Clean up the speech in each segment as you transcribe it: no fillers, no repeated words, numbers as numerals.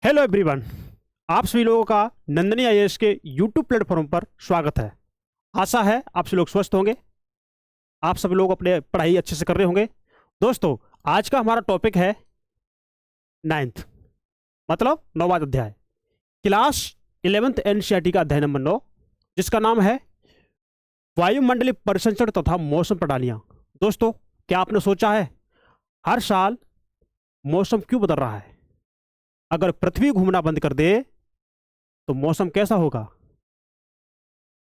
Hello everyone. आप सभी लोगों का नंदनी आईएएस के यूट्यूब प्लेटफॉर्म पर स्वागत है। आशा है आप सभी लोग स्वस्थ होंगे, आप सभी लोग अपने पढ़ाई अच्छे से कर रहे होंगे। दोस्तों, आज का हमारा टॉपिक है नाइन्थ, मतलब 9वां अध्याय, क्लास 11th एनसीईआरटी का अध्याय नंबर 9, जिसका नाम है वायुमंडलीय परिसंचरण तथा मौसम प्रणालियां। दोस्तों, क्या आपने सोचा है हर साल मौसम क्यों बदल रहा है? अगर पृथ्वी घूमना बंद कर दे तो मौसम कैसा होगा?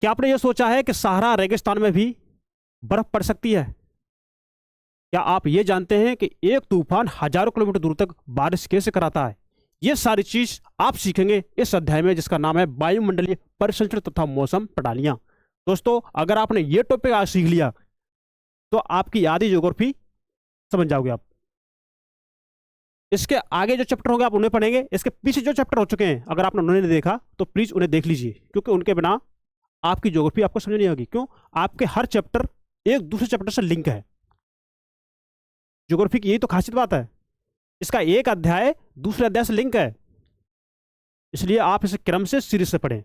क्या आपने यह सोचा है कि सहारा रेगिस्तान में भी बर्फ पड़ सकती है? क्या आप ये जानते हैं कि एक तूफान हजारों किलोमीटर दूर तक बारिश कैसे कराता है? ये सारी चीज आप सीखेंगे इस अध्याय में, जिसका नाम है वायुमंडलीय परिसंचरण तथा मौसम प्रणालियां। दोस्तों, अगर आपने ये टॉपिक आज सीख लिया तो आपकी आधी ज्योग्राफी समझ जाओगे आप। इसके आगे जो चैप्टर होंगे आप उन्हें पढ़ेंगे। इसके पीछे जो चैप्टर हो चुके हैं, अगर आपने उन्हें नहीं देखा तो प्लीज उन्हें देख लीजिए, क्योंकि उनके बिना आपकी ज्योग्राफी आपको समझ नहीं आएगी। क्यों? आपके हर चैप्टर एक दूसरे चैप्टर से लिंक है। ज्योग्राफी की यही तो खासियत बात है, इसका एक अध्याय दूसरे अध्याय से लिंक है। इसलिए आप इसे क्रम से सीरीज से पढ़ें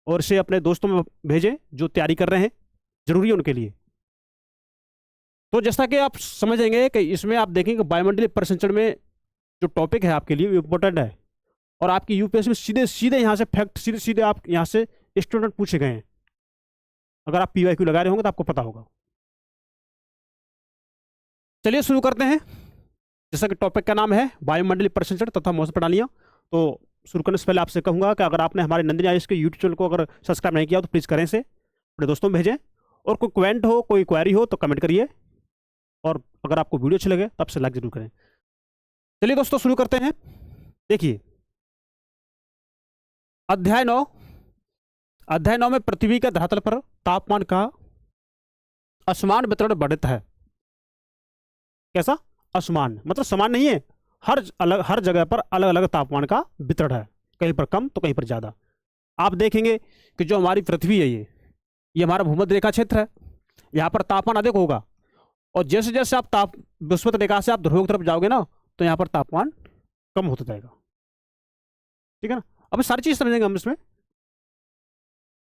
और इसे अपने दोस्तों में भेजें जो तैयारी कर रहे हैं, जरूरी है उनके लिए। तो जैसा कि आप समझेंगे कि इसमें आप देखेंगे वायुमंडलीय परिसंचरण में जो टॉपिक है आपके लिए इंपॉर्टेंट है, और आपकी यूपीएससी में सीधे सीधे यहाँ से फैक्ट सीधे सीधे आप यहाँ से स्टूडेंट पूछे गए हैं। अगर आप पीवाईक्यू लगा रहे होंगे तो आपको पता होगा। चलिए शुरू करते हैं। जैसा कि टॉपिक का नाम है वायुमंडलीय परिसंचरण तथा मौसम प्रणालियाँ, तो शुरू करने से पहले आपसे कहूँगा कि अगर आपने हमारे नंदनी आईएएस के यूट्यूब चैनल को अगर सब्सक्राइब नहीं किया तो प्लीज़ करें इसे, अपने दोस्तों में भेजें, और कोई कमेंट हो, कोई क्वेरी हो तो कमेंट करिए, और अगर आपको वीडियो अच्छी लगे तब से लाइक जरूर करें। चलिए दोस्तों शुरू करते हैं। देखिए अध्याय 9 में पृथ्वी के धरातल पर तापमान का असमान वितरण बढ़ता है। कैसा? असमान मतलब समान नहीं है, हर जगह पर अलग अलग तापमान का वितरण है, कहीं पर कम तो कहीं पर ज्यादा। आप देखेंगे कि जो हमारी पृथ्वी है ये हमारा भूमध्य रेखा क्षेत्र है, यहाँ पर तापमान अधिक होगा, और जैसे जैसे आप विषुवत रेखा से आप ध्रुव की तरफ जाओगे ना तो यहाँ पर तापमान कम होता जाएगा। ठीक है ना? अब सारी चीज समझेंगे हम इसमें।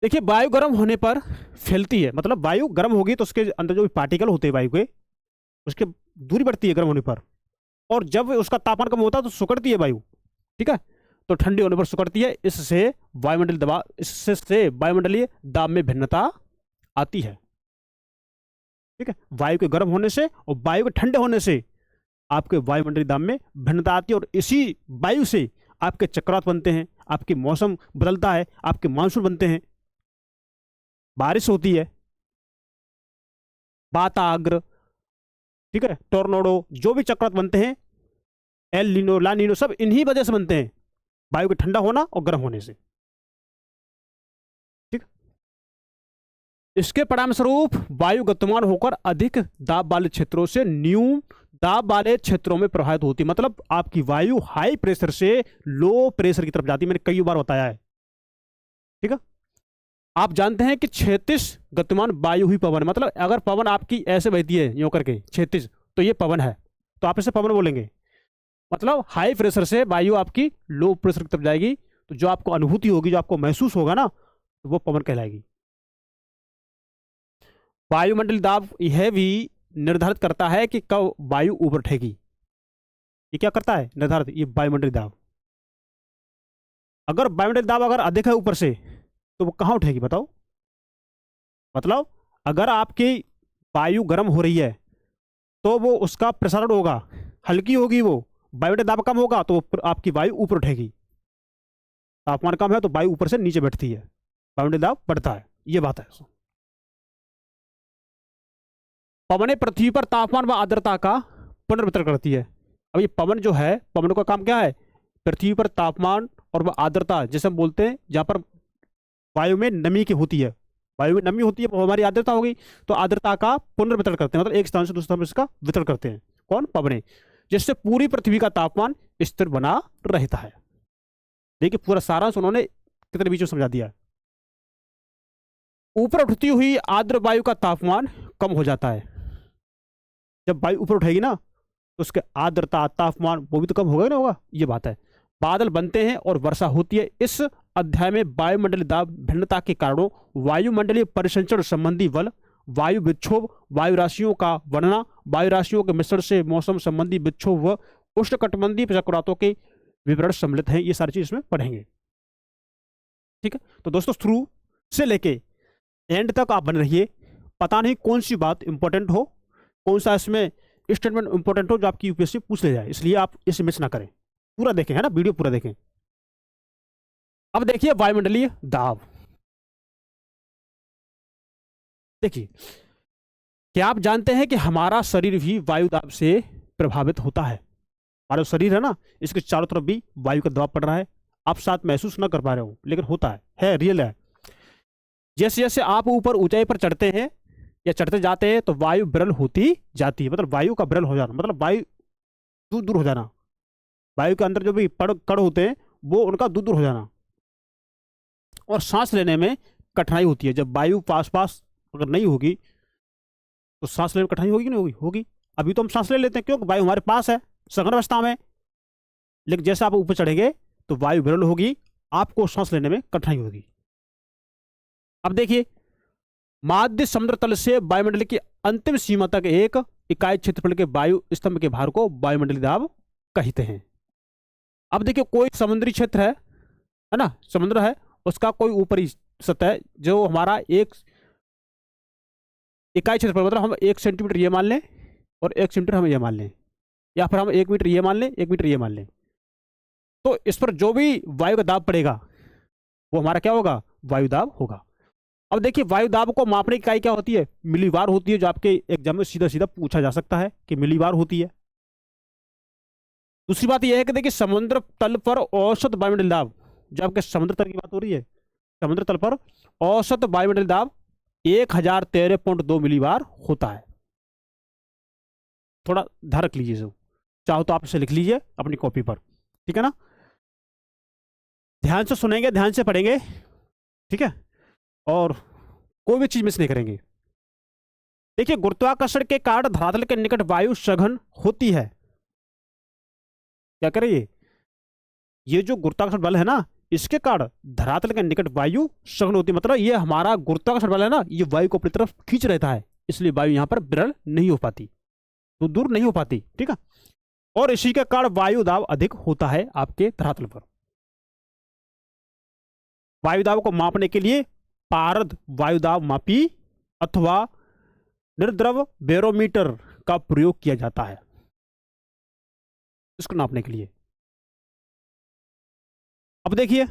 देखिए, वायु गर्म होने पर फैलती है, मतलब वायु गर्म होगी तो उसके अंदर जो भी पार्टिकल होते हैं वायु के, उसके दूरी बढ़ती है गर्म होने पर, और जब उसका तापमान कम होता है तो सिकुड़ती है वायु। ठीक है? तो ठंडी होने पर सिकुड़ती है, इससे वायुमंडलीय दाब में भिन्नता आती है। ठीक है? वायु के गर्म होने से और वायु के ठंडे होने से आपके वायुमंडलीय दाब में भिन्नता आती है, और इसी वायु से आपके चक्रवात बनते हैं, आपके मौसम बदलता है, आपके मानसून बनते हैं, बारिश होती है, वाताग्र, ठीक है, टोर्नाडो, जो भी चक्रवात बनते हैं, एल नीनो, ला नीनो, सब इन्हीं वजह से बनते हैं, वायु के ठंडा होना और गर्म होने से। ठीक, इसके परिणाम स्वरूप वायु गतिमान होकर अधिक दाब वाले क्षेत्रों से न्यून दाब वाले क्षेत्रों में प्रवाहित होती है। मतलब आपकी वायु हाई प्रेशर से लो प्रेशर की तरफ जाती है, मैंने कई बार बताया है। ठीक है? आप जानते हैं कि 36 गतिमान वायु ही पवन, मतलब अगर पवन आपकी ऐसे बहती है यूं करके 36, तो ये पवन है, तो आप इसे पवन बोलेंगे। मतलब हाई प्रेशर से वायु आपकी लो प्रेशर की तरफ जाएगी, तो जो आपको अनुभूति होगी, जो आपको महसूस होगा ना, तो वो पवन कहलाएगी। वायुमंडलीय दाब यह भी निर्धारित करता है कि कब वायु ऊपर उठेगी। ये क्या करता है? निर्धारित, ये वायुमंडलीय दाब। अगर वायुमंडलीय दाब अगर अधिक है ऊपर से तो वो कहाँ उठेगी बताओ? मतलब अगर आपकी वायु गर्म हो रही है तो वो उसका प्रसारण होगा, हल्की होगी, वो वायुमंडलीय दाब कम होगा तो आपकी वायु ऊपर उठेगी। तापमान कम है तो वायु ऊपर से नीचे बैठती है, वायुमंडलीय दाब बढ़ता है, ये बात है। पवनें पृथ्वी पर तापमान व आर्द्रता का पुनर्वितरण करती है। अब ये पवन जो है, पवनों का काम क्या है? पृथ्वी पर तापमान और वह आर्द्रता, जैसे हम बोलते हैं जहां पर वायु में नमी की होती है, वायु में नमी होती है, वो हमारी आर्द्रता होगी, तो आर्द्रता का पुनर्वितरण करते हैं, मतलब एक स्थान से दूसरे स्थान में इसका वितरण करते हैं। कौन? पवनें, जिससे पूरी पृथ्वी का तापमान स्थिर बना रहता है। देखिए, पूरा सारांश उन्होंने कितने बीच में समझा दिया है। ऊपर उठती हुई आर्द्र वायु का तापमान कम हो जाता है। जब वायु ऊपर उठेगी ना तो उसके आर्द्रता, तापमान वो भी तो कम होगा ना, होगा, ये बात है। बादल बनते हैं और वर्षा होती है। इस अध्याय में वायुमंडलीय दाब भिन्नता के कारणों, वायुमंडलीय परिसंचरण संबंधी बल, वायु विक्षोभ, वायु राशियों का वर्णना, वायु राशियों के मिश्रण से मौसम संबंधी विक्षोभ व उष्णकटिबंधीय चक्रवातों के विवरण सम्मिलित हैं। ये सारी चीज इसमें पढ़ेंगे। ठीक है, तो दोस्तों शुरू से लेके एंड तक आप बने रहिए। पता नहीं कौन सी बात इंपॉर्टेंट हो, कौन सा इसमें स्टेटमेंट इंपॉर्टेंट हो जो आपकी यूपीएससी पूछ ले जाए, इसलिए आप इसे मिस ना करें, पूरा देखें, है ना, वीडियो पूरा देखें। अब देखिए वायुमंडलीय दाब। देखिए, क्या आप जानते हैं कि हमारा शरीर भी वायु दाब से प्रभावित होता है? हमारा शरीर है ना, इसके चारों तरफ भी वायु का दबाव पड़ रहा है। आप साथ महसूस ना कर पा रहे हो, लेकिन होता है रियल है। जैसे जैसे आप ऊपर ऊंचाई पर चढ़ते हैं या चढ़ते जाते हैं तो वायु विरल होती जाती है। मतलब वायु का विरल हो जाना, मतलब वायु दूर दूर हो जाना। वायु के अंदर जो भी कण होते हैं वो उनका दूर दूर हो जाना। और सांस लेने में कठिनाई होती है। जब वायु पास पास अगर नहीं होगी तो सांस लेने में कठिनाई होगी कि नहीं होगी? होगी। अभी तो हम सांस ले लेते हैं, क्योंकि वायु हमारे पास है, सघन अवस्था में। लेकिन जैसे आप ऊपर चढ़ेंगे तो वायु विरल होगी, आपको सांस लेने में कठिनाई होगी। अब देखिए, माध्य समुद्र तल से वायुमंडल की अंतिम सीमा तक एक इकाई क्षेत्रफल के वायु स्तंभ के भार को वायुमंडलीय दाब कहते हैं। अब देखिए, कोई समुद्री क्षेत्र है ना, समुद्र है, उसका कोई ऊपरी सतह जो हमारा एक इकाई क्षेत्रफल, मतलब हम 1 सेंटीमीटर ये मान लें और 1 सेंटीमीटर हम ये मान लें, या फिर हम 1 मीटर ये मान लें, 1 मीटर ये मान लें, तो इस पर जो भी वायु का दाब पड़ेगा वो हमारा क्या होगा? वायु दाब होगा। अब देखिए, वायु दाब को मापने की इकाई क्या होती है? मिलीबार होती है, जो आपके एग्जाम में सीधा सीधा पूछा जा सकता है कि मिलीबार होती है। दूसरी बात यह है कि देखिए, समुद्र तल पर औसत वायुमंडलीय दाब, जो आपके समुद्र तल की बात हो रही है, समुद्र तल पर औसत वायुमंडलीय दाब 1013.2 मिलीबार होता है। थोड़ा ध्यान रख लीजिए, जो चाहो तो आप इसे लिख लीजिए अपनी कॉपी पर, ठीक है ना। ध्यान से सुनेंगे, ध्यान से पढ़ेंगे, ठीक है, और कोई भी चीज मिस नहीं करेंगे। देखिए, गुरुत्वाकर्षण के कारण धरातल के निकट वायु सघन होती है। क्या करें? ये जो गुरुत्वाकर्षण बल है ना, इसके कारण धरातल के निकट वायु सघन होती है। मतलब ये हमारा गुरुत्वाकर्षण बल है ना, ये वायु को अपनी तरफ खींच रहता है, इसलिए वायु यहां पर विरल नहीं हो पाती, तो दूर नहीं हो पाती, ठीक है। और इसी के कारण वायु दाब अधिक होता है आपके धरातल पर। वायु दाब को मापने के लिए पारद वायु दाब मापी अथवा निर्द्रव बैरोमीटर का प्रयोग किया जाता है इसको नापने के लिए। अब देखिए,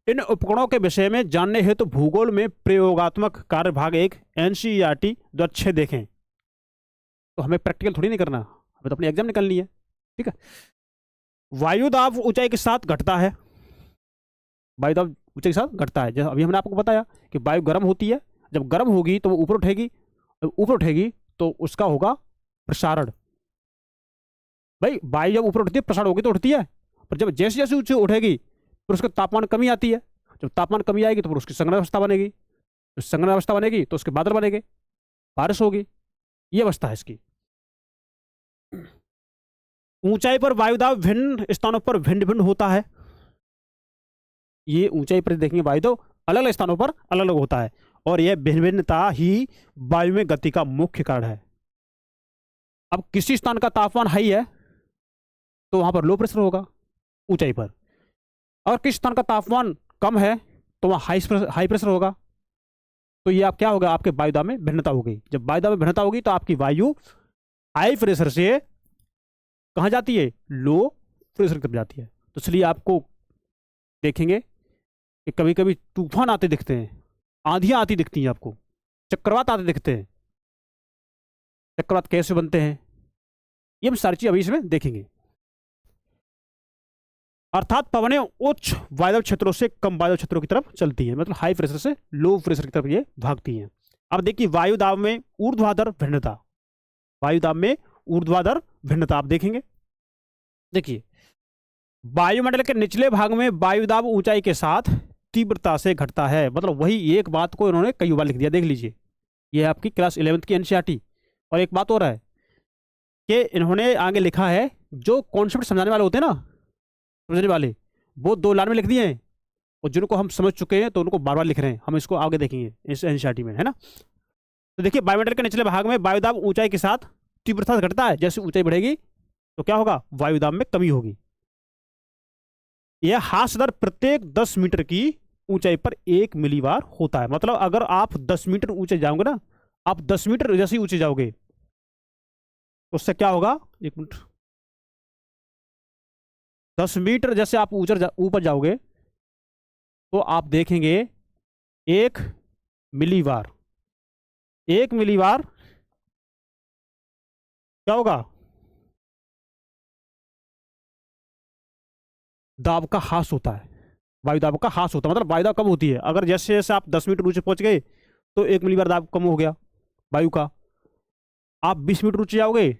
इन उपकरणों के विषय में जानने हेतु तो भूगोल में प्रयोगात्मक कार्य भाग 1 NCERT 2006 देखें। तो हमें प्रैक्टिकल थोड़ी नहीं करना, हमें तो अपनी एग्जाम निकालनी है, ठीक है। वायु दाब ऊंचाई के साथ घटता है, वायु दाब ऊंचाई के साथ घटता है। जैसे अभी हमने आपको बताया कि वायु गर्म होती है, जब गर्म होगी तो वो ऊपर उठेगी, ऊपर उठेगी तो उसका होगा प्रसारण। भाई वायु जब ऊपर उठती है प्रसारण होगी तो उठती है, पर जब जैसे जैसे ऊंचे उठेगी फिर उसका तापमान कमी आती है। जब तापमान कमी आएगी तो फिर उसकी संघनन अवस्था बनेगी, तो संघनन अवस्था बनेगी तो उसके बादल बनेंगे, बारिश होगी, ये अवस्था है इसकी। ऊंचाई पर वायुदाब भिन्न स्थानों पर भिन्न भिन्न होता है। ये ऊंचाई पर देखेंगे वायुदाब अलग अलग स्थानों पर अलग अलग होता है, और यह भिन्न भिन्नता ही वायु में गति का मुख्य कारण है। अब किसी स्थान का तापमान हाई है तो वहां पर लो प्रेशर होगा ऊंचाई पर, और किस स्थान का तापमान कम है तो वहां हाई प्रेशर होगा। तो ये आप क्या होगा? आपके वायुदाब में भिन्नता होगी। जब वायुदाब में भिन्नता होगी तो आपकी वायु हाई प्रेशर से कहां जाती है? लो प्रेशर की तरफ जाती है। तो इसलिए आपको देखेंगे कि कभी कभी तूफान आते दिखते हैं, आंधियां आती दिखती हैं आपको, चक्रवात आते दिखते हैं। चक्रवात कैसे बनते हैं ये हम सारी चीज अभी इसमें देखेंगे। अर्थात पवनें उच्च वायुदाब क्षेत्रों से कम वायुदाब क्षेत्रों की तरफ चलती हैं, मतलब हाई प्रेशर से लो प्रेशर की तरफ ये भागती हैं। अब देखिए, वायुदाब में ऊर्ध्वाधर भिन्नता, वायुदाब में ऊर्ध्वाधर भिन्नता आप देखेंगे। देखिए, वायुमंडल के निचले भाग में वायुदाब ऊंचाई के साथ तीव्रता से घटता है। मतलब वही एक बात को इन्होंने कई बार लिख दिया। देख लीजिए, यह आपकी क्लास 11वीं की एनसीईआरटी। और एक बात और है कि इन्होंने आगे लिखा है, जो कॉन्सेप्ट समझाने वाले होते हैं ना, समझने वाले, वो 2 लाइन में लिख दिए हैं, और जिनको हम समझ चुके हैं तो उनको बार बार लिख रहे हैं, हम इसको आगे देखेंगे इस एनसीईआरटी में, है ना। तो देखिए, वायुमंडल के निचले भाग में वायुदाब ऊंचाई के साथ तीव्रता से घटता है। जैसे ऊंचाई बढ़ेगी तो क्या होगा, वायुदाब में कमी होगी। यह ह्रास दर प्रत्येक 10 मीटर की ऊंचाई पर 1 मिलीबार होता है। मतलब अगर आप 10 मीटर ऊंचे जाओगे ना, आप 10 मीटर जैसे ही ऊंचे जाओगे तो उससे क्या होगा, एक मिनट, 10 मीटर जैसे आप ऊपर जाओगे तो आप देखेंगे 1 मिलीबार, 1 मिलीबार क्या होगा, दाब का ह्रास होता है, वायुदाब का ह्रास होता है। मतलब वायुदाब कम होती है। अगर जैसे जैसे आप 10 मीटर ऊंचे पहुंच गए तो 1 मिलीबार दाब कम हो गया वायु का। आप 20 मीटर ऊंचे जाओगे,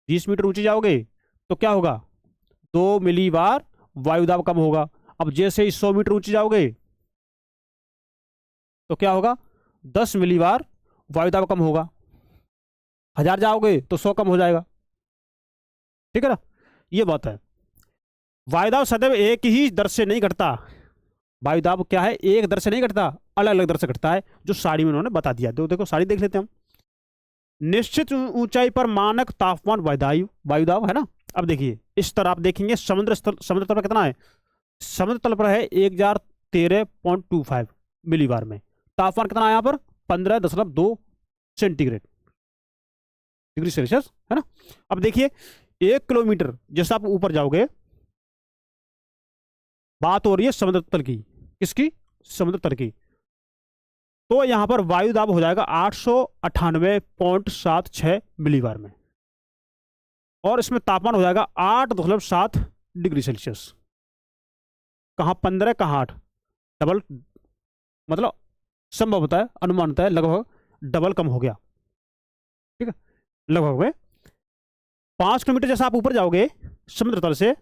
20 मीटर ऊंचे जाओगे तो क्या होगा, 2 मिलीबार वायुदाब कम होगा। अब जैसे ही 100 मीटर ऊंचे जाओगे तो क्या होगा, 10 मिलीबार वायुदाब कम होगा। 1000 जाओगे तो 100 कम हो जाएगा। ठीक है ना, ये बात है। वायुदाब सदैव एक ही दर से नहीं घटता। वायुदाब क्या है, एक दर से नहीं घटता, अलग अलग दर से घटता है, जो साड़ी में उन्होंने बता दिया। देखो साड़ी देख लेते हैं हम। निश्चित ऊंचाई पर मानक तापमान वायुदाब है ना। अब देखिए, इस तरह आप देखेंगे समुद्र तल पर कितना है, समुद्र तल पर है 1013.25 मिलीबार में। तापमान कितना है यहाँ पर, 15.2 सेंटीग्रेड डिग्री सेल्सियस, है ना। अब देखिए, 1 किलोमीटर जैसे आप ऊपर जाओगे, बात हो रही है समुद्र तल की, किसकी, समुद्र तल की, तो यहां पर वायुदाब हो जाएगा 898.76 मिलीबार में, और इसमें तापमान हो जाएगा 8.7 डिग्री सेल्सियस। कहाँ 15, कहाँ 8, डबल, मतलब संभव होता है, अनुमान होता है, लगभग डबल कम हो गया। ठीक है, लगभग में 5 किलोमीटर जैसा आप ऊपर जाओगे समुद्र तल से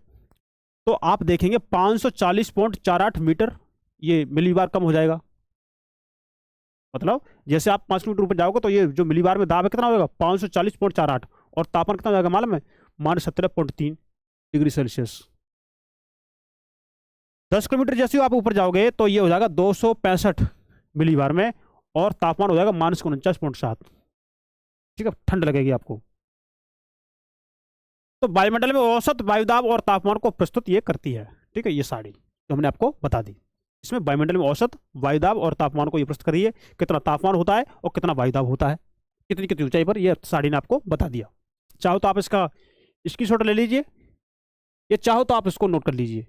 तो आप देखेंगे 540.48 मीटर ये मिलीबार कम हो जाएगा। मतलब जैसे आप 5 किलोमीटर ऊपर जाओगे तो ये जो मिलीबार में दाब है कितना होगा, 540.48, और तापमान कितना हो जाएगा मालूम है, -17.3 डिग्री सेल्सियस। 10 किलोमीटर जैसे आप ऊपर जाओगे तो ये हो जाएगा 265 मिलीबार में, और तापमान हो जाएगा -49.7। ठीक है, ठंड लगेगी आपको। तो वायुमंडल में औसत वायुदाब और तापमान को प्रस्तुत ये करती है। ठीक है, ये साड़ी जो हमने आपको बता दी, इसमें वायुमंडल में औसत वायुदाब और तापमान को ये प्रस्तुत करी है, कितना तापमान होता है और कितना वायुदाब होता है, कितनी कितनी ऊंचाई पर, ये साड़ी ने आपको बता दिया। चाहो तो आप इसका स्क्रीनशॉट ले लीजिए, ये चाहो तो आप इसको नोट कर लीजिए,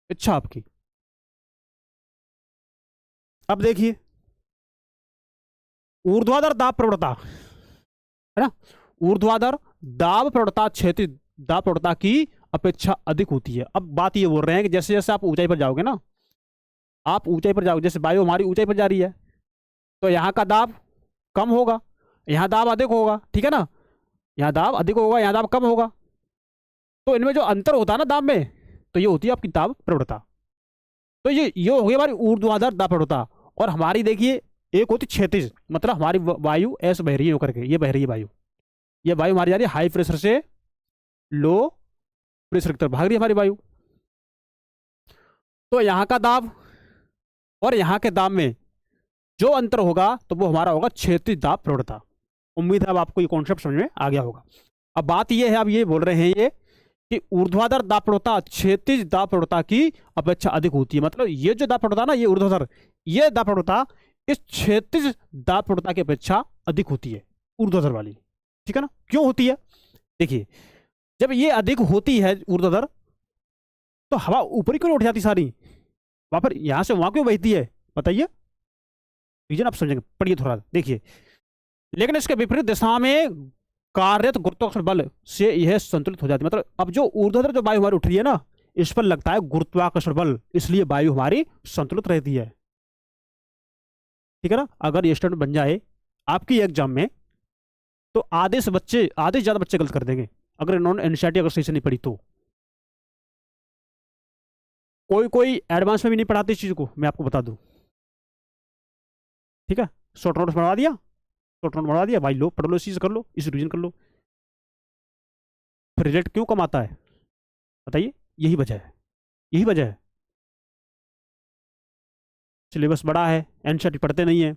इच्छा आपकी। अब देखिए, ऊर्ध्वाधर दाब प्रवणता, है ना, ऊर्ध्वाधर दाब प्रवणता क्षैतिज दाब प्रवणता की अपेक्षा अधिक होती है। अब बात ये बोल रहे हैं कि जैसे जैसे आप ऊंचाई पर जाओगे ना, आप ऊंचाई पर जाओगे, जैसे वायु हमारी ऊंचाई पर जा रही है तो यहाँ का दाब कम होगा, यहाँ दाब अधिक होगा। ठीक है ना, यहाँ दाब अधिक होगा, यहाँ दाब कम होगा। तो इनमें जो अंतर होता है ना दाब में, तो ये होती है आपकी दाब प्रवणता। तो ये हो गई हमारी ऊर्ध्वाधर दाब प्रवणता। और हमारी देखिए, एक होती क्षैतिज, मतलब हमारी वायु ऐसे बह रही है होकर के, ये बह रही है वायु, ये वायु हमारी जा रही है हाई प्रेशर से लो प्रेशर की तरफ भाग रही है हमारी वायु। तो यहाँ का दाब और यहाँ के दाब में जो अंतर होगा तो वो हमारा होगा क्षैतिज दाब प्रवणता। उम्मीद है अब आपको ये कॉन्सेप्ट समझ में आ गया होगा। अब बात ये है, अब ये बोल रहे हैं ये कि ऊर्ध्वाधर दाब प्रवणता क्षैतिज दाब प्रवणता की अपेक्षा अधिक होती है। मतलब ये जो दाब प्रवणता ना, ये ऊर्ध्वाधर, ये दाब प्रवणता इस क्षैतिज दाब प्रवणता की अपेक्षा अधिक होती है, ऊर्ध्वाधर वाली। ठीक है ना, क्यों होती है, देखिए, जब ये अधिक होती है ऊर्ध्वाधर तो हवा ऊपर ही क्यों उठ जाती सारी, वहां पर यहां से वहां क्यों बहती है, बताइए, रीजन आप समझेंगे, पढ़िए थोड़ा, देखिए। लेकिन इसके विपरीत दिशा में कार्यरत गुरुत्वाकर्षण बल से यह संतुलित हो जाती है। मतलब अब जो ऊर्ध्वाधर जो वायु हमारी उठ रही है ना, इस पर लगता है गुरुत्वाकर्षण बल, इसलिए वायु हमारी संतुलित रहती है। ठीक है ना, अगर ये स्टूडेंट बन जाए आपकी एग्जाम में तो आधे से ज्यादा बच्चे गलत कर देंगे, अगर इन्होंने एनसीईआरटी अगर सही से नहीं पढ़ी तो। कोई एडवांस में भी नहीं पढ़ाते इस चीज को, मैं आपको बता दूं। ठीक है, शॉर्ट नोट्स बढ़ा दिया, शॉर्ट नोट बढ़ा दिया भाई, लो पढ़ लो, इसी से कर लो, इसी रिवीजन कर लो। फिर रिजल्ट क्यों कम आता है बताइए, यही वजह है। यही वजह है। सिलेबस बड़ा है, एनसीईआरटी पढ़ते नहीं है,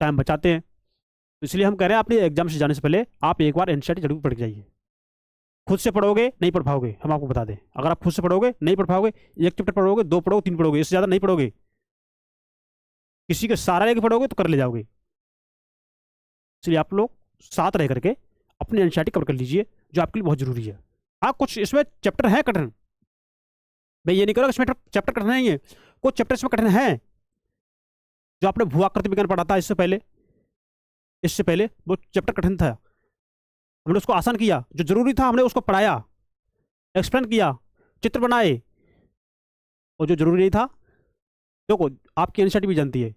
टाइम बचाते हैं। तो इसलिए हम कह रहे हैं अपने एग्जाम से जाने से पहले आप एक बार एनसीईआरटी जरूर पढ़ के जाइए। खुद से पढ़ोगे नहीं पढ़ पाओगे, हम आपको बता दें। अगर आप खुद से पढ़ोगे नहीं पढ़ पाओगे, एक चैप्टर पढ़ोगे, दो पढ़ोगे, तीन पढ़ोगे, इससे ज़्यादा नहीं पढ़ोगे। किसी का सहारा लेके पढ़ोगे तो कर ले जाओगे। इसलिए आप लोग साथ रह करके अपनी एनसीईआरटी कवर कर लीजिए, जो आपके लिए बहुत जरूरी है। हाँ, कुछ इसमें चैप्टर है कठिन, मैं ये नहीं कह रहा इसमें चैप्टर कठिन नहीं है, कुछ चैप्टर इसमें कठिन है। जो आपने भूआकृति विज्ञान पढ़ा था इससे पहले वो चैप्टर कठिन था, हमने उसको आसान किया। जो जरूरी था हमने उसको पढ़ाया, एक्सप्लेन किया, चित्र बनाए। और जो जरूरी नहीं था, देखो आपकी एनसीईआरटी भी जानती है,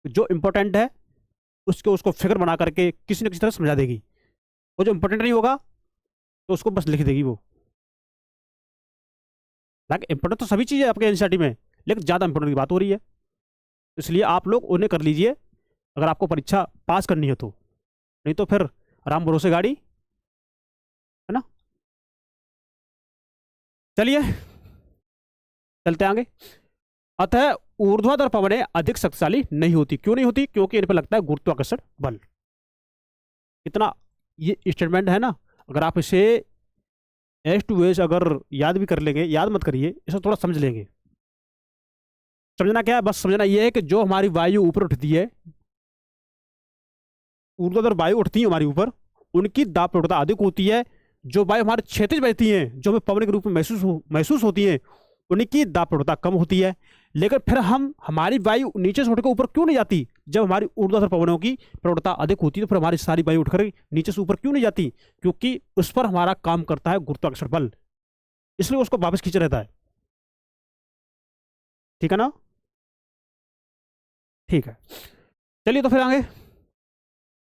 जो इंपॉर्टेंट है उसको फिगर बना करके किसी न किसी तरह समझा देगी, और जो इंपॉर्टेंट नहीं होगा तो उसको बस लिख देगी वो। लाइक इंपॉर्टेंट तो सभी चीज़ें आपके एनसीईआरटी में, लेकिन ज़्यादा इंपॉर्टेंट की बात हो रही है। इसलिए आप लोग उन्हें कर लीजिए अगर आपको परीक्षा पास करनी है तो, नहीं तो फिर राम भरोसे गाड़ी, है ना। चलिए चलते आगे। अतः ऊर्ध्वाधर पवनें अधिक शक्तिशाली नहीं होती। क्यों नहीं होती? क्योंकि इन पर लगता है गुरुत्वाकर्षण बल। कितना ये स्टेटमेंट है ना, अगर आप इसे एस टू एस अगर याद भी कर लेंगे, याद मत करिए, इसे थोड़ा समझ लेंगे। समझना क्या है? बस समझना यह है कि जो हमारी वायु ऊपर उठती है, ऊर्ध्वाधर वायु उठती है हमारी ऊपर, उनकी दाब प्रवणता अधिक होती है। जो वायु हमारे क्षैतिज बहती हैं, जो हमें पवन के रूप में महसूस होती है, उनकी दाब प्रवणता कम होती है। लेकिन फिर हमारी वायु नीचे से उठकर ऊपर क्यों नहीं जाती? जब हमारी ऊर्ध्वाधर पवनों की प्रवणता अधिक होती है तो फिर हमारी सारी वायु उठकर नीचे से ऊपर क्यों नहीं जाती? क्योंकि उस पर हमारा काम करता है गुरुत्वाकर्षण बल, इसलिए उसको वापस खींच रहता है। ठीक है ना? ठीक है, चलिए तो फिर आगे।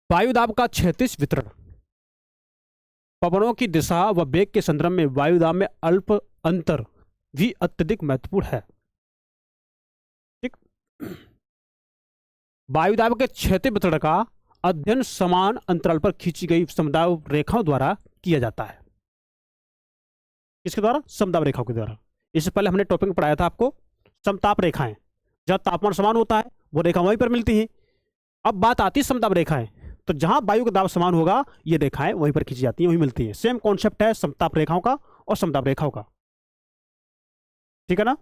वायुदाब का क्षैतिज वितरण। पवनों की दिशा व वेग के संदर्भ में वायुदाब में अल्प अंतर भी अत्यधिक महत्वपूर्ण है। ठीक, वायुदाब के क्षैतिज वितरण का अध्ययन समान अंतराल पर खींची गई समदाब रेखाओं द्वारा किया जाता है। किसके द्वारा? समदाब रेखाओं के द्वारा। इससे पहले हमने टॉपिक में पढ़ाया था आपको समताप रेखाएं, जहां तापमान समान होता है वो रेखा वहीं पर मिलती हैं। अब बात आती है समताप रेखाएं, तो जहां वायु का दाब समान होगा ये रेखाएं वहीं पर खींची जाती हैं, वहीं मिलती हैं। सेम कॉन्सेप्ट है समताप रेखाओं का और समताप रेखाओं का। ठीक है ना?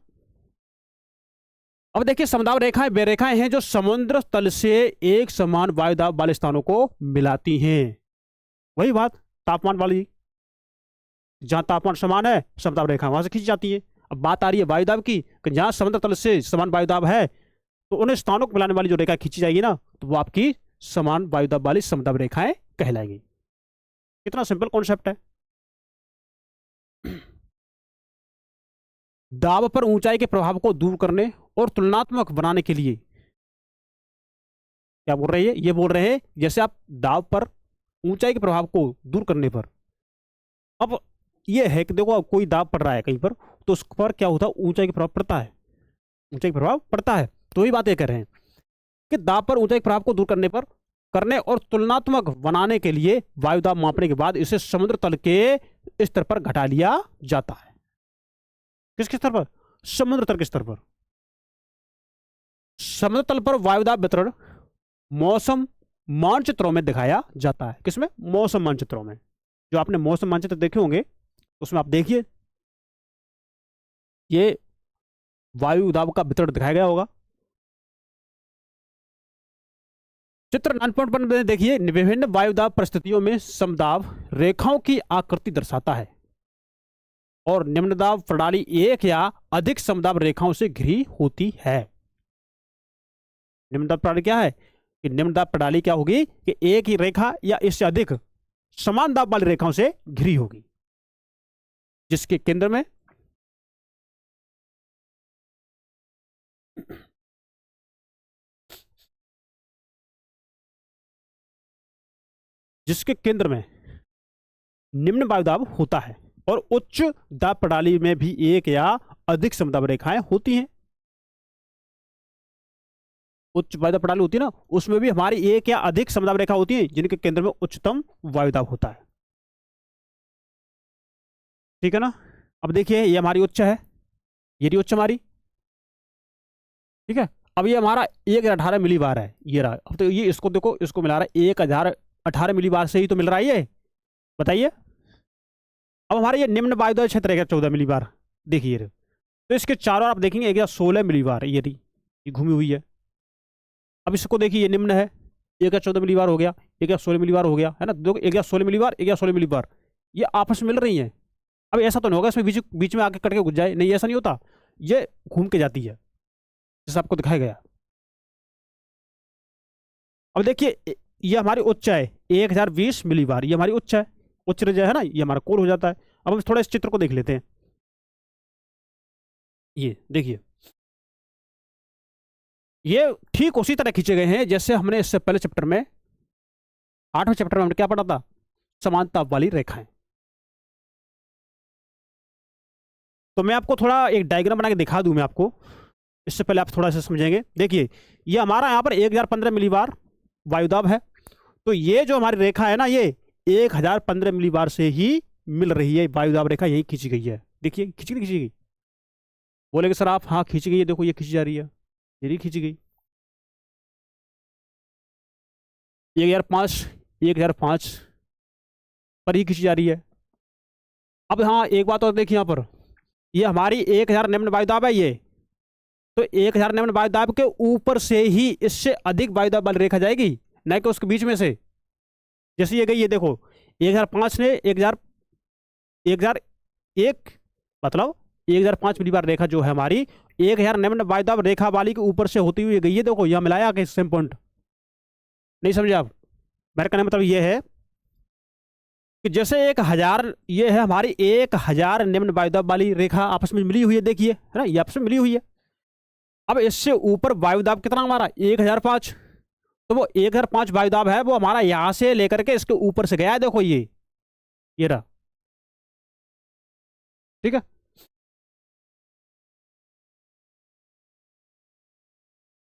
अब देखिए, समदाब रेखाएं वे रेखाएं हैं जो समुद्र तल से एक समान वायुदाब वाले स्थानों को मिलाती हैं। वही बात तापमान वाली, जहां तापमान समान है समताप रेखा वहां से खींची जाती है। अब बात आ रही है वायुदाब की, कि जहां समुद्र तल से समान वायुदाब है तो उन्हें स्थानों को मिलाने वाली जो रेखा खींची जाएगी ना, तो वो आपकी समान वायुदाब वाली समदाब रेखाएं कहलाएंगी। कितना सिंपल कॉन्सेप्ट है। दाब पर ऊंचाई के प्रभाव को दूर करने और तुलनात्मक बनाने के लिए क्या बोल रहे हैं? ये बोल रहे हैं जैसे आप दाब पर ऊंचाई के प्रभाव को दूर करने पर, अब ये है कि देखो कोई दाब पड़ रहा है कहीं पर, तो उस पर क्या होता है? ऊंचाई का प्रभाव पड़ता है, ऊंचाई का प्रभाव पड़ता है। तो ही बात ये कह रहे हैं कि दाब पर ऊंचाई के प्रभाव को दूर करने और तुलनात्मक बनाने के लिए वायुदाब मापने के बाद इसे समुद्र तल के स्तर पर घटा लिया जाता है। किसके स्तर पर? समुद्र तल के स्तर पर। समुद्र तल पर वायुदाब वितरण मौसम मानचित्रों में दिखाया जाता है। किसमें? मौसम मानचित्रों में। जो आपने मौसम मानचित्र देखे होंगे उसमें आप देखिए ये वायुदाब का वितरण दिखाया गया होगा। चित्र 9.1 में देखिए, विभिन्न वायुदाब परिस्थितियों में समदाब रेखाओं की आकृति दर्शाता है और निम्नदाब प्रणाली एक या अधिक समदाब रेखाओं से घिरी होती है। निम्नदाब प्रणाली क्या है? कि निम्नदाब प्रणाली क्या होगी कि एक ही रेखा या इससे अधिक समान दाब वाली रेखाओं से घिरी होगी, जिसके केंद्र में निम्न वायुदाब होता है और उच्च दाब प्रणाली में भी एक या अधिक समदाब रेखाएं होती हैं। उच्च वायुदाब प्रणाली होती है ना, उसमें भी हमारी एक या अधिक समदाब रेखा होती है जिनके केंद्र में उच्चतम वायुदाब होता है। ठीक है ना? अब देखिए ये हमारी उच्च है, ये रही उच्च हमारी, ठीक है। अब ये हमारा 1018 मिली बार है, ये रहा। अब तो ये इसको देखो, इसको मिला रहा है 1018 मिली बार से ही तो मिल रहा है ये, बताइए। अब हमारे ये निम्न वायुदाब क्षेत्र है 14 मिली बार, देखिए रे। तो इसके चारों आप देखेंगे 1016 मिली बार ये रही, ये घूमी हुई है। अब इसको देखिए, ये निम्न है, 1014 मिली बार हो गया, 1016 मिली बार हो गया, है ना। देखो 1016 मिली बार, 1016 मिली बार, ये आपस में मिल रही हैं। अब ऐसा तो नहीं होगा इसमें बीच बीच में आके कट के घुस जाए, नहीं ऐसा नहीं होता, ये घूम के जाती है, जैसा आपको दिखाया गया। अब देखिए ये हमारी उच्च है 1020 मिली बार, ये हमारी उच्च है, उच्च जो है ना, ये हमारा कोर हो जाता है। अब हम थोड़ा इस चित्र को देख लेते हैं, ये देखिए, ये ठीक उसी तरह खींचे गए हैं जैसे हमने इससे पहले चैप्टर में, 8वें चैप्टर में हमने क्या पढ़ा था, समान ताप वाली रेखाएं। तो मैं आपको थोड़ा एक डायग्राम बना के दिखा दूं मैं आपको, इससे पहले आप थोड़ा सा समझेंगे। देखिए ये हमारा यहाँ पर 1015 मिली बार वायुदाब है, तो ये जो हमारी रेखा है ना, ये 1015 मिली बार से ही मिल रही है, वायुदाब रेखा यही खींची गई है। देखिए खींची गई, बोलेगे सर आप, हाँ खींची गई है, देखो ये खींची जा रही है, ये खींची गई 1005 1005 पर ही खींची जा रही है। अब हाँ एक बात और देखिए, यहाँ पर ये हमारी 1000 निम्न वायुदाब है ये, तो 1000 निम्न वायुदाब के ऊपर से ही इससे अधिक वायुदाब वाली रेखा जाएगी, न कि उसके बीच में से। जैसे ये गई, ये देखो 1005 ने 1001 मतलब 1005 मिली बार रेखा जो है हमारी 1000 निम्न वायुदाब रेखा वाली के ऊपर से होती हुई गई है। देखो यह मिलाया कि सेम पॉइंट, नहीं समझे आप? मेरा कहने मतलब ये है कि जैसे 1000 ये है हमारी 1000 निम्न वायुदाब वाली रेखा आपस में मिली हुई है, देखिए है ना, ये आपस में मिली हुई है। अब इससे ऊपर वायुदाब कितना हमारा 1005, तो वो 1005 वायुदाब है, वो हमारा यहां से लेकर के इसके ऊपर से गया है, देखो ये रहा, ठीक है।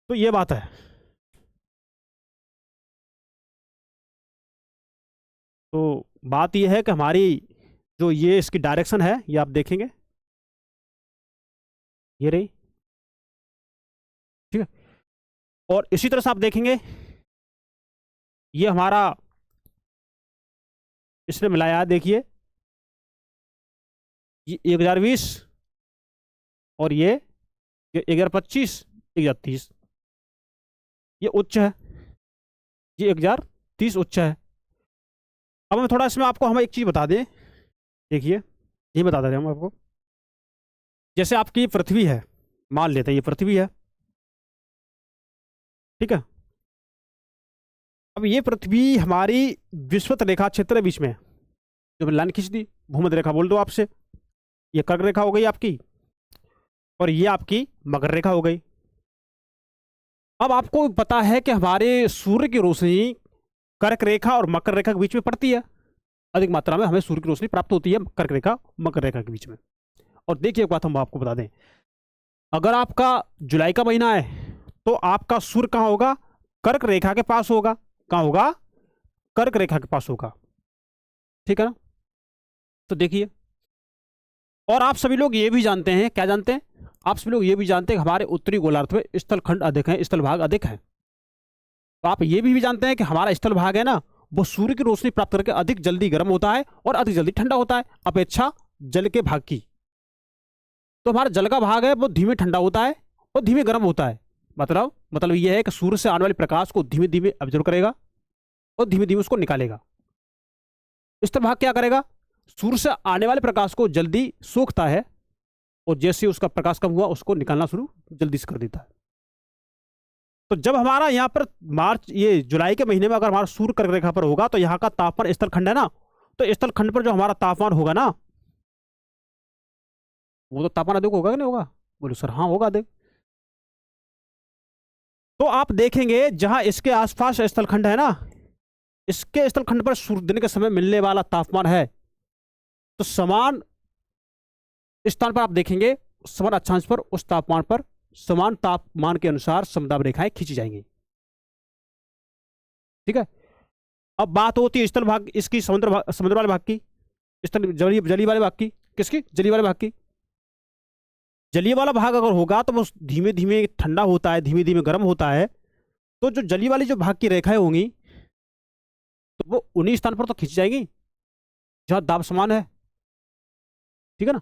तो ये बात है। तो बात ये है कि हमारी जो ये इसकी डायरेक्शन है, ये आप देखेंगे, ये रही, ठीक है। और इसी तरह से आप देखेंगे ये हमारा इसने मिलाया है, देखिए ये 1020 और ये 1025 1030, ये उच्च है, ये 1030 उच्च है। अब हम थोड़ा इसमें आपको हम एक चीज बता दें, देखिए ये बता दे रहे हम आपको, जैसे आपकी पृथ्वी है, मान लेते हैं ये पृथ्वी है, ठीक है। अब ये पृथ्वी हमारी विषुवत रेखा क्षेत्र है बीच में, जो मैंने लाइन खींच दी, भूमध्य रेखा बोल दो आपसे, ये कर्क रेखा हो गई आपकी, और ये आपकी मकर रेखा हो गई। अब आपको पता है कि हमारे सूर्य की रोशनी कर्क रेखा और मकर रेखा के बीच में पड़ती है, अधिक मात्रा में हमें सूर्य की रोशनी प्राप्त होती है कर्क रेखा मकर रेखा के बीच में। और देखिए एक बात हम आपको बता दें, अगर आपका जुलाई का महीना है तो आपका सूर्य कहाँ होगा, कर्क रेखा के पास होगा, कहाँ होगा, कर्क रेखा के पास होगा, ठीक है ना। तो देखिए, और आप सभी लोग ये भी जानते हैं, क्या जानते हैं, आप सभी लोग ये भी जानते हैं कि हमारे उत्तरी गोलार्ध में स्थल खंड अधिक है, स्थल भाग अधिक है। तो आप ये भी जानते हैं कि हमारा स्थल भाग है ना, वो सूर्य की रोशनी प्राप्त करके अधिक जल्दी गर्म होता है और अधिक जल्दी ठंडा होता है अपेक्षा जल के भाग की। तो हमारा जल का भाग है वो धीमे ठंडा होता है और धीमे गर्म होता है। मतलब यह है कि सूर्य से आने वाले प्रकाश को धीमे धीमे ऑब्जर्व करेगा और धीमे धीमे उसको निकालेगा। स्थल भाग क्या करेगा, सूर्य से आने वाले प्रकाश को जल्दी सोखता है और जैसे उसका प्रकाश कम हुआ उसको निकालना शुरू जल्दी से कर देता है। तो जब हमारा यहाँ पर मार्च ये जुलाई के महीने में अगर हमारा सूर्य कर्क रेखा पर होगा तो यहाँ का तापमान स्थल खंड है ना, तो स्थल खंड पर जो हमारा तापमान होगा ना, वो तो तापमान अधिक होगा कि नहीं होगा, बोलो सर हाँ होगा अधिक। तो आप देखेंगे जहां इसके आसपास स्थल खंड है ना, इसके स्थल खंड पर सूर्य दिन के समय मिलने वाला तापमान है, तो समान स्थान पर आप देखेंगे समान अक्षांश पर उस तापमान पर समान तापमान के अनुसार समदाब रेखाएं खींची जाएंगी, ठीक है। अब बात होती है स्थल भाग इसकी समुद्र वाले भाग की, स्थल जली वाले भाग की, किसकी, जली वाले भाग की। जलीय वाला भाग अगर होगा तो वो धीमे धीमे ठंडा होता है, धीमे धीमे गर्म होता है, तो जो जली वाली जो भाग की रेखाएं होंगी तो वो उन्हीं स्थान पर तो खींच जाएगी जहां दाब समान है। ठीक है ना।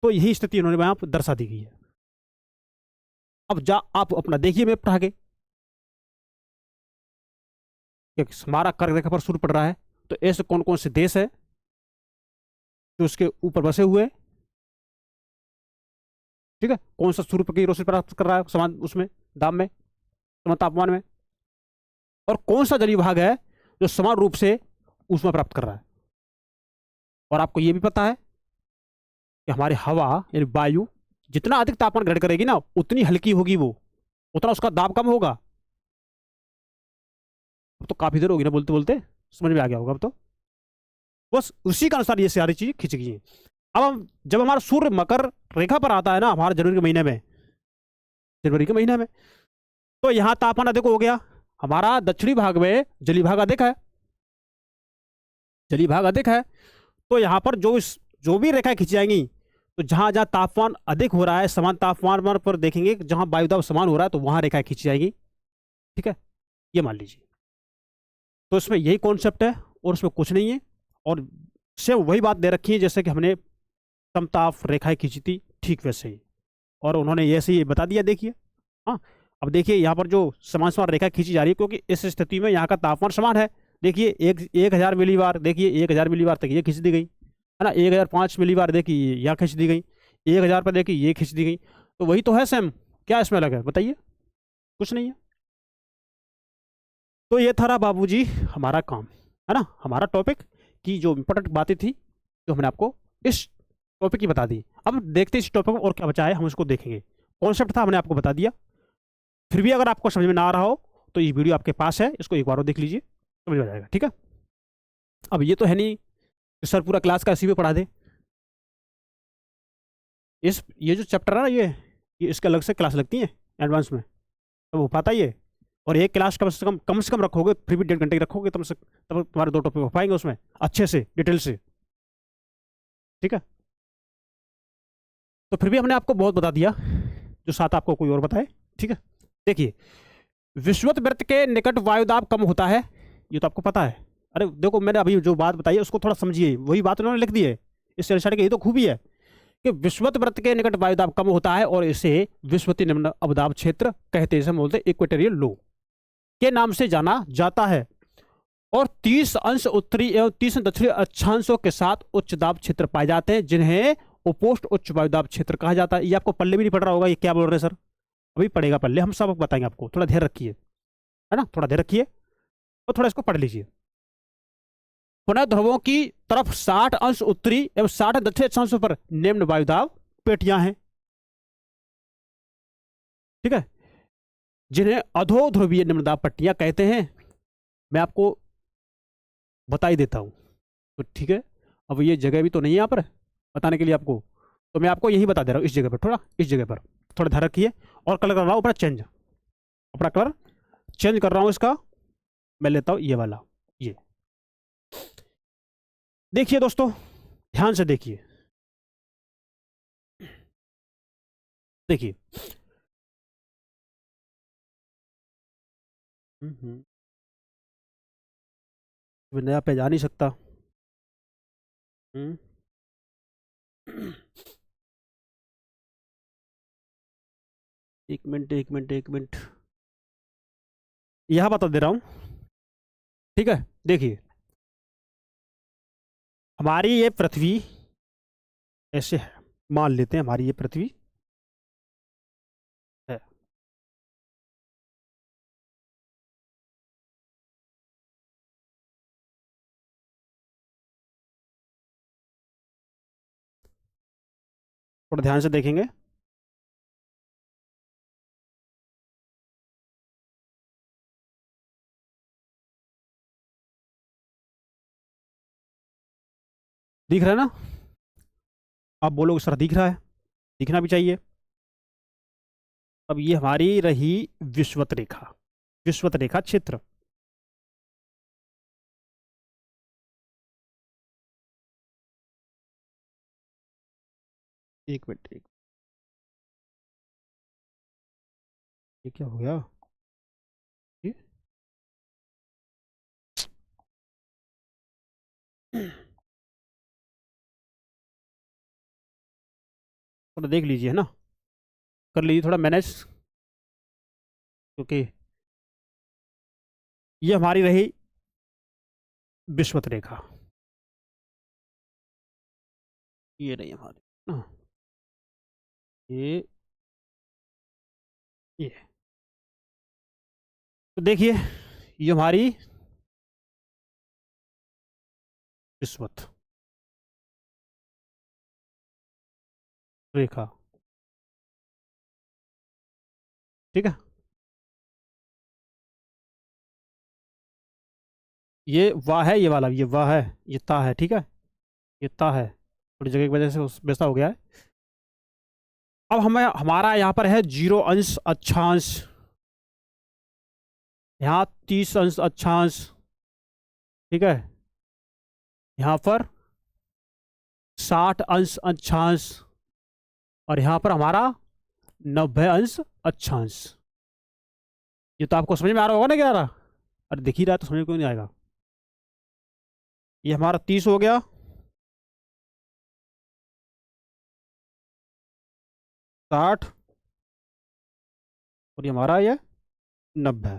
तो यही स्थिति उन्होंने वहां पर दर्शा दी गई है। अब जा आप अपना देखिए मैप उठा के, हमारा कर्क रेखा पर सूर्य पड़ रहा है, तो ऐसे कौन कौन से देश है जो उसके ऊपर बसे हुए हैं। ठीक है, कौन सा सूर्य की रोशनी प्राप्त कर रहा है समान उसमें दाब में, समान तापमान में, और कौन सा जलीय भाग है जो समान रूप से ऊष्मा प्राप्त कर रहा है। और आपको यह भी पता है कि हमारी हवा यानी वायु जितना अधिक तापमान ग्रहण करेगी ना उतनी हल्की होगी, वो उतना उसका दाब कम होगा। अब तो काफी देर होगी ना बोलते बोलते, समझ में आ गया होगा अब तो। बस उसी के अनुसार ये सारी चीजें खींच गई हैं। अब हम जब हमारा सूर्य मकर रेखा पर आता है ना हमारे जनवरी के महीने में, जनवरी के महीने में, तो यहां तापमान अधिक हो गया, हमारा दक्षिणी भाग में जली भाग अधिक है, जली भाग अधिक है, तो यहां पर जो भी रेखाएं खींची जाएंगी तो जहां जहां तापमान अधिक हो रहा है समान तापमान पर देखेंगे जहां वायुदाब समान हो रहा है तो वहां रेखाएं खींची जाएंगी। ठीक है, ये मान लीजिए। तो इसमें यही कॉन्सेप्ट है और उसमें कुछ नहीं है, और सेम वही बात दे रखी है जैसे कि हमने समताप रेखाएं खींची थी ठीक वैसे ही, और उन्होंने ऐसे ही बता दिया। देखिए हाँ, अब देखिए यहाँ पर जो समान समान रेखा खींची जा रही है क्योंकि इस स्थिति में यहाँ का तापमान समान है। देखिए 1000 मिलीबार, देखिए 1000 मिलीबार तक ये खींच दी गई है ना, 1005 मिलीबार देखिए यहाँ खींच दी गई, 1000 पर देखिए ये खींच दी गई। तो वही तो है सेम, क्या इसमें अलग है बताइए, कुछ नहीं है। तो ये था बाबूजी हमारा काम, है ना, हमारा टॉपिक की जो इंपॉर्टेंट बातें थी जो हमने आपको इस टॉपिक की बता दी। अब देखते हैं इस टॉपिक में और क्या बचा है, हम उसको देखेंगे। कॉन्सेप्ट था हमने आपको बता दिया, फिर भी अगर आपको समझ में ना आ रहा हो तो ये वीडियो आपके पास है, इसको एक बार और देख लीजिए, समझ में आ जाएगा। ठीक है, अब ये तो है नहीं कि सर पूरा क्लास का इसी में पढ़ा दे, इस ये जो चैप्टर है ना ये इसके अलग से क्लास लगती है एडवांस में, तब हो पाता ही है। और एक क्लास कम से कम रखोगे, फिर भी 1.5 घंटे की रखोगे तब तुम्हारे 2 टॉपिक हो पाएंगे उसमें अच्छे से डिटेल से। ठीक है, तो फिर भी हमने आपको बहुत बता दिया, जो साथ आपको कोई और बताए। ठीक है, देखिए विषुवत वृत्त के निकट वायुदाब कम होता है, ये तो आपको पता है। अरे देखो मैंने अभी जो बात बताई है उसको थोड़ा समझिए, वही बात उन्होंने लिख दी है इस सेल्साइड की, यही तो खूबी है कि विषुवत वृत्त के निकट वायुदाब कम होता है और इसे विषुवती निम्न अवदाब क्षेत्र कहते हैं, बोलते इक्वेटोरियल लो के नाम से जाना जाता है। और 30 अंश उत्तरी एवं 30 दक्षिणी अक्षांशों के साथ उच्च दाब क्षेत्र पाए जाते हैं जिन्हें उपोष्ण उच्च वायुदाब क्षेत्र कहा जाता है। ये आपको पल्ले भी नहीं पड़ रहा होगा ये क्या बोल रहे हैं सर, अभी पढ़ेगा पल्ले, हम सब बताएंगे आपको, थोड़ा ध्यान रखिए, है ना, थोड़ा ध्यान रखिए और थोड़ा इसको पढ़ लीजिए। पुनः ध्रुवों की तरफ 60 अंश उत्तरी एवं 60 दक्षिणी अक्षांशों पर निम्न वायुदाब पेटियां हैं। ठीक है, जिन्हें अधो ध्रुवीय निम्न दाब पट्टियां कहते हैं, मैं आपको बता ही देता हूं। तो ठीक है, अब ये जगह भी तो नहीं है यहाँ पर बताने के लिए आपको, तो मैं आपको यही बता दे रहा हूँ, इस जगह पर थोड़ा, इस जगह पर थोड़ा ध्यान रखिए। और कलर कर रहा हूँ अपना चेंज, अपना कलर चेंज कर रहा हूँ इसका, मैं लेता हूँ ये वाला, ये देखिए दोस्तों, ध्यान से देखिए, देखिए मैं नया पेज आ नहीं सकता। हम्म एक मिनट एक मिनट एक मिनट, यह बता दे रहा हूँ। ठीक है, देखिए हमारी ये पृथ्वी ऐसे है, मान लेते हैं हमारी ये पृथ्वी है। थोड़ा ध्यान से देखेंगे, दिख रहा है ना, आप बोलोगे सर दिख रहा है, दिखना भी चाहिए। अब ये हमारी रही विषुवत रेखा, विषुवत रेखा क्षेत्र। एक मिनट एक ये क्या हो गया? ये थोड़ा देख लीजिए, है ना, कर लीजिए थोड़ा मैनेज, क्योंकि ये हमारी रही विषुवत रेखा, ये नहीं हमारी ना, ये तो देखिए, ये हमारी विषुवत रेखा, ठीक है। ये वाह है, ये वाला, ये वाह है, ये ता है, ठीक है, ये ता है, थोड़ी जगह की वजह से उस वैसा हो गया है। अब हमें हमारा यहाँ पर है 0 अंश अक्षांश, यहाँ 30 अंश अक्षांश, ठीक है, यहाँ पर 60 अंश अक्षांश, और यहाँ पर हमारा 90 अंश अक्षांश। ये तो आपको समझ में आ रहा होगा ना क्या आ रहा? अरे दिख ही रहा है तो समझ में क्यों नहीं आएगा? ये हमारा 30 हो गया, 60, और ये हमारा ये 90।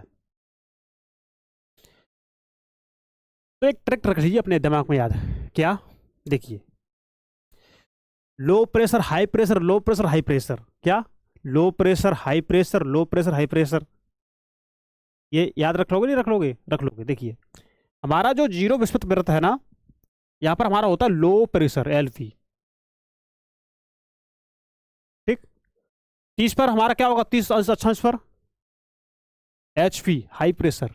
तो एक ट्रिक रख लीजिए अपने दिमाग में याद, क्या? देखिए, low pressure high pressure, low pressure high pressure, क्या? Low pressure high pressure, low pressure high pressure, ये याद रख लोगे नहीं रख लोगे? रख लोगे। देखिए, हमारा जो 0 विस्फोट वृत्त है ना, यहाँ पर हमारा होता है लो प्रेशर LP, ठीक। 30 पर हमारा क्या होगा? 30 अंश अक्षांश पर HP हाई प्रेशर।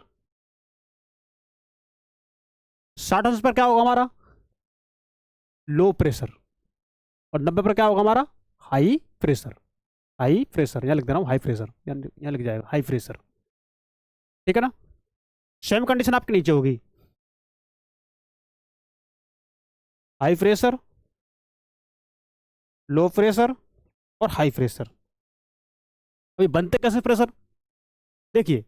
60 अंश पर क्या होगा हमारा? Low pressure. और 90 पर क्या होगा हमारा? High pressure. हाई प्रेशर यहाँ लिख दे रहा हूँ, हाई प्रेशर यहाँ लिख जाएगा, हाई प्रेशर, ठीक है ना। सेम कंडीशन आपके नीचे होगी, हाई प्रेशर, लो प्रेशर और हाई प्रेशर। अभी बनते कैसे प्रेशर? देखिए,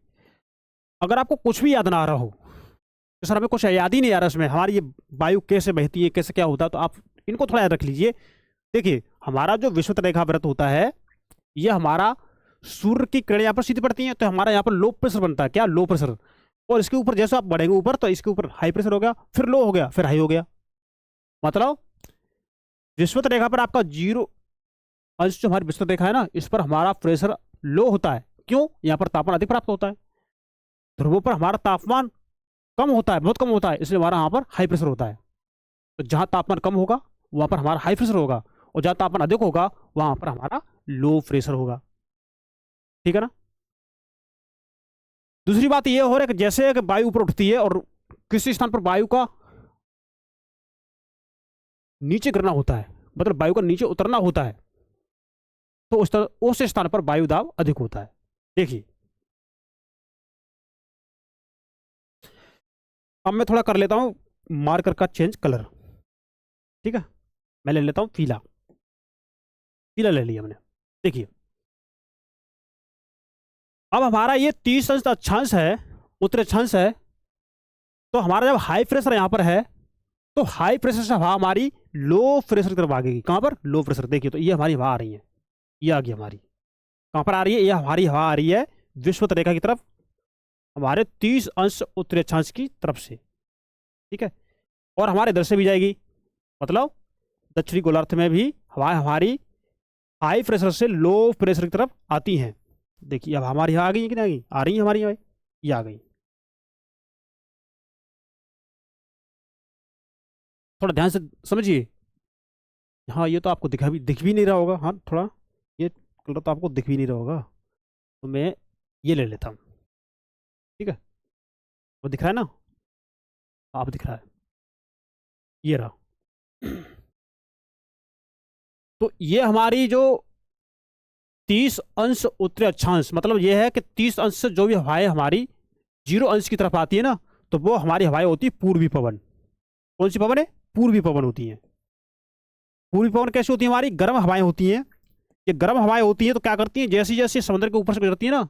अगर आपको कुछ भी याद ना आ रहा हो, तो सर हमें कुछ याद ही नहीं आ रहा इसमें, हमारी ये वायु कैसे बहती है, कैसे क्या होता है, तो आप इनको थोड़ा याद रख लीजिए। देखिए, हमारा जो विषुवत रेखा व्रत होता है, ये हमारा सूर्य की किरणें यहाँ पर सीधी पड़ती हैं, तो हमारा यहाँ पर लो प्रेशर बनता है, क्या? Low pressure. और इसके ऊपर जैसे आप बढ़ेंगे ऊपर, तो इसके ऊपर हाई प्रेशर हो गया, फिर लो हो गया, फिर हाई हो गया। मतलब विषुवत रेखा पर आपका 0 अंश जो हमारी विषुवत रेखा है ना, इस पर हमारा प्रेशर लो होता है। क्यों? यहाँ पर तापमान अधिक प्राप्त होता है, ध्रुवों पर हमारा तापमान कम होता है, बहुत कम होता है, इसलिए हमारा यहाँ पर हाई प्रेशर होता है। तो जहां तापमान कम होगा वहां पर हमारा हाई प्रेशर होगा, और जहां तापमान अधिक होगा वहां पर हमारा लो प्रेशर होगा, ठीक है ना। दूसरी बात यह हो रहा है कि जैसे कि वायु ऊपर उठती है और किसी स्थान पर वायु का नीचे गिरना होता है, मतलब वायु का नीचे उतरना होता है, तो उस स्थान पर वायु दाब अधिक होता है। देखिए, अब मैं थोड़ा कर लेता हूं मार्कर का चेंज कलर, ठीक है। मैं ले लेता हूं पीला, पीला ले लिया मैंने। देखिए, अब हमारा ये 30 अंश अक्षांश है, उत्तरी अक्षांश है, तो हमारा जब हाई प्रेशर यहां पर है, तो हाई प्रेशर से हवा हमारी लो प्रेशर की तरफ भागेगी। कहां पर? Low pressure. देखिए, तो ये हमारी हवा आ रही है, ये आ गई हमारी, कहां पर आ रही है? ये हमारी हवा आ रही है विषुवत रेखा की तरफ, हमारे 30 अंश उत्तरी अक्षांश की तरफ से, ठीक है। और हमारे इधर से भी जाएगी, मतलब दक्षिणी गोलार्ध में भी हवाएं हमारी हाई प्रेशर से लो प्रेशर की तरफ आती हैं। देखिए, अब हमारी यहाँ आ गई है कि नहीं आ गई? आ रही है हमारी हवाएं, ये आ गई। थोड़ा ध्यान से समझिए। हाँ, ये तो आपको दिख भी नहीं रहा होगा, हाँ थोड़ा, ये कलर तो आपको दिख भी नहीं रहा होगा, तो मैं ये ले लेता हूँ, ठीक है। वो दिख रहा है ना? आप दिख रहा है, ये रहा। तो ये हमारी जो 30 अंश उत्तरी अक्षांश, मतलब ये है कि 30 अंश से जो भी हवाएं हमारी 0 अंश की तरफ आती है ना, तो वो हमारी हवाएं होती है पूर्वी पवन। कौन सी पवन है? पूर्वी पवन होती है। पूर्वी पवन कैसी होती है? हमारी गर्म हवाएं होती हैं। ये गर्म हवाएं होती हैं तो क्या करती हैं, जैसी जैसी समुद्र के ऊपर से गुजरती है ना,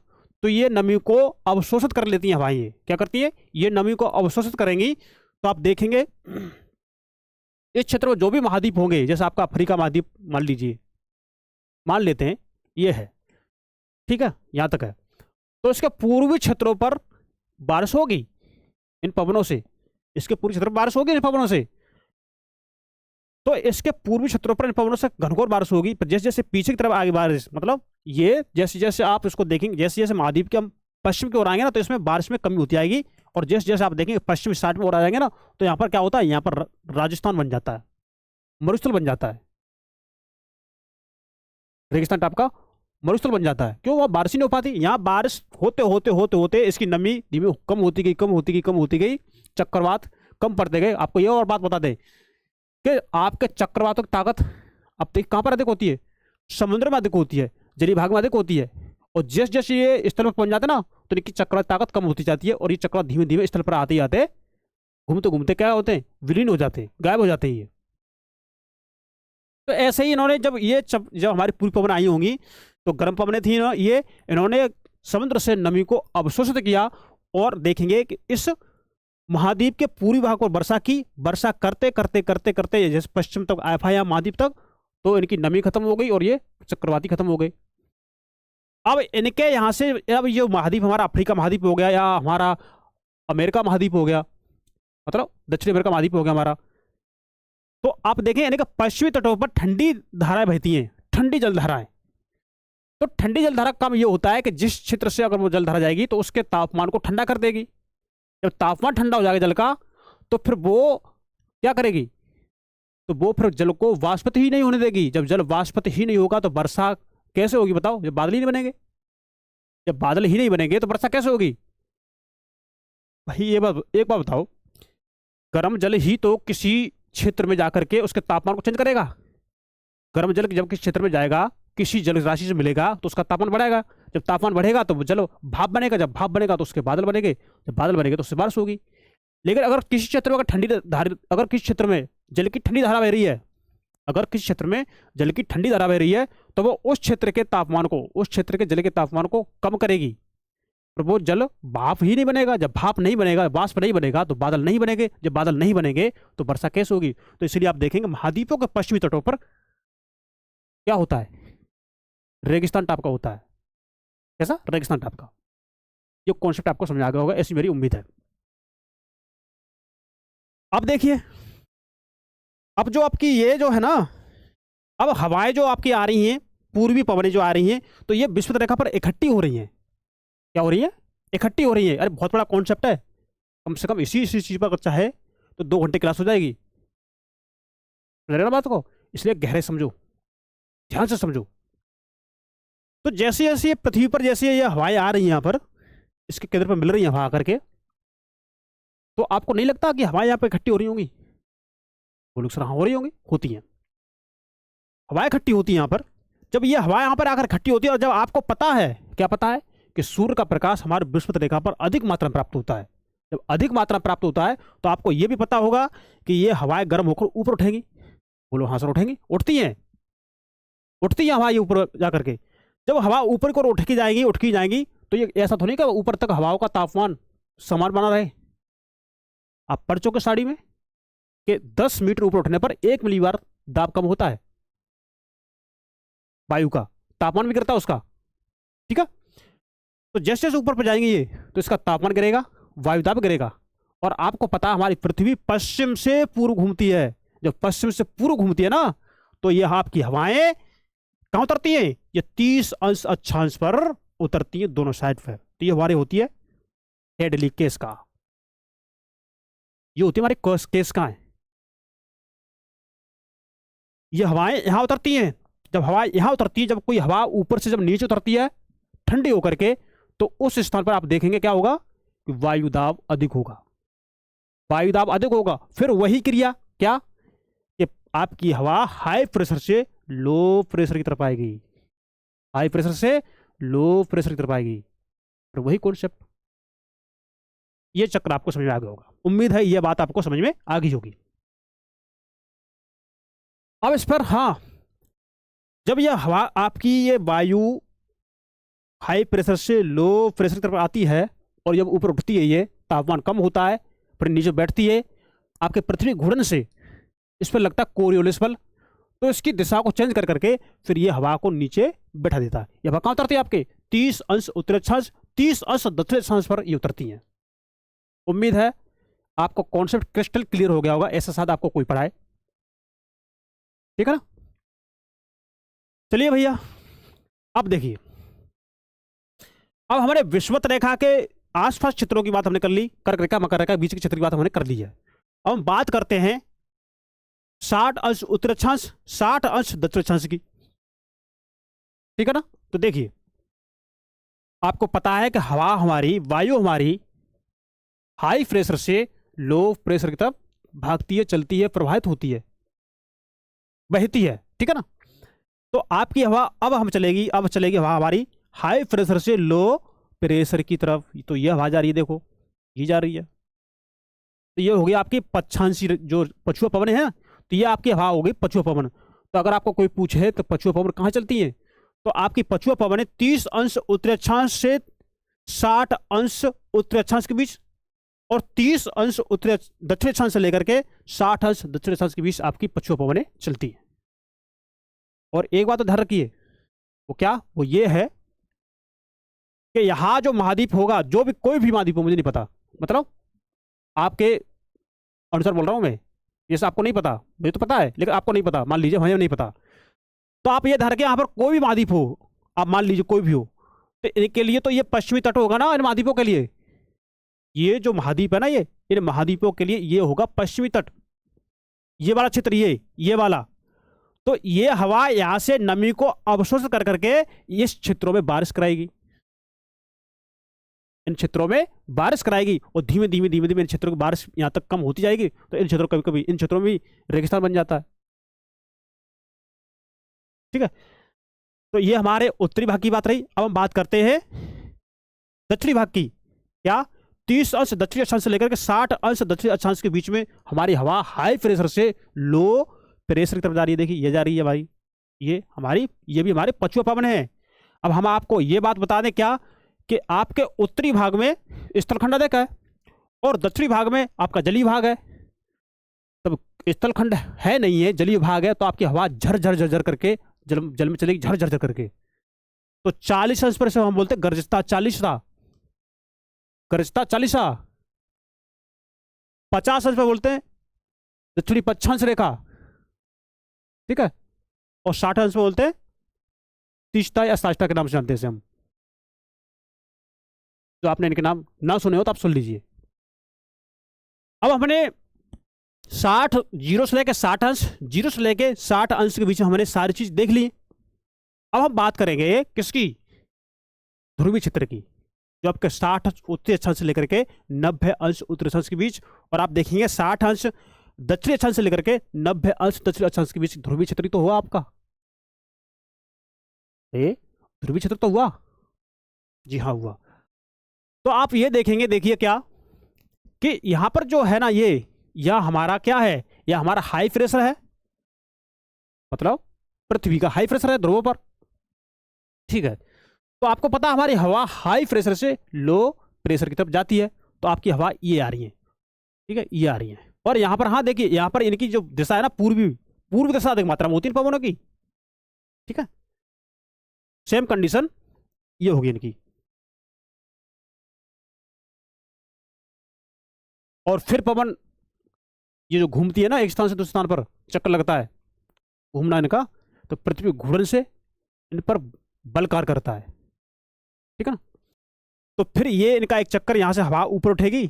तो ये नमी को अवशोषित कर लेती हैं हवाएं। क्या करती है? ये नमी को अवशोषित करेंगी। तो आप देखेंगे इस क्षेत्र में जो भी महाद्वीप होंगे, जैसे आपका अफ्रीका महाद्वीप मान लीजिए, मान लेते हैं ये है, ठीक है, यहां तक है। तो इसके पूर्वी क्षेत्रों पर बारिश होगी इन पवनों से, इसके पूर्वी क्षेत्र पर बारिश होगी इन पवनों से। तो इसके पूर्वी क्षेत्रों पर इन पवनों से घनघोर बारिश होगी। पर जैसे जैसे पीछे की तरफ आगे बारिश, मतलब ये जैसे जैसे आप इसको देखेंगे, जैसे जैसे महाद्वीप के हम पश्चिम की ओर आएंगे ना, तो इसमें बारिश में कमी होती आएगी। और जैसे जैसे आप देखेंगे पश्चिम साइड में ओर आ जाएंगे ना, तो यहाँ पर क्या होता है, यहाँ पर राजस्थान बन जाता है, मरुस्थल बन जाता है, रेगिस्तान टाइप का मरुस्थल बन जाता है। क्यों? वहाँ बारिश ही नहीं हो पाती। यहाँ बारिश होते होते होते होते इसकी नमी धीमे कम होती गई, कम होती गई, कम होती गई, चक्रवात कम पड़ते गए। आपको ये और बात बता दें कि आपके चक्रवातों की ताकत अब तक कहाँ पर अधिक होती है? समुद्र में अधिक होती है, जलीय भाग में अधिक होती है। और जैसे जैसे ये स्थल पर पहुंच जाते ना, तो इनकी चक्रवात ताकत कम होती जाती है। और ये चक्रवात धीमे धीमे स्थल पर आते आते घूमते घूमते क्या होते हैं? विलीन हो जाते हैं, गायब हो जाते हैं ये। तो ऐसे ही इन्होंने जब हमारी पूर्वी पवन आई होंगी, तो गर्म पवनें थी ना ये, इन्होंने समुद्र से नमी को अवशोषित किया। और देखेंगे कि इस महाद्वीप के पूर्वी भाग पर वर्षा की, वर्षा करते करते करते करते जैसे पश्चिम तक आया या महाद्वीप तक, तो इनकी नमी खत्म हो गई और ये चक्रवाती खत्म हो गई। अब इनके यहाँ से, अब ये महाद्वीप हमारा अफ्रीका महाद्वीप हो गया, या हमारा अमेरिका महाद्वीप हो गया, मतलब दक्षिण अमेरिका महाद्वीप हो गया हमारा। तो आप देखें इनके पश्चिमी तटों पर ठंडी धाराएं बहती हैं, ठंडी जलधाराएं। तो ठंडी जलधारा का काम ये होता है कि जिस क्षेत्र से अगर वो जलधारा जाएगी तो उसके तापमान को ठंडा कर देगी। जब तापमान ठंडा हो जाएगा जल का, तो फिर वो क्या करेगी? तो वो फिर जल को वाष्पित ही नहीं होने देगी। जब जल वाष्पित ही नहीं होगा तो वर्षा कैसे होगी बताओ? जब बादल ही नहीं बनेंगे, जब बादल ही नहीं बनेंगे तो वर्षा कैसे होगी भाई? ये बात, एक बात बताओ, गर्म जल ही तो किसी क्षेत्र में जाकर के उसके तापमान को चेंज करेगा। गर्म जल जब किसी क्षेत्र में जाएगा, किसी जल राशि से मिलेगा, तो उसका तापमान बढ़ेगा। जब तापमान बढ़ेगा तो जल भाप बनेगा, जब भाप बनेगा तो उसके बादल बनेंगे, जब बादल बनेंगे तो उससे बारिश होगी। लेकिन अगर किसी क्षेत्र में अगर किसी क्षेत्र में जल की ठंडी धारा बह रही है, अगर किसी क्षेत्र में जल की ठंडी धारा बह रही है, तो वो उस क्षेत्र के तापमान को, उस क्षेत्र के जल के तापमान को कम करेगी। पर वो जल भाप ही नहीं बनेगा। जब भाप नहीं बनेगा, वाष्प नहीं बनेगा, तो बादल नहीं बनेंगे। जब बादल नहीं बनेंगे तो वर्षा कैसे होगी? तो इसलिए आप देखेंगे महाद्वीपों के पश्चिमी तटों पर क्या होता है? रेगिस्तान टाइप का होता है। कैसा? रेगिस्तान टाइप का। ये कॉन्सेप्ट आपको समझ आ गया होगा, ऐसी मेरी उम्मीद है। अब देखिए, अब जो आपकी ये जो है ना, अब हवाएं जो आपकी आ रही हैं, पूर्वी पवनें जो आ रही हैं, तो ये विषुवत रेखा पर इकट्ठी हो रही हैं। क्या हो रही है? इकट्ठी हो रही है। अरे बहुत बड़ा कॉन्सेप्ट है। कम से कम इसी चीज पर अगर चाहे तो 2 घंटे क्लास हो जाएगी। ना बात को, इसलिए गहरे समझो, ध्यान से समझो। तो जैसे जैसे ये पृथ्वी पर जैसे ये हवाएं आ रही हैं, यहाँ पर इसके केंद्र पर मिल रही हैं हवा आकर के, तो आपको नहीं लगता कि हवाएं यहाँ पर इकट्ठी हो रही होंगी? बोलो सर, हाँ हो रही होंगी, होती हैं। हवाएं इकट्ठी होती हैं यहाँ पर। जब ये हवा यहाँ पर आकर इकट्ठी होती है, और जब आपको पता है, क्या पता है कि सूर्य का प्रकाश हमारे विषुवत रेखा पर अधिक मात्रा में प्राप्त होता है। जब अधिक मात्रा में प्राप्त होता है तो आपको यह भी पता होगा कि ये हवाएं गर्म होकर ऊपर उठेंगी। बोलो हाँ सर, उठेंगी, उठती हैं, उठती हैं हवा ये ऊपर जाकर के। जब हवा ऊपर की ओर उठ की जाएंगी, तो ये ऐसा तो नहीं कि ऊपर तक हवाओं का तापमान समान बना रहे। आप पढ़ चुके साड़ी में कि 10 मीटर ऊपर उठने पर 1 मिलीबार दाब कम होता है, वायु का तापमान भी गिरता है उसका। ठीक है? तो जैसे जैसे ऊपर पर जाएंगे ये, तो इसका तापमान गिरेगा, वायुदाब गिरेगा। और आपको पता है हमारी पृथ्वी पश्चिम से पूर्व घूमती है। जब पश्चिम से पूर्व घूमती है ना, तो ये आपकी हवाएं कहां उतरती हैं? ये 30 अंश अक्षांश पर उतरती है, दोनों साइड पर। तो ये हमारी होती है हेडली केस का, ये होती है हमारी केस का है। ये हवाएं यहां उतरती हैं। जब हवा यहां उतरती है, जब कोई हवा ऊपर से जब नीचे उतरती है ठंडी होकर के, तो उस स्थान पर आप देखेंगे क्या होगा कि वायुदाब अधिक होगा। वायुदाब अधिक होगा, फिर वही क्रिया क्या कि आपकी हवा हाई प्रेशर से लो प्रेशर की तरफ आएगी, हाई प्रेशर से लो प्रेशर की तरफ आएगी। फिर वही कॉन्सेप्ट, ये चक्र आपको समझ में आ गया होगा। उम्मीद है यह बात आपको समझ में आ गई होगी। अब इस पर, हाँ, जब यह हवा आपकी ये वायु हाई प्रेशर से लो प्रेशर की तरफ आती है और जब ऊपर उठती है, ये तापमान कम होता है, फिर नीचे बैठती है, आपके पृथ्वी घूर्णन से इस पर लगता है कोरियोलिस बल, तो इसकी दिशा को चेंज कर करके फिर ये हवा को नीचे बैठा देता है। ये हवा कहाँ उतरती है? आपके 30 अंश उत्तरी अक्षांश, 30 अंश दक्षिणी अक्षांश पर ये उतरती हैं। उम्मीद है आपको कॉन्सेप्ट क्रिस्टल क्लियर हो गया होगा, ऐसा शायद आपको कोई पढ़ाए। ठीक है ना? चलिए भैया, अब देखिए, अब हमारे विषुवत रेखा के आसपास क्षेत्रों की बात हमने कर ली, कर्क रेखा मकर रेखा बीच के क्षेत्र की बात हमने कर ली है। अब हम बात करते हैं 60 अंश उत्तरी अक्षांश, 60 अंश दक्षिणी अक्षांश की। ठीक है ना? तो देखिए, आपको पता है कि हवा हमारी, वायु हमारी हाई प्रेशर से लो प्रेशर की तरफ भागती है, चलती है, प्रवाहित होती है, बहती है। ठीक है ना? तो आपकी हवा अब चलेगी हवा हमारी हाई प्रेशर से लो प्रेशर की तरफ। तो ये हवा जा रही है, देखो ये जा रही है। तो ये हो गई आपकी पच्छांशी, जो पछुआ पवन है, तो ये आपकी हवा हो गई पछुआ पवन। तो अगर आपको कोई पूछे तो पछुआ पवन कहाँ चलती है, तो आपकी पछुआ पवन है 30 अंश उत्तरी अक्षांश से 60 अंश उत्तरी अक्षांश के बीच, और 30 अंश उत्तरी दक्षिणी अक्षांश से लेकर के 60 अंश दक्षिणी अक्षांश के बीच आपकी पछुआ पवनें चलती है। और एक बात तो ध्यान रखिए, वो क्या? वो ये है कि यहां जो महाद्वीप होगा, जो भी कोई भी महाद्वीप हो, मुझे नहीं पता, मतलब आपके अनुसार बोल रहा हूं मैं, जैसे आपको नहीं पता, मुझे तो पता है लेकिन आपको नहीं पता, मान लीजिए मुझे नहीं पता, तो आप ये ध्यान रखिए, यहां पर कोई भी महाद्वीप हो, आप मान लीजिए कोई भी हो, तो इनके लिए तो ये पश्चिमी तट होगा ना, इन महाद्वीपों के लिए। ये जो महाद्वीप है ना, ये इन महाद्वीपों के लिए ये होगा पश्चिमी तट, ये वाला क्षेत्र, ये वाला। तो ये हवा यहां से नमी को अवशोषित कर करके इस क्षेत्रों में बारिश कराएगी, इन क्षेत्रों में बारिश कराएगी, और धीमे धीमे धीमे धीमे इन क्षेत्रों की बारिश यहां तक कम होती जाएगी, तो इन क्षेत्रों कभी कभी इन क्षेत्रों में भी रेगिस्तान बन जाता है। ठीक है? तो ये हमारे उत्तरी भाग की बात रही। अब हम बात करते हैं दक्षिणी भाग की। क्या? 30 अंश दक्षिणी अक्षांश से लेकर के 60 अंश दक्षिणी अक्षांश के बीच में हमारी हवा हाई प्रेशर से लो प्रेशर की तरफ जा रही है। देखिए ये जा रही है भाई, ये भी हमारे पछुआ पवन है। अब हम आपको ये बात बता दें क्या, कि आपके उत्तरी भाग में स्थलखंड अधिक है और दक्षिणी भाग में आपका जलीय भाग है। तब स्थलखंड है नहीं है, जलीय भाग है, तो आपकी हवा झर झर झर झर करके जल में चलेगी, झर झर झर करके। तो 40 अंश पर से हम बोलते गर्जता 40सा, गर्जता 40सा। 50 अंश पर बोलते हैं दक्षिणी पच्छांश रेखा। ठीक है? और 60 अंश पर बोलते हैं तीस्ता या साष्टा के नाम से जानते हैं हम। तो आपने इनके नाम ना सुने हो तो आप सुन लीजिए। अब हमने 60 जीरो से लेकर 60 अंश, जीरो से लेकर 60 अंश के बीच में हमने सारी चीज देख ली। अब हम बात करेंगे किसकी? ध्रुवीय क्षेत्र की, जो आपके 60 अंश उत्तरी अक्षांश से लेकर के 90 अंश उत्तरी अक्षांश के बीच, और आप देखेंगे 60 अंश दक्षिणी अक्षांश से लेकर के 90 अंश दक्षिणी अक्षांश के बीच ध्रुवीय क्षेत्र तो हुआ आपका। ध्रुवीय क्षेत्र तो हुआ, जी हाँ हुआ। तो आप ये देखेंगे, देखिए क्या, कि यहां पर जो है ना, यह हमारा क्या है, यह हमारा हाई प्रेशर है, मतलब पृथ्वी का हाई प्रेशर है ध्रुवों पर। ठीक है? तो आपको पता हमारी हवा हाई प्रेशर से लो प्रेशर की तरफ जाती है, तो आपकी हवा ये आ रही है। ठीक है? ये आ रही है, और यहां पर, हाँ देखिए, यहां पर इनकी जो दिशा है ना, पूर्व दिशा अधिक मात्रा में होती है पवनों की। ठीक है? सेम कंडीशन ये होगी इनकी। और फिर पवन ये जो घूमती है ना, एक स्थान से दूसरे स्थान पर चक्कर लगता है, घूमना इनका, तो पृथ्वी घूर्णन से इन पर बल कार्य करता है। ठीक है ना? तो फिर ये इनका एक चक्कर, यहां से हवा ऊपर उठेगी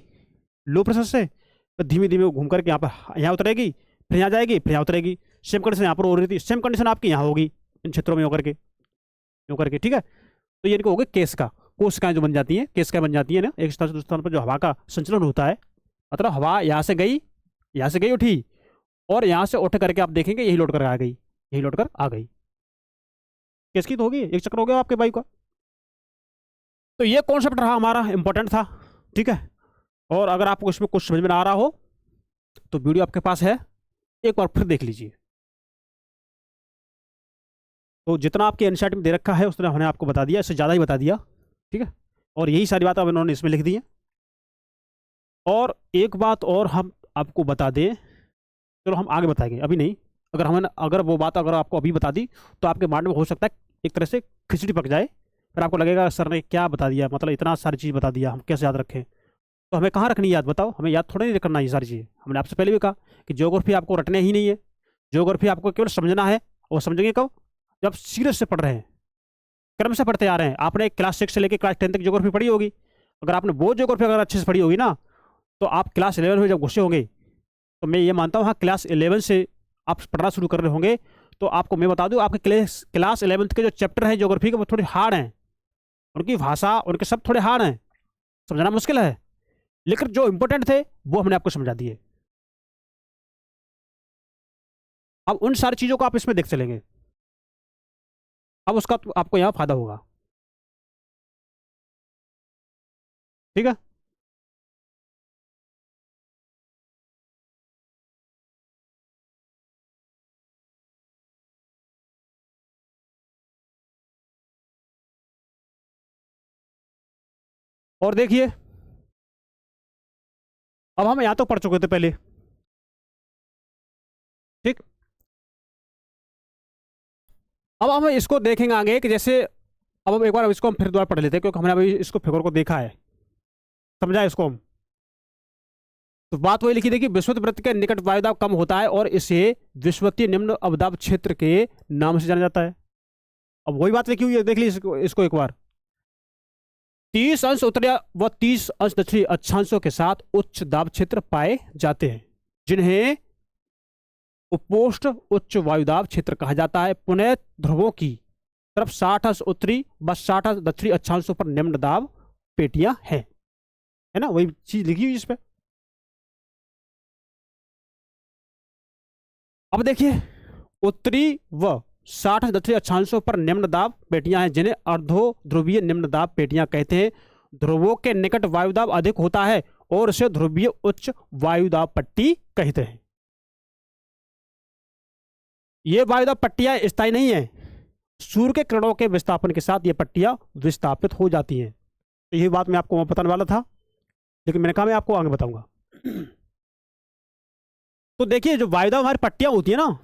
लो प्रेशर से, तो धीमे धीमे घूम करके यहाँ उतरेगी, फिर यहाँ जाएगी, फिर यहाँ उतरेगी। सेम कंडीशन यहाँ पर हो रही थी, सेम कंडीशन आपकी यहाँ होगी, इन क्षेत्रों में होकर के। ठीक है? तो ये इनको हो गए केशिका, कोशिकाएं जो बन जाती हैं, केशिकाएं बन जाती है ना, एक स्थान से दूसरे स्थान पर जो हवा का संचलन होता है, मतलब हवा यहाँ से गई उठी, और यहाँ से उठ करके आप देखेंगे यही लौट कर आ गई, यही लौट कर आ गई। किसकी तो होगी, एक चक्कर हो गया आपके बाई का। तो ये कॉन्सेप्ट रहा हमारा, इंपॉर्टेंट था। ठीक है? और अगर आपको इसमें कुछ समझ में ना आ रहा हो तो वीडियो आपके पास है, एक बार फिर देख लीजिए। तो जितना आपके एनसीईआरटी में दे रखा है उतना हमने आपको बता दिया, इससे ज़्यादा ही बता दिया, ठीक है। और यही सारी बात अब इन्होंने इसमें लिख दी है। और एक बात और हम आपको बता दें, चलो हम आगे बताएंगे, अभी नहीं। अगर वो बात अगर आपको अभी बता दी तो आपके माइंड में हो सकता है एक तरह से खिचड़ी पक जाए, फिर आपको लगेगा सर ने क्या बता दिया, मतलब इतना सारी चीज़ बता दिया, हम कैसे याद रखें। तो हमें कहाँ रखनी याद, बताओ, हमें याद थोड़ा नहीं करना ये सारी चीज़ें। हमने आपसे पहले भी कहा कि ज्योग्राफी आपको रटने ही नहीं है, ज्योग्राफी आपको केवल समझना है। और समझेंगे कब, जब सीरियस से पढ़ रहे हैं, क्रम से पढ़ते आ रहे हैं। आपने क्लास 6 से लेकर क्लास 10 तक ज्योग्राफी पढ़ी होगी। अगर आपने वो ज्योग्राफी अगर अच्छे से पढ़ी होगी ना, तो आप क्लास 11 में जब घुसे होंगे, तो मैं ये मानता हूँ हाँ क्लास 11 से आप पढ़ना शुरू कर रहे होंगे, तो आपको मैं बता दूँ आपके क्लास 11th के जो चैप्टर हैं ज्योग्राफी के वो थोड़े हार्ड हैं, उनकी भाषा उनके सब थोड़े हार्ड हैं, समझना मुश्किल है। लेकिन जो इंपॉर्टेंट थे वो हमने आपको समझा दिए। अब उन सारी चीज़ों को आप इसमें देख चलेंगे, अब उसका तो आपको यहाँ फायदा होगा, ठीक है। और देखिए, अब हम यहाँ तो पढ़ चुके थे पहले, ठीक। अब हम इसको देखेंगे आगे कि जैसे, अब हम एक बार इसको हम फिर दोबारा पढ़ लेते हैं, क्योंकि हमने अभी इसको फिगर को देखा है, समझा है इसको हम। तो बात वही लिखी थी कि विषुवत वृत्त के निकट वायुदाब कम होता है और इसे विषुवतीय निम्न अवदाब क्षेत्र के नाम से जाना जाता है। अब वही बात लिखी हुई है, देख ली इसको एक बार। 30 अंश उत्तरी व 30 अंश दक्षिणी अक्षांशों के साथ उच्च दाब क्षेत्र पाए जाते हैं, जिन्हें उपोष्ण उच्च वायुदाब क्षेत्र कहा जाता है। पुनः ध्रुवों की तरफ 60 अंश उत्तरी व 60 अंश दक्षिणी अक्षांशों पर निम्न दाब पेटियां हैं, है ना, वही चीज लिखी हुई इस पे। अब देखिए, उत्तरी व 60 दक्षिणी अक्षांशों पर निम्न दाब पेटियां हैं, जिन्हें अर्धो ध्रुवीय निम्न दाब पेटियां कहते हैं। ध्रुवों के निकट वायुदाब अधिक होता है और इसे ध्रुवीय उच्च वायुदाब पट्टी कहते हैं। ये वायुदाब पट्टियां स्थायी नहीं है, सूर्य के किरणों के विस्थापन के साथ ये पट्टियां विस्थापित हो जाती हैं। तो यही बात मैं आपको बताने वाला था, लेकिन मैंने कहा मैं आपको आगे बताऊंगा। तो देखिए, जो वायुदाब हमारी पट्टियां होती है ना,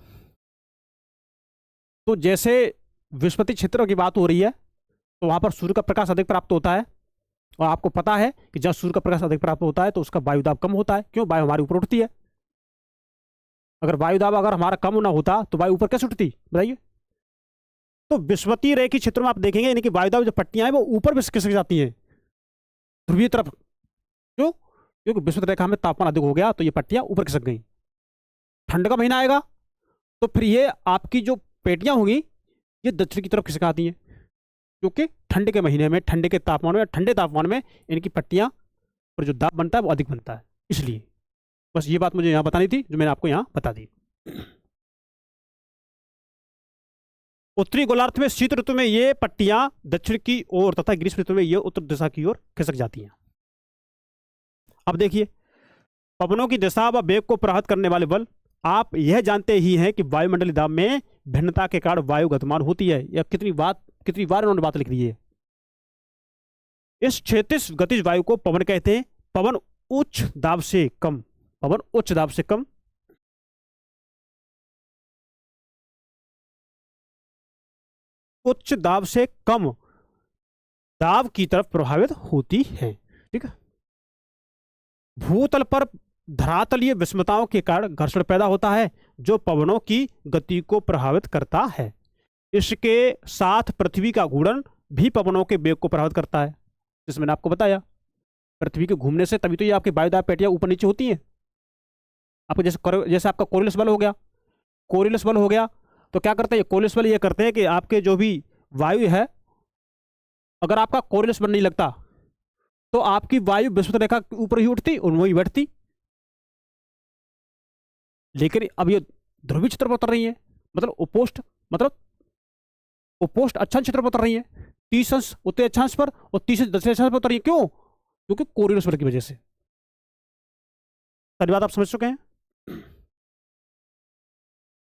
तो जैसे विषुवतीय क्षेत्रों की बात हो रही है, तो वहां पर सूर्य का प्रकाश अधिक प्राप्त होता है। और आपको पता है कि जब सूर्य का प्रकाश अधिक प्राप्त होता है तो उसका वायुदाब कम होता है। क्यों? वायु हमारी ऊपर उठती है। अगर वायुदाब अगर हमारा कम ना होता तो वायु ऊपर कैसे उठती, बताइए। तो विषुवतीय रेखी क्षेत्र में आप देखेंगे यानी कि वायुदाब जो पट्टियां हैं वो ऊपर भी खिसक जाती हैं, ध्रुवीय तरफ। क्यों? क्योंकि विषुवत रेखा में तापमान अधिक हो गया तो ये पट्टियां ऊपर खिसक गई। ठंड का महीना आएगा तो फिर ये आपकी जो पेटियां होंगी ये दक्षिण की तरफ खिसक आती हैं, क्योंकि ठंड के महीने में, ठंडे के तापमान में, ठंडे तापमान में इनकी पट्टियां पर जो दाब बनता है वो अधिक बनता है। इसलिए बस ये बात मुझे यहाँ बतानी थी जो मैंने आपको यहाँ बता दी। उत्तरी गोलार्ध में शीत ऋतु में ये पट्टियां दक्षिण की ओर तथा ग्रीष्म ऋतु में ये उत्तर दिशा की ओर खिसक जाती हैं। अब देखिए, पवनों की दिशा व वेग को प्रभावित करने वाले बल, आप यह जानते ही हैं कि वायुमंडलीय दाब में भिन्नता के कारण वायु गतिमान होती है। यह कितनी बार इन्होंने बात लिख दी है। इस क्षैतिज गतिज वायु को पवन कहते हैं। पवन उच्च दाब से कम, पवन उच्च दाब से कम, उच्च दाब से कम दाब की तरफ प्रभावित होती है, ठीक है। भूतल पर धरातलीय विषमताओं के कारण घर्षण पैदा होता है जो पवनों की गति को प्रभावित करता है। इसके साथ पृथ्वी का घूर्णन भी पवनों के वेग को प्रभावित करता है, जिसमें मैंने आपको बताया। पृथ्वी के घूमने से तभी तो ये आपकी वायुदाब पेटियां ऊपर नीचे होती हैं। आपको जैसे आपका कोरियस बल हो गया, कोरियस बल हो गया तो क्या करते हैं कोरियस बल, ये करते हैं कि आपके जो भी वायु है, अगर आपका कोरियस बल नहीं लगता तो आपकी वायु विषुवत रेखा के ऊपर ही उठती और वही बैठती। लेकिन अब ये ध्रुवीय क्षेत्र पर उतर रही है, मतलब उपोष्ट अक्षांश क्षेत्र पर उतर रही है। 30 अंश उत्तरी अक्षांश पर और 30 अंश दक्षिणी अक्षांश पर उतर रही है। क्यों? क्योंकि कोरियस बल की वजह से। सारी बात आप समझ चुके हैं।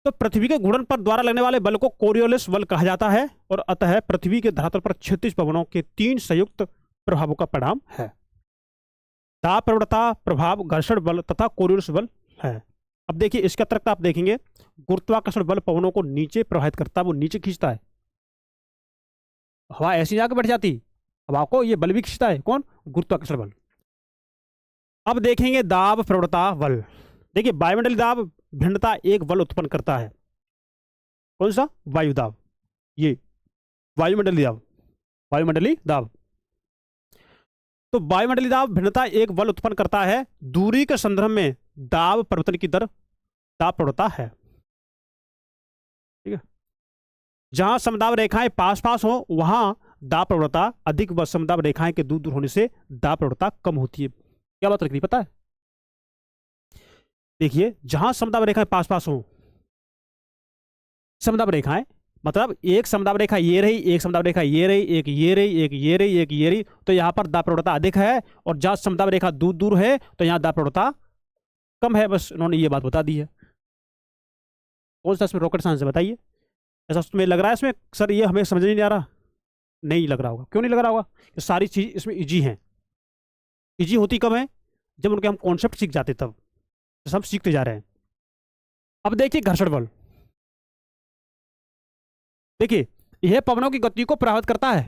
तो पृथ्वी के घूर्णन पर द्वारा लगने वाले बल को कोरियोलिस बल कहा जाता है और अतः पृथ्वी के धरातल पर क्षैतिज पवनों के 3 संयुक्त प्रभावों का परिणाम है। दाब प्रवणता प्रभाव, घर्षण बल तथा कोरियोलिस बल है। अब देखिए इसके अतिरिक्त आप देखेंगे गुरुत्वाकर्षण बल पवनों को नीचे प्रभावित करता है, वो नीचे खींचता है। हवा ऐसी जाकर बैठ जाती, हवा को ये बल भी खींचता है। कौन? गुरुत्वाकर्षण बल। अब देखेंगे दाब प्रवणता बल। देखिए वायुमंडलीय दाब भिन्नता एक बल उत्पन्न करता है। कौन सा? वायु दाब। ये वायुमंडलीय दाब, वायुमंडलीय दाब। तो वायुमंडलीय दाब भिन्नता एक बल उत्पन्न करता है। दूरी के संदर्भ में दाब परिवर्तन की दर दाब प्रवणता है। ठीक है, जहां समदाब रेखाएं पास पास हो वहां दाब प्रवणता अधिक व समदाब रेखाएं के दूर दूर होने से दाब प्रवणता कम होती है। क्या बात रखनी पता है? देखिए जहां समदाब रेखाएं पास पास हो, समदाब रेखाएं मतलब एक समदाब रेखा ये रही, एक समदाब रेखा ये रही, एक ये रही, एक ये रही, एक ये रही, तो यहां पर दाब प्रवणता अधिक है। और जहां समदाब रेखा दूर दूर है तो यहां दाब प्रवणता कम है। बस उन्होंने ये बात बता दी है। कौन सा इसमें रॉकेट साइंस है बताइए? ऐसा तुम्हें लग रहा है इसमें सर ये हमें समझ नहीं आ रहा? नहीं लग रहा होगा। क्यों नहीं लग रहा होगा? कि सारी चीज इसमें इजी हैं। इजी होती कब है? जब उनके हम कॉन्सेप्ट सीख जाते तब। तो हम सीखते जा रहे हैं। अब देखिए घर्षण बल। देखिए यह पवनों की गति को प्रभावित करता है।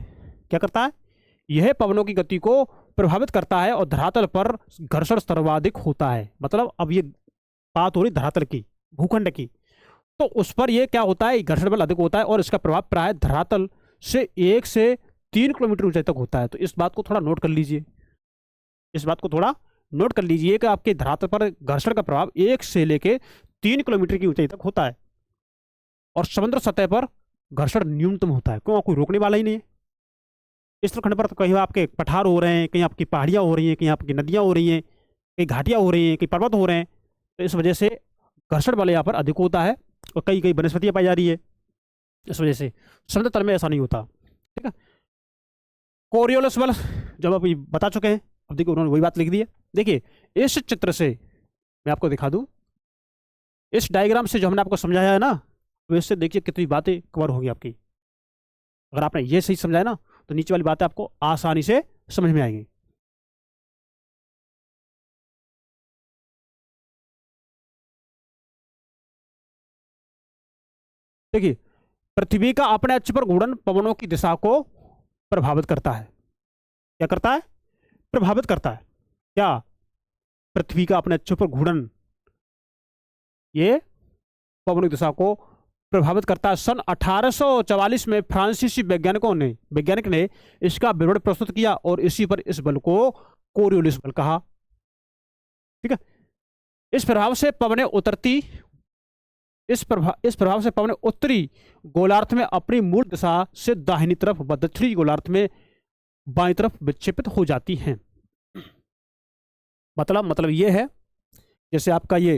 क्या करता है? यह पवनों की गति को प्रभावित करता है और धरातल पर घर्षण सर्वाधिक होता है। मतलब अब ये बात हो रही धरातल की, भूखंड की, तो उस पर यह क्या होता है? घर्षण बल अधिक होता है और इसका प्रभाव प्राय धरातल से 1 से 3 किलोमीटर ऊंचाई तक होता है। तो इस बात को थोड़ा नोट कर लीजिए। इस बात को थोड़ा नोट कर लीजिए कि आपके धरातल पर घर्षण का प्रभाव 1 से लेकर 3 किलोमीटर की ऊंचाई तक होता है और समुद्र सतह पर घर्षण न्यूनतम होता है। क्यों? कोई रोकने वाला ही नहीं है। इस खंड पर तो कहीं आपके पठार हो रहे हैं, कहीं आपकी पहाड़ियां हो रही हैं, कहीं आपकी नदियां हो रही हैं, कहीं घाटियां हो रही हैं, कहीं पर्वत हो रहे हैं। तो इस वजह से घर्षण बल यहाँ पर अधिक होता है और कई कई वनस्पतियां पाई जा रही है। इस वजह से समुद्र तल में ऐसा नहीं होता। ठीक है, कोरियोलिस बल जब अभी बता चुके हैं। अब देखिए उन्होंने वही बात लिख दी है। देखिए इस चित्र से मैं आपको दिखा दूं, इस डायग्राम से जो हमने आपको समझाया है ना, तो इससे देखिए कितनी बातें कवर होगी आपकी। अगर आपने ये सही समझाया ना तो नीचे वाली बातें आपको आसानी से समझ में आएंगी। देखिए पृथ्वी का अपने अक्ष पर घूर्णन पवनों की दिशा को प्रभावित करता है। क्या करता है? प्रभावित करता है। क्या? पृथ्वी का अपने अक्ष पर घूर्णन ये पवनों की दिशा को प्रभावित करता है। सन 1844 में फ्रांसीसी वैज्ञानिक ने इसका विवरण प्रस्तुत किया और इसी पर इस बल को कोरियोलिस बल कहा। ठीक है, इस प्रभाव से पवनें उतरती इस प्रभाव से पवनें उत्तरी गोलार्ध में अपनी मूल दिशा से दाहिनी तरफ व दक्षिणी गोलार्ध में बाईं तरफ विक्षेपित हो जाती हैं। मतलब ये है, जैसे आपका ये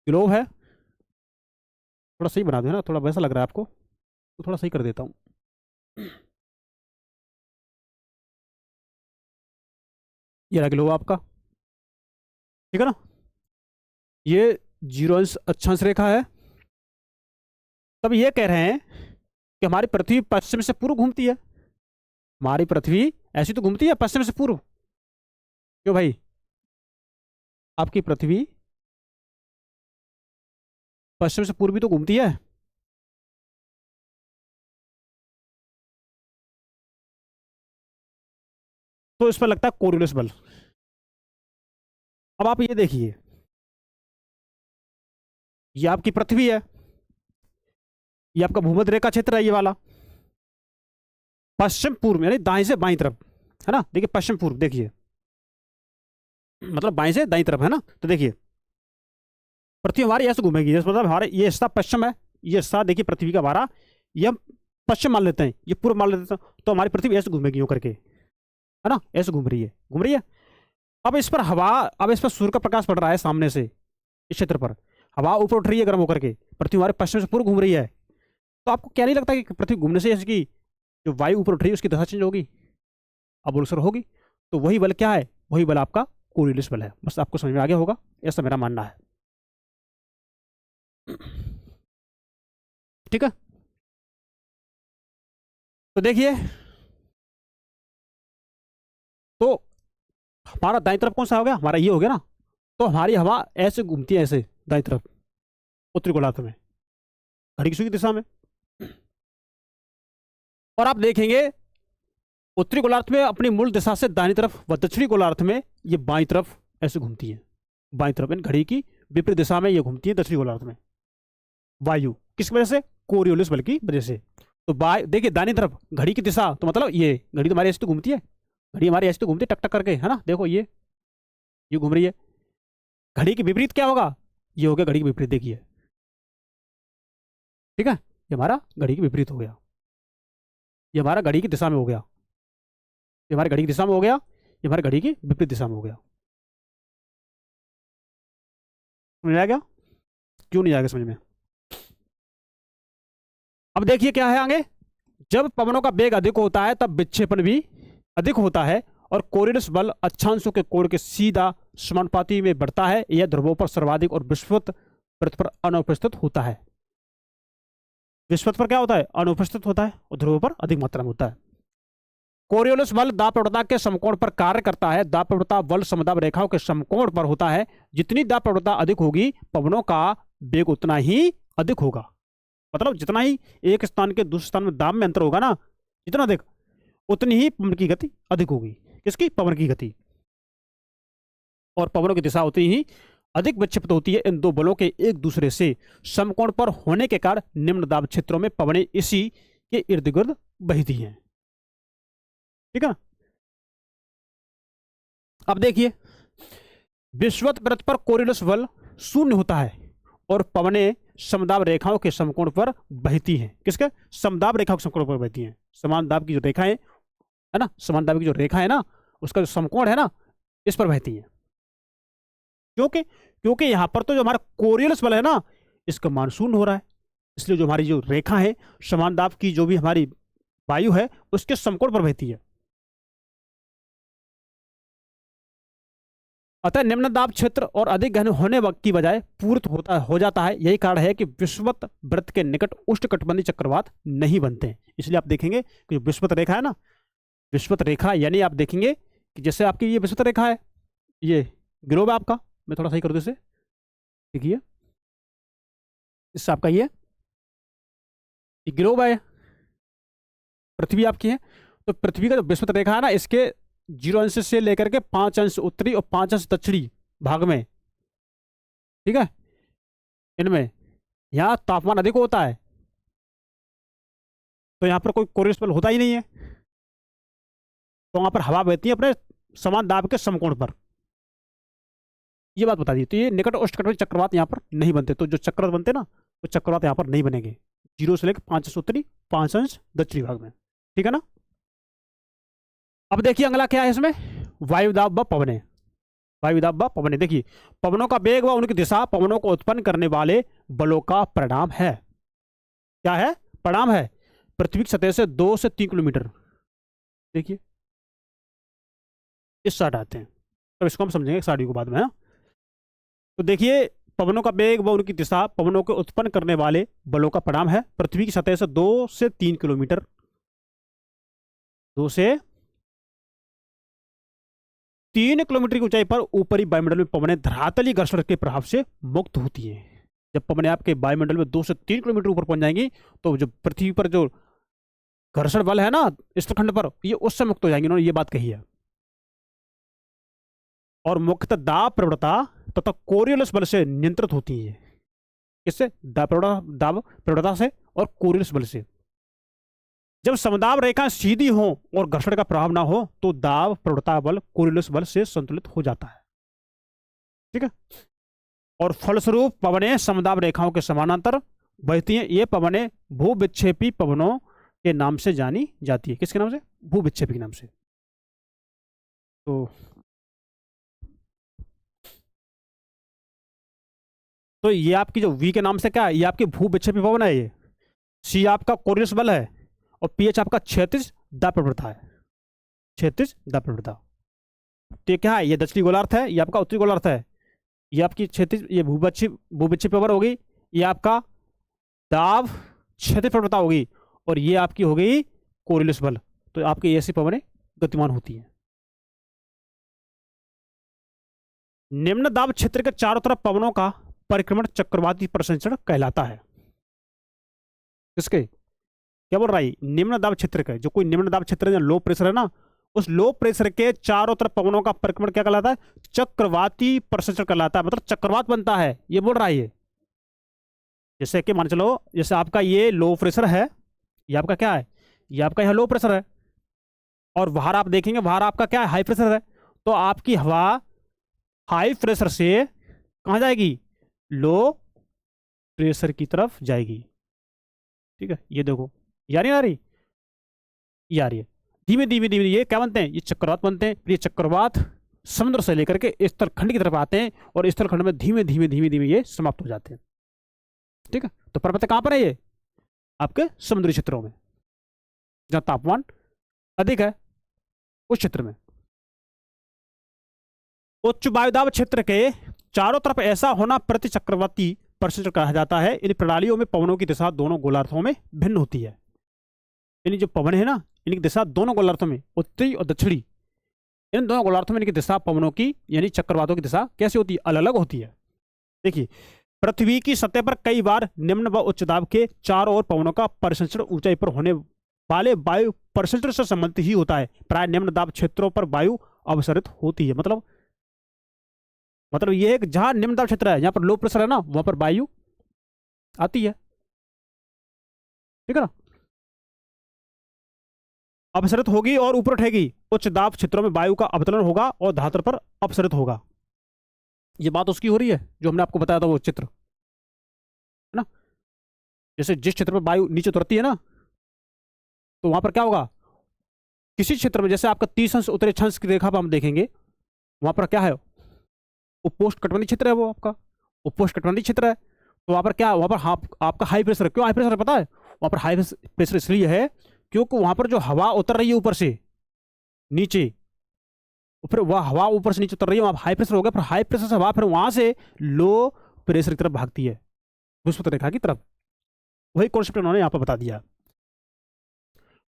ग्लोब है, थोड़ा सही बना दो ना, थोड़ा वैसा लग रहा है आपको तो थोड़ा सही कर देता हूं। ये रहा ग्लोब आपका। ठीक है ना, ये 0 अंश अक्षांश रेखा है। तब ये कह रहे हैं कि हमारी पृथ्वी पश्चिम से पूर्व घूमती है। हमारी पृथ्वी ऐसी तो घूमती है पश्चिम से पूर्व। क्यों भाई? आपकी पृथ्वी पश्चिम से पूर्व भी तो घूमती है। तो इस पर लगता है कोरियोलिस बल। अब आप ये देखिए, ये आपकी पृथ्वी है, ये आपका भूमध्य रेखा क्षेत्र है, ये वाला पश्चिम पूर्व यानी दाएं से बाईं तरफ है ना। देखिए पश्चिम पूर्व, देखिए मतलब बाएं से दाईं तरफ है ना। तो देखिए पृथ्वी हमारी ऐसे घूमेगी, मतलब हमारे ये हिस्सा पश्चिम है, ये हिस्सा देखिए पृथ्वी का हमारा, ये हम पश्चिम मान लेते हैं, ये पूर्व मान लेते हैं, तो हमारी पृथ्वी ऐसे घूमेगी यूं करके, है ना, ऐसे घूम रही है, घूम रही है। अब इस पर हवा, अब इस पर सूर्य का प्रकाश पड़ रहा है सामने से, इस क्षेत्र पर हवा ऊपर उठ रही है गर्म होकर के, पृथ्वी हमारे पश्चिम से पूर्व घूम रही है। तो आपको क्या नहीं लगता कि पृथ्वी घूमने से इसकी जो वायु ऊपर उठ रही है उसकी दिशा चेंज होगी, अब अग्रसर होगी। तो वही बल क्या है? वही बल आपका कोरियोलिस बल है। बस आपको समझ में आ गया होगा, ऐसा मेरा मानना है। ठीक है। तो देखिए, तो हमारा दाईं तरफ कौन सा हो गया, हमारा ये हो गया ना। तो हमारी हवा ऐसे घूमती है, ऐसे दाईं तरफ उत्तरी गोलार्ध में, घड़ी की सुई की दिशा में। और आप देखेंगे उत्तरी गोलार्ध में अपनी मूल दिशा से दाहिनी तरफ व दक्षिणी गोलार्ध में ये बाईं तरफ ऐसे घूमती है, बाईं तरफ इन घड़ी की विपरीत दिशा में ये घूमती है दक्षिणी गोलार्ध में। वायु किस वजह से, कोरियोलिस बल की वजह से। तो देखिए दाहिनी तरफ घड़ी की दिशा, तो मतलब ये घड़ी तो हमारी ऐसे तो घूमती है, घड़ी हमारी ऐसे तो घूमती है टक टक करके, है ना। देखो ये घूम रही है। घड़ी के विपरीत क्या होगा, ये हो गया घड़ी के विपरीत, देखिए, ठीक है। ये हमारा घड़ी के विपरीत हो गया, ये हमारा घड़ी की दिशा में हो गया, ये हमारी घड़ी की दिशा में हो गया, ये हमारी घड़ी की विपरीत दिशा में हो गया। समझ आ गया, क्यों नहीं आएगा समझ में। अब देखिए क्या है आगे, जब पवनों का वेग अधिक होता है तब विक्षेपण भी अधिक होता है और कोरियोलिस बल अक्षांशों के कोण के सीधा समानुपाती में बढ़ता है। यह ध्रुवों पर सर्वाधिक और विषुवत वृत्त पर अनुपस्थित होता है। विषुवत पर क्या होता है, अनुपस्थित होता है, और ध्रुवों पर अधिक मात्रा में होता है। कोरियोलिस बल दाब प्रवणता के समकोण पर कार्य करता है। दाब प्रवणता बल समदाब रेखाओं के समकोण पर होता है। जितनी दाब प्रवणता अधिक होगी पवनों का वेग उतना ही अधिक होगा। मतलब जितना ही एक स्थान के दूसरे स्थान में दाब में अंतर होगा ना, जितना अधिक, उतनी ही पवन की गति अधिक होगी। किसकी, पवन की गति। और पवनों की दिशा उतनी ही अधिक विक्षिप्त होती है। इन दो बलों के एक दूसरे से समकोण पर होने के कारण निम्न दाब क्षेत्रों में पवनें इसी के इर्द गिर्द बहती हैं। ठीक है। अब देखिए, विषुवत वृत्त पर कोरियोलिस बल शून्य होता है और पवनें समदाब रेखाओं के समकोण पर बहती हैं। किसके, समदाब रेखाओं के समकोण पर बहती हैं। समान दाब की जो रेखा है ना, समान दाब की जो रेखा है ना, उसका जो समकोण है ना, इस पर बहती है। क्योंकि यहां पर तो जो हमारा कोरियोलिस बल है ना, इसका मान शून्य हो रहा है, इसलिए जो हमारी जो रेखा है समान दाब की, जो भी हमारी वायु है, उसके समकोण पर बहती है। अतः निम्न दाब क्षेत्र और अधिक गहन होने की बजाय पूर्त हो जाता है। यही कारण है कि विषुवत वृत्त के निकट उष्णकटिबंधीय चक्रवात नहीं बनते हैं। इसलिए आप देखेंगे कि विषुवत रेखा है ना, विषुवत रेखा यानी आप देखेंगे कि जैसे आपकी ये विषुवत रेखा है, ये ग्लोब है आपका, मैं थोड़ा सही कर दूं इसे, देखिए इससे आपका ये ग्लोब है, पृथ्वी आपकी है। तो पृथ्वी का जो विषुवत रेखा है ना, इसके 0 अंश से लेकर के 5 अंश उत्तरी और 5 अंश दक्षिणी भाग में, ठीक है, इनमें यहां तापमान अधिक होता है, तो यहां पर कोई कोरियोलिस बल होता ही नहीं है। तो वहां पर हवा बहती है अपने समान दाब के समकोण पर। ये बात बता दी। तो ये निकट उष्णकटिबंधीय चक्रवात यहाँ पर नहीं बनते। तो जो चक्रवात बनते ना, वो चक्रवात यहाँ पर नहीं बनेंगे 0 से लेकर 5 अंश उत्तरी 5 अंश दक्षिणी भाग में। ठीक है ना। अब देखिए अगला क्या है इसमें, वायुदाब व पवने। वायुदाब व पवने, देखिए पवनों का वेग व उनकी दिशा पवनों को उत्पन्न करने वाले बलों का परिणाम है। क्या है, परिणाम है। पृथ्वी की सतह से 2 से 3 किलोमीटर, देखिए इस साइड आते हैं, तो इसको हम समझेंगे साइड को बाद में, है ना। तो देखिए पवनों का वेग व उनकी दिशा पवनों को उत्पन्न करने वाले बलों का परिणाम है। पृथ्वी की सतह से 2 से 3 किलोमीटर, 2 से 3 किलोमीटर की ऊंचाई पर ऊपरी वायुमंडल में पवनें धरातली घर्षण के प्रभाव से मुक्त होती हैं। जब पवनें आपके वायुमंडल में 2 से 3 किलोमीटर ऊपर पहुंच जाएंगी, तो जो पृथ्वी पर जो घर्षण बल है ना स्थलखंड पर, ये उससे मुक्त हो जाएंगे। उन्होंने ये बात कही है। और मुख्यतः दाब प्रवणता तथा कोरियोलिस बल से नियंत्रित होती है। किससे, दाब प्रवणता से और कोरियोलिस बल से। जब समदाब रेखा सीधी हो और घर्षण का प्रभाव ना हो, तो दाब प्रवणता बल कोरियोलिस बल से संतुलित हो जाता है। ठीक है। और फलस्वरूप पवनें समदाब रेखाओं के समानांतर बहती हैं। ये पवनें भूविक्षेपी पवनों के नाम से जानी जाती है। किसके नाम से, भूविक्षेपी के नाम से। तो ये आपकी जो V के नाम से क्या है, ये आपकी भूविक्षेपी पवन है। ये C आपका कोरियोलिस बल है और PH आपका क्षैतिज दाब प्रवणता है, क्षैतिज दाब प्रवणता। तो ये क्या है, ये दक्षिणी गोलार्ध है, ये आपका उत्तरी गोलार्ध है। ये आपकी क्षैतिज, ये भूविक्षेपी पवन होगी। ये आपका दाब क्षेत्रफल पता होगी और ये आपकी हो गई कोरिलेस बल, तो आपकी ऐसी पवनें गतिमान होती है। निम्न दाब क्षेत्र के चारों तरफ पवनों का परिक्रमण चक्रवाती प्रसंचरण कहलाता है। किसके, क्या बोल रहा है, निम्न दाब क्षेत्र का, जो कोई निम्न दाब क्षेत्र लो प्रेशर है ना, उस लो प्रेशर के चारों तरफ पवनों का परिक्रमण क्या कहलाता है, चक्रवाती प्रसंचरण कहलाता है, मतलब चक्रवात बनता है, ये बोल रहा है ये। जैसे कि मान चलो, जैसे आपका ये लो प्रेशर है, ये आपका क्या है, ये आपका यहाँ लो प्रेशर है, और बाहर आप देखेंगे बाहर आपका क्या है, हाई प्रेशर है, तो आपकी हवा हाई प्रेशर से कहाँ जाएगी, लो प्रेशर की तरफ जाएगी। ठीक है, ये देखो, यार आ रही, ये आ रही है, धीमे धीमे धीमे ये क्या बनते हैं, ये चक्रवात बनते हैं। ये चक्रवात समुद्र से लेकर के स्थलखंड की तरफ आते हैं और स्थलखंड में धीमे धीमे धीमे धीमे ये समाप्त हो जाते हैं। ठीक है, तो पर्वत कहाँ पर है, ये आपके समुद्री क्षेत्रों में, जहां तापमान अधिक है उस क्षेत्र में। उच्च वायुदाब क्षेत्र के चारों तरफ ऐसा होना प्रति चक्रवाती प्रसंचरण कहा जाता है। इन प्रणालियों में पवनों की दिशा दोनों गोलार्धों में भिन्न होती है। यानी जो पवन है ना, इनकी दिशा दोनों गोलार्धों में, उत्तरी और दक्षिणी, इन दोनों गोलार्धों में इनकी दिशा पवनों की यानी चक्रवातों की दिशा कैसी होती है, अलग अलग होती है। देखिए, पृथ्वी की सतह पर कई बार निम्न व उच्च दाब के चारों ओर पवनों का परिसंचरण ऊंचाई पर होने वाले वायु परिसंचरण से संबंधित ही होता है। प्राय निम्न दाब क्षेत्रों पर वायु अवसरित होती है। मतलब यह है कि जहां निम्न दाब क्षेत्र है, जहां पर लो प्रेशर है ना, वहां पर वायु आती है। ठीक है ना, अपसरित होगी और ऊपर उठेगी। उच्च दाब क्षेत्रों में वायु का अवतरण होगा और धरातल पर अपसरित होगा। ये बात उसकी हो रही है जो हमने आपको बताया था, वो चित्र है ना। जैसे जिस क्षेत्र पर वायु नीचे उतरती है ना, तो वहां पर क्या होगा, किसी क्षेत्र में जैसे आपका 30 अंश उत्तरी अक्षांश की रेखा पर हम देखेंगे, वहां पर क्या है, उपोष्ण कटिबंधीय क्षेत्र है, वो आपका उपोष्ण कटिबंधीय क्षेत्र है। तो वहां पर क्या, वहां पर आपका हाई प्रेशर, क्यों हाई प्रेशर है पता है, वहां पर हाई प्रेशर इसलिए है क्योंकि वहां पर जो हवा उतर रही है ऊपर से नीचे, फिर वह हवा ऊपर से नीचे उतर रही है, वहां हाई प्रेशर हो गया, फिर हाई प्रेशर से हवा फिर वहां से लो प्रेशर की तरफ भागती है, भूस्वत रेखा की तरफ। वही कॉन्सेप्ट उन्होंने यहां पर बता दिया।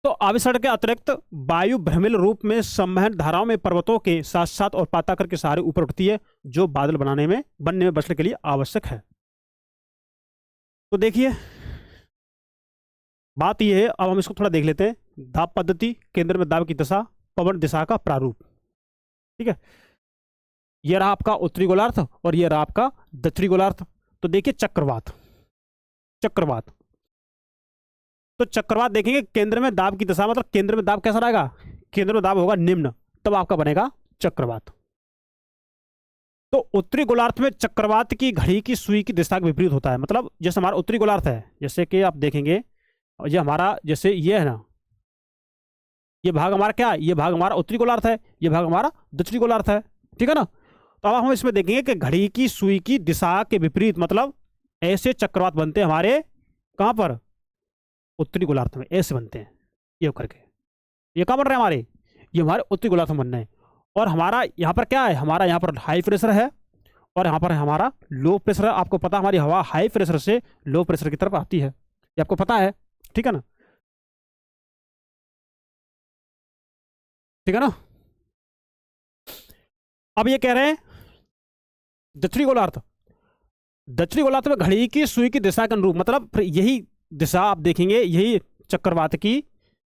तो आविष्करण के अतिरिक्त वायु भ्रमिल रूप में संवहन धाराओं में पर्वतों के साथ साथ और पाताकर के सहारे ऊपर उठती है, जो बादल बनने में बचने के लिए आवश्यक है। तो देखिए, बात यह है, अब हम इसको थोड़ा देख लेते हैं। दाब पद्धति, केंद्र में दाब की दिशा, पवन दिशा का प्रारूप। ठीक है, यह रहा आपका उत्तरी गोलार्ध और यह रहा आपका दक्षिणी गोलार्ध। तो देखिए, चक्रवात तो चक्रवात देखेंगे, केंद्र में दाब की दिशा, मतलब केंद्र में दाब कैसा रहेगा, केंद्र में दाब होगा निम्न, तब आपका बनेगा चक्रवात। तो उत्तरी गोलार्ध में चक्रवात की घड़ी की सुई की दिशा के विपरीत होता है। मतलब जैसे हमारा उत्तरी गोलार्ध है, जैसे कि आप देखेंगे ये हमारा, जैसे ये है ना, ये भाग हमारा क्या, ये भाग हमारा उत्तरी गोलार्ध है, ये भाग हमारा दक्षिणी गोलार्ध है। ठीक है ना, तो अब हम इसमें देखेंगे कि घड़ी की सुई की दिशा के विपरीत, मतलब ऐसे चक्रवात बनते हैं हमारे कहां पर, उत्तरी गोलार्ध में ऐसे बनते हैं, ये करके। ये कहां बन रहे हैं हमारे, ये हमारे उत्तरी गोलार्ध में बन रहे हैं। और हमारा यहाँ पर क्या है, हमारा यहाँ पर हाई प्रेशर है और यहाँ पर हमारा लो प्रेशर है। आपको पता है, हमारी हवा हाई प्रेशर से लो प्रेशर की तरफ आती है, ये आपको पता है। ठीक है ना, ठीक है ना। अब ये कह रहे हैं दक्षिणी गोलार्ध में घड़ी की सुई की दिशा के अनुरूप, मतलब फिर यही दिशा आप देखेंगे, यही चक्रवात की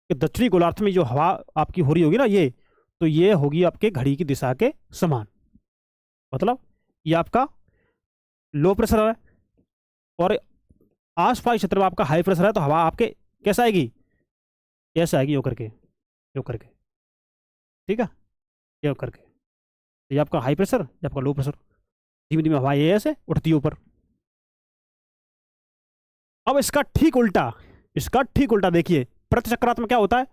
दक्षिणी गोलार्ध में जो हवा आपकी हो रही होगी ना, ये होगी आपके घड़ी की दिशा के समान। मतलब ये आपका लो प्रेशर है और आसपास क्षेत्र में आपका हाई प्रेशर है, तो हवा आपके कैसा आएगी, ऐसा आएगी, यो करके। ठीक है, यो करके। ये आपका हाई प्रेशर, ये आपका लो प्रेशर, धीमे धीमे हवा ये ऐसे उठती है ऊपर। अब इसका ठीक उल्टा देखिए, प्रति चक्रवात में क्या होता है,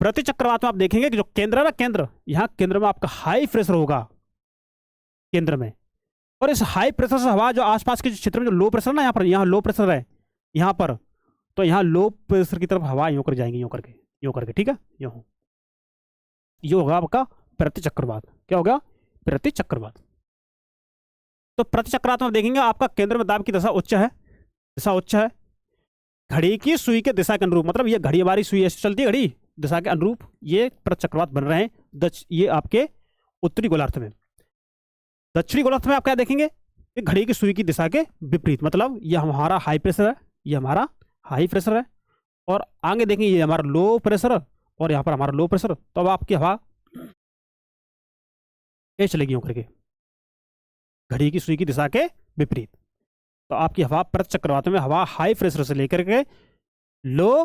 प्रति चक्रवात में आप देखेंगे कि जो केंद्र है ना, केंद्र में आपका हाई प्रेशर होगा केंद्र में, और इस हाई प्रेशर से हवा जो आसपास के क्षेत्र में जो लो प्रेशर ना, यहाँ लो प्रेशर है यहाँ पर, तो यहाँ लो प्रेशर की तरफ हवा यूं कर जाएंगी, यूं करके। ठीक है, ये होगा आपका प्रति चक्रवात। क्या होगा, प्रति चक्रवात। तो प्रति चक्रवात में देखेंगे आपका केंद्र में दाब की दिशा उच्च है, घड़ी की सुई के दिशा के अनुरूप, मतलब ये घड़ी हमारी सुई ऐसे चलती है, घड़ी दिशा के अनुरूप ये प्रत चक्रवात बन रहे हैं ये आपके उत्तरी गोलार्ध में। दक्षिणी गोलार्ध में आप क्या देखेंगे, ये घड़ी की सुई की दिशा के विपरीत, मतलब ये हमारा हाई प्रेशर है, ये हमारा हाई प्रेशर है, और आगे देखेंगे ये हमारा लो प्रेशर और यहाँ पर हमारा लो प्रेशर। तो अब आपकी हवा ये चलेगी होकर के घड़ी की सुई की दिशा के विपरीत। तो आपकी हवा प्रत चक्रवात में हवा हाई प्रेशर से लेकर के लो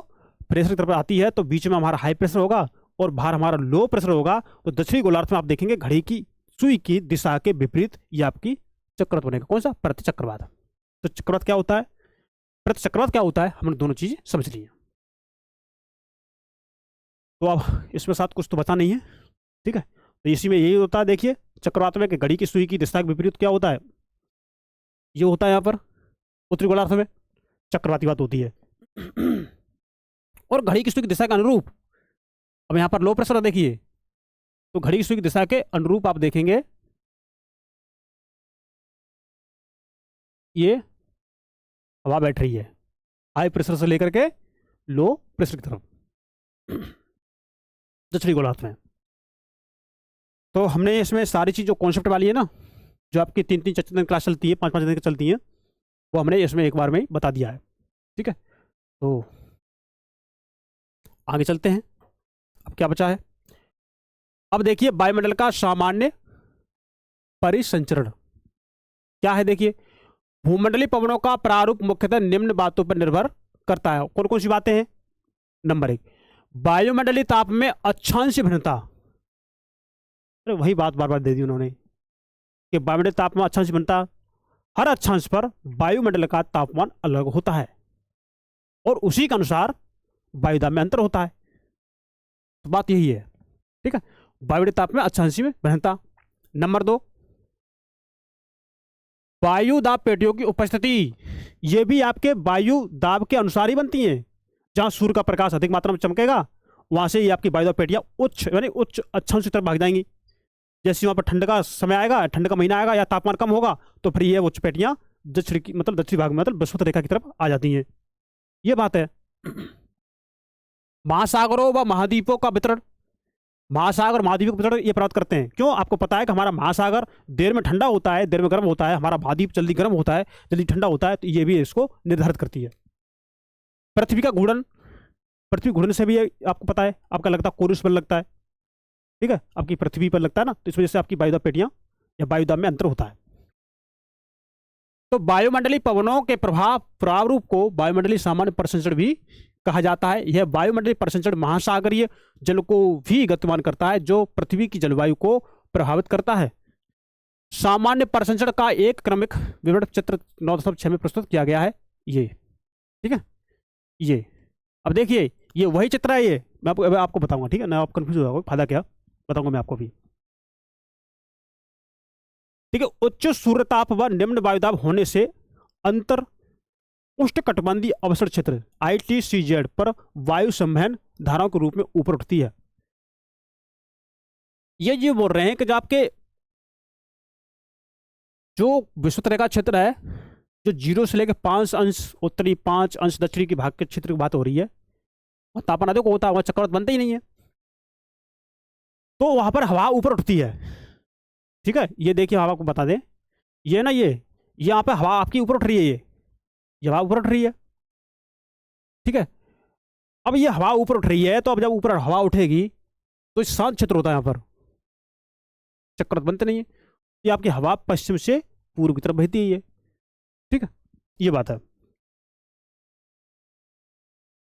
प्रेशर की तरफ आती है, तो बीच में हमारा हाई प्रेशर होगा और बाहर हमारा लो प्रेशर होगा। तो दक्षिणी गोलार्ध में आप देखेंगे घड़ी की सुई की दिशा के विपरीत ये आपकी चक्रवात बनेगा। कौन सा? प्रति चक्रवात। तो चक्रवात क्या होता है, प्रति चक्रवात क्या होता है, हमने दोनों चीजें समझ ली है। तो अब इसमें साथ कुछ तो बता नहीं है, ठीक है। तो इसी में यही होता है, देखिए चक्रवात में कि घड़ी की सुई की दिशा के विपरीत क्या होता है, ये होता है यहाँ पर उत्तरी गोलार्ध में चक्रवाती बात होती है। और घड़ी की सुई की दिशा के अनुरूप, अब यहाँ पर लो प्रेशर देखिए, तो घड़ी की सुई की दिशा के अनुरूप आप देखेंगे ये हवा बैठ रही है हाई प्रेशर से लेकर के लो प्रेशर की तरफ दक्षिणी गोलार्ध में। तो हमने इसमें सारी चीज जो कॉन्सेप्ट वाली है ना, जो आपकी 3-3 4 दिन क्लास चलती है, 5-5 दिन की चलती है, वो हमने इसमें एक बार में ही बता दिया है, ठीक है। तो आगे चलते हैं, अब क्या बचा है। अब देखिए वायुमंडल का सामान्य परिसंचरण क्या है। देखिए भूमंडलीय पवनों का प्रारूप मुख्यतः निम्न बातों पर निर्भर करता है। कौन कौन सी बातें हैं? नंबर 1, वायुमंडलीय ताप में अक्षांश भिन्नता। अरे वही बात बार बार दे दी उन्होंने कि वायुमंडलीय ताप में अक्षांश भिन्नता, हर अक्षांश पर वायुमंडल का तापमान अलग होता है और उसी के अनुसार वायुदाब में अंतर होता है। तो बात यही है, ठीक है, वायुमंडलीय ताप में अक्षांश में भिन्नता। नंबर 2, वायु दाब पेटियों की उपस्थिति, ये भी आपके वायु दाब के अनुसार ही बनती हैं। जहां सूर्य का प्रकाश अधिक मात्रा में चमकेगा वहां से ये आपकी वायु दाब पेटियां उच्च यानी उच्च अक्षांश की तरफ भाग जाएंगी। जैसे वहां पर ठंड का समय आएगा, ठंड का महीना आएगा या तापमान कम होगा, तो फिर ये उच्च पेटियां दक्षिण की मतलब दक्षिणी भाग में मतलब विषुवत रेखा की तरफ आ जाती हैं। ये बात है। महासागरों व महाद्वीपों का वितरण, महासागर महाद्वीप का वितरण ये प्राप्त करते हैं। क्यों? आपको पता है कि हमारा महासागर देर में ठंडा होता है, देर में गर्म होता है, हमारा महाद्वीप जल्दी गर्म होता है, जल्दी ठंडा होता है, तो ये भी इसको निर्धारित करती है। पृथ्वी का घूर्णन, पृथ्वी घूर्णन से भी आपको पता है, आपका लगता है कोरस पर लगता है, ठीक है, आपकी पृथ्वी पर लगता है ना, तो इस वजह से आपकी वायुदाब पेटियां या वायुदाब में अंतर होता है। तो वायुमंडलीय पवनों के प्रभाव प्रारूप को वायुमंडलीय सामान्य परिसंचरण भी कहा जाता है। यह वायुमंडलीय परिसंचरण महासागरीय जल को भी गतिमान करता है, जो पृथ्वी की जलवायु को प्रभावित करता है। सामान्य परिसंचरण का एक क्रमिक विवरण चित्र 9.6 में प्रस्तुत किया गया है, ये, ठीक है। ये अब देखिए ये वही चित्र है, ये मैं आपको बताऊंगा, ठीक है ना, आप कंफ्यूज हो जाओगे, फायदा क्या बताऊंगा मैं आपको भी, ठीक है। उच्च सूर्यताप व निम्न वायुदाब होने से अंतर उष्णकटिबंधीय अवसर क्षेत्र ITCZ पर वायु संवहन धाराओं के रूप में ऊपर उठती है। ये बोल रहे हैं कि जो आपके जो विषुवत रेखा क्षेत्र है, जो 0 से लेकर 5 अंश उत्तरी 5 अंश दक्षिणी की भाग के क्षेत्र की बात हो रही है, और तापमान अधिक होता है, वहां चक्रवात बनते ही नहीं है, तो वहां पर हवा ऊपर उठती है, ठीक है। ये देखिए हवा को बता दें, ये ना ये यहाँ पे हवा आपकी ऊपर उठ रही है, ये हवा ऊपर उठ रही है, ठीक है। अब ये हवा ऊपर उठ रही है, तो अब जब ऊपर हवा उठेगी तो शांत क्षेत्र होता है, यहाँ पर चक्रवात बनते नहीं है। ये आपकी हवा पश्चिम से पूर्व की तरफ बहती है, ठीक है, ये बात है।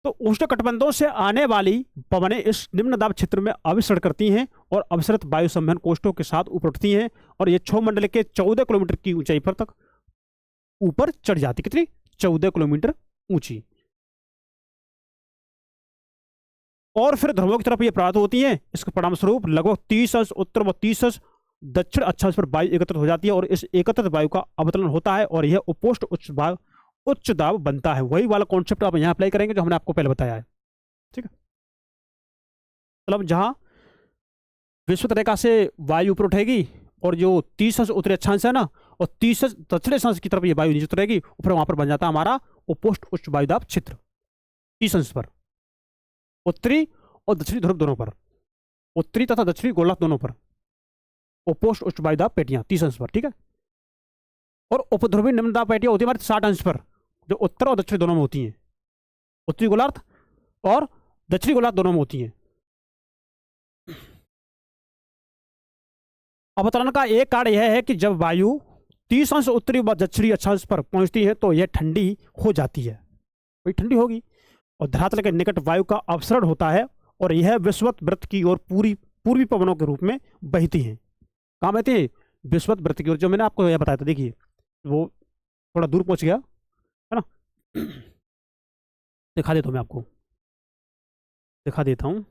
तो उष्णकटिबंधों से आने वाली पवनें इस निम्न दाब क्षेत्र में अभिसरण करती हैं और अभिसरित वायु संवहन कोष्ठों के साथ ऊपर उठती हैं और ये क्षोभमंडल के 14 किलोमीटर की ऊंचाई पर तक ऊपर चढ़ जाती। कितनी? 14 किलोमीटर ऊंची। और फिर ध्रुवों की तरफ ये प्राप्त होती हैं। इसके परिणाम स्वरूप लगभग 30 अंश उत्तर व 30 अंश दक्षिण अक्षांश पर वायु एकत्रित हो जाती है और इस एकत्रित वायु का अवतरण होता है और यह उपोष्ण उच्च दाब बनता है। वही वाला कॉन्सेप्ट आप यहां अप्लाई करेंगे जो हमने आपको पहले बताया है, ठीक है। मतलब जहां विषुवत रेखा से वायु ऊपर उठेगी और जो 30 अंश उत्तरी अक्षांश है ना, और 30 अंश दक्षिणी अक्षांश की तरफ ये वायु नीचे उतरेगी, ऊपर वहां पर बन जाता है हमारा उपोष्ण उच्च वायुदाब क्षेत्र। 30 अंश पर, उत्तरी और दक्षिणी ध्रुव दोनों पर, उत्तरी तथा दक्षिणी गोलार्ध दोनों पर उपोष्ण उच्च वायुदाब पेटियां 30 अंश पर, ठीक है। और उपध्रुवी निम्न दाब पेटियां होती है हमारे 60 अंश पर, जो उत्तर और दक्षिण दोनों में होती हैं, उत्तरी गोलार्ध और दक्षिणी गोलार्ध दोनों में होती हैं। अवतरण का एक कारण यह है कि जब वायु 30 अंश उत्तरी व दक्षिणी अक्षांश पर पहुंचती है तो यह ठंडी हो जाती है, वही ठंडी होगी, और धरातल के निकट वायु का अपसरण होता है और यह विषुवत वृत्त की ओर पूर्वी पवनों के रूप में बहती हैं। कहाँ बहती है? विषुवत वृत्त की ओर, जो मैंने आपको यह बताया था, देखिए वो थोड़ा दूर पहुंच गया है ना। दिखा देता हूं, मैं आपको दिखा देता हूं।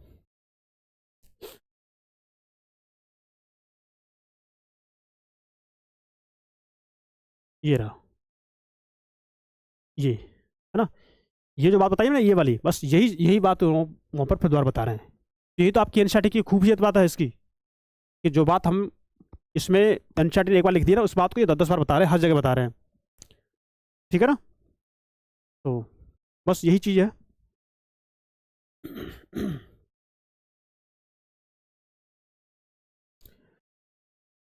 ये रहा, ये है ना, ये जो बात बताई ना, ये वाली, बस यही यही बात वहां पर फिर द्वारा बता रहे हैं। यही तो आपकी एनसीईआरटी की खूबियत बात है इसकी, कि जो बात हम इसमें एनसीईआरटी ने एक बार लिख दी ना, उस बात को ये 10-10 बार बता रहे हैं, हर जगह बता रहे हैं, ठीक है ना। तो बस यही चीज है।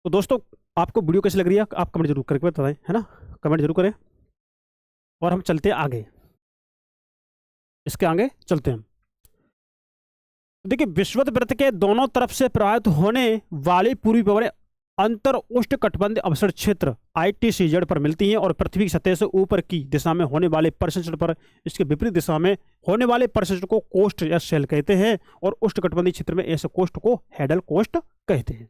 तो दोस्तों, आपको वीडियो कैसी लग रही है आप कमेंट जरूर करके बताएं, है ना, कमेंट जरूर करें। और हम चलते हैं आगे, इसके आगे चलते हैं। देखिए, विषुवत वृत्त के दोनों तरफ से प्रवाहित होने वाली पूर्वी पवनें अंतर उष्ण कटिबंधीय अवसर क्षेत्र ITCZ पर मिलती हैं और पृथ्वी की सतह से ऊपर की दिशा में होने वाले परिसंचरण पर इसके विपरीत दिशा में होने वाले परिसंचरण को कोस्ट या शेल कहते हैं, और उष्ण कटिबंधीय क्षेत्र में ऐसे कोस्ट को हेडल कोस्ट कहते हैं।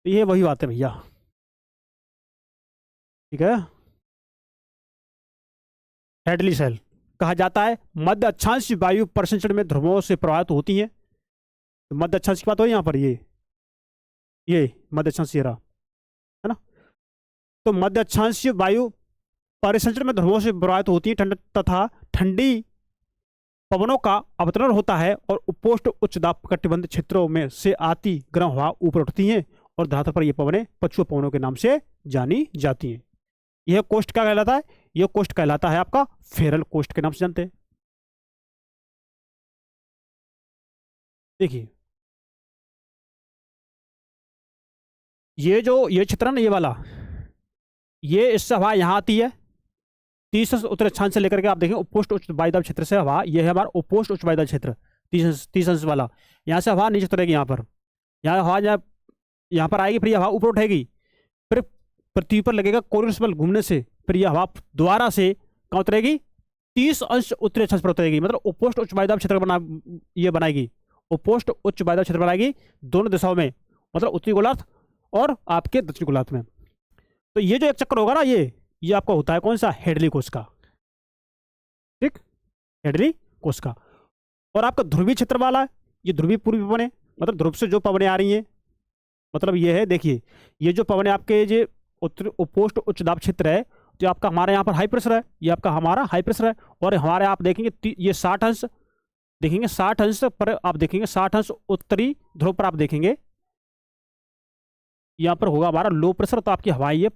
तो ये वही बात है भैया, ठीक है। हेडली शेल कहा जाता है। मध्य अक्षांश वायु परिसंचरण में ध्रुवों से प्रभावित होती है। तो मध्य अक्षांश की बात हो यहाँ पर, ये मध्य अक्षांश ये रहा, है ना। तो मध्य अक्षांश वायु परिसंचरण में ध्रुवों से प्रभावित होती है तथा ठंडी पवनों का अवतरण होता है और उपोष्ण उच्च दाब कटिबंध क्षेत्रों में से आती गर्म हवा ऊपर उठती हैं और धरातल पर ये पवनें पछुआ पवनों के नाम से जानी जाती हैं। यह कोस्ट क्या कहलाता है? यह कोस्ट कहलाता है आपका फेरल कोस्ट के नाम से जानते हैं। देखिए, ये क्षेत्र है ना, ये वाला, ये इससे हवा यहाँ आती है 30 उत्तर अक्षांश से लेकर के आप देखें उपोष्ण उच्च वायुदाब क्षेत्र से हवा, ये है हमारा उपोष्ण उच्च वायुदाब क्षेत्र 30 अंश वाला। यहाँ से हवा नीचे उतरेगी, यहाँ पर, यहाँ हवा यहाँ पर आएगी, फिर हवा ऊपर उठेगी, फिर पृथ्वी पर लगेगा कोरियस बल घूमने से, फिर यह हवा दोबारा से कहाँ उतरेगी? 30 अंश उत्तरी अक्षांश पर उतरेगी, मतलब उपोष्ण उच्च वायुदाब क्षेत्र बनाएगी, उपोष्ण उच्च वायुदाब क्षेत्र बनाएगी दोनों दिशाओं में, मतलब उत्तरी गोलार्ध और आपके दक्षिणी गोलार्ध में। तो ये जो एक चक्कर होगा ना, ये आपका होता है कौन सा? हेडली कोष का, ठीक, हेडली कोष का। और आपका ध्रुवीय क्षेत्र वाला, ये ध्रुवीय पूर्वी पवनें, मतलब ध्रुव से जो पवनें आ रही हैं, मतलब ये है, देखिए ये जो पवनें आपके जो उपोष्ण उच्च दाब क्षेत्र है, जो आपका हमारे यहाँ पर हाई प्रेशर है, ये आपका हमारा हाई प्रेशर है, और हमारे आप देखेंगे ये 60 अंश देखेंगे, 60 अंश पर आप देखेंगे, 60 अंश उत्तरी ध्रुव पर आप देखेंगे यहाँ पर होगा हमारा लो प्रेशर। तो आपकी हवाई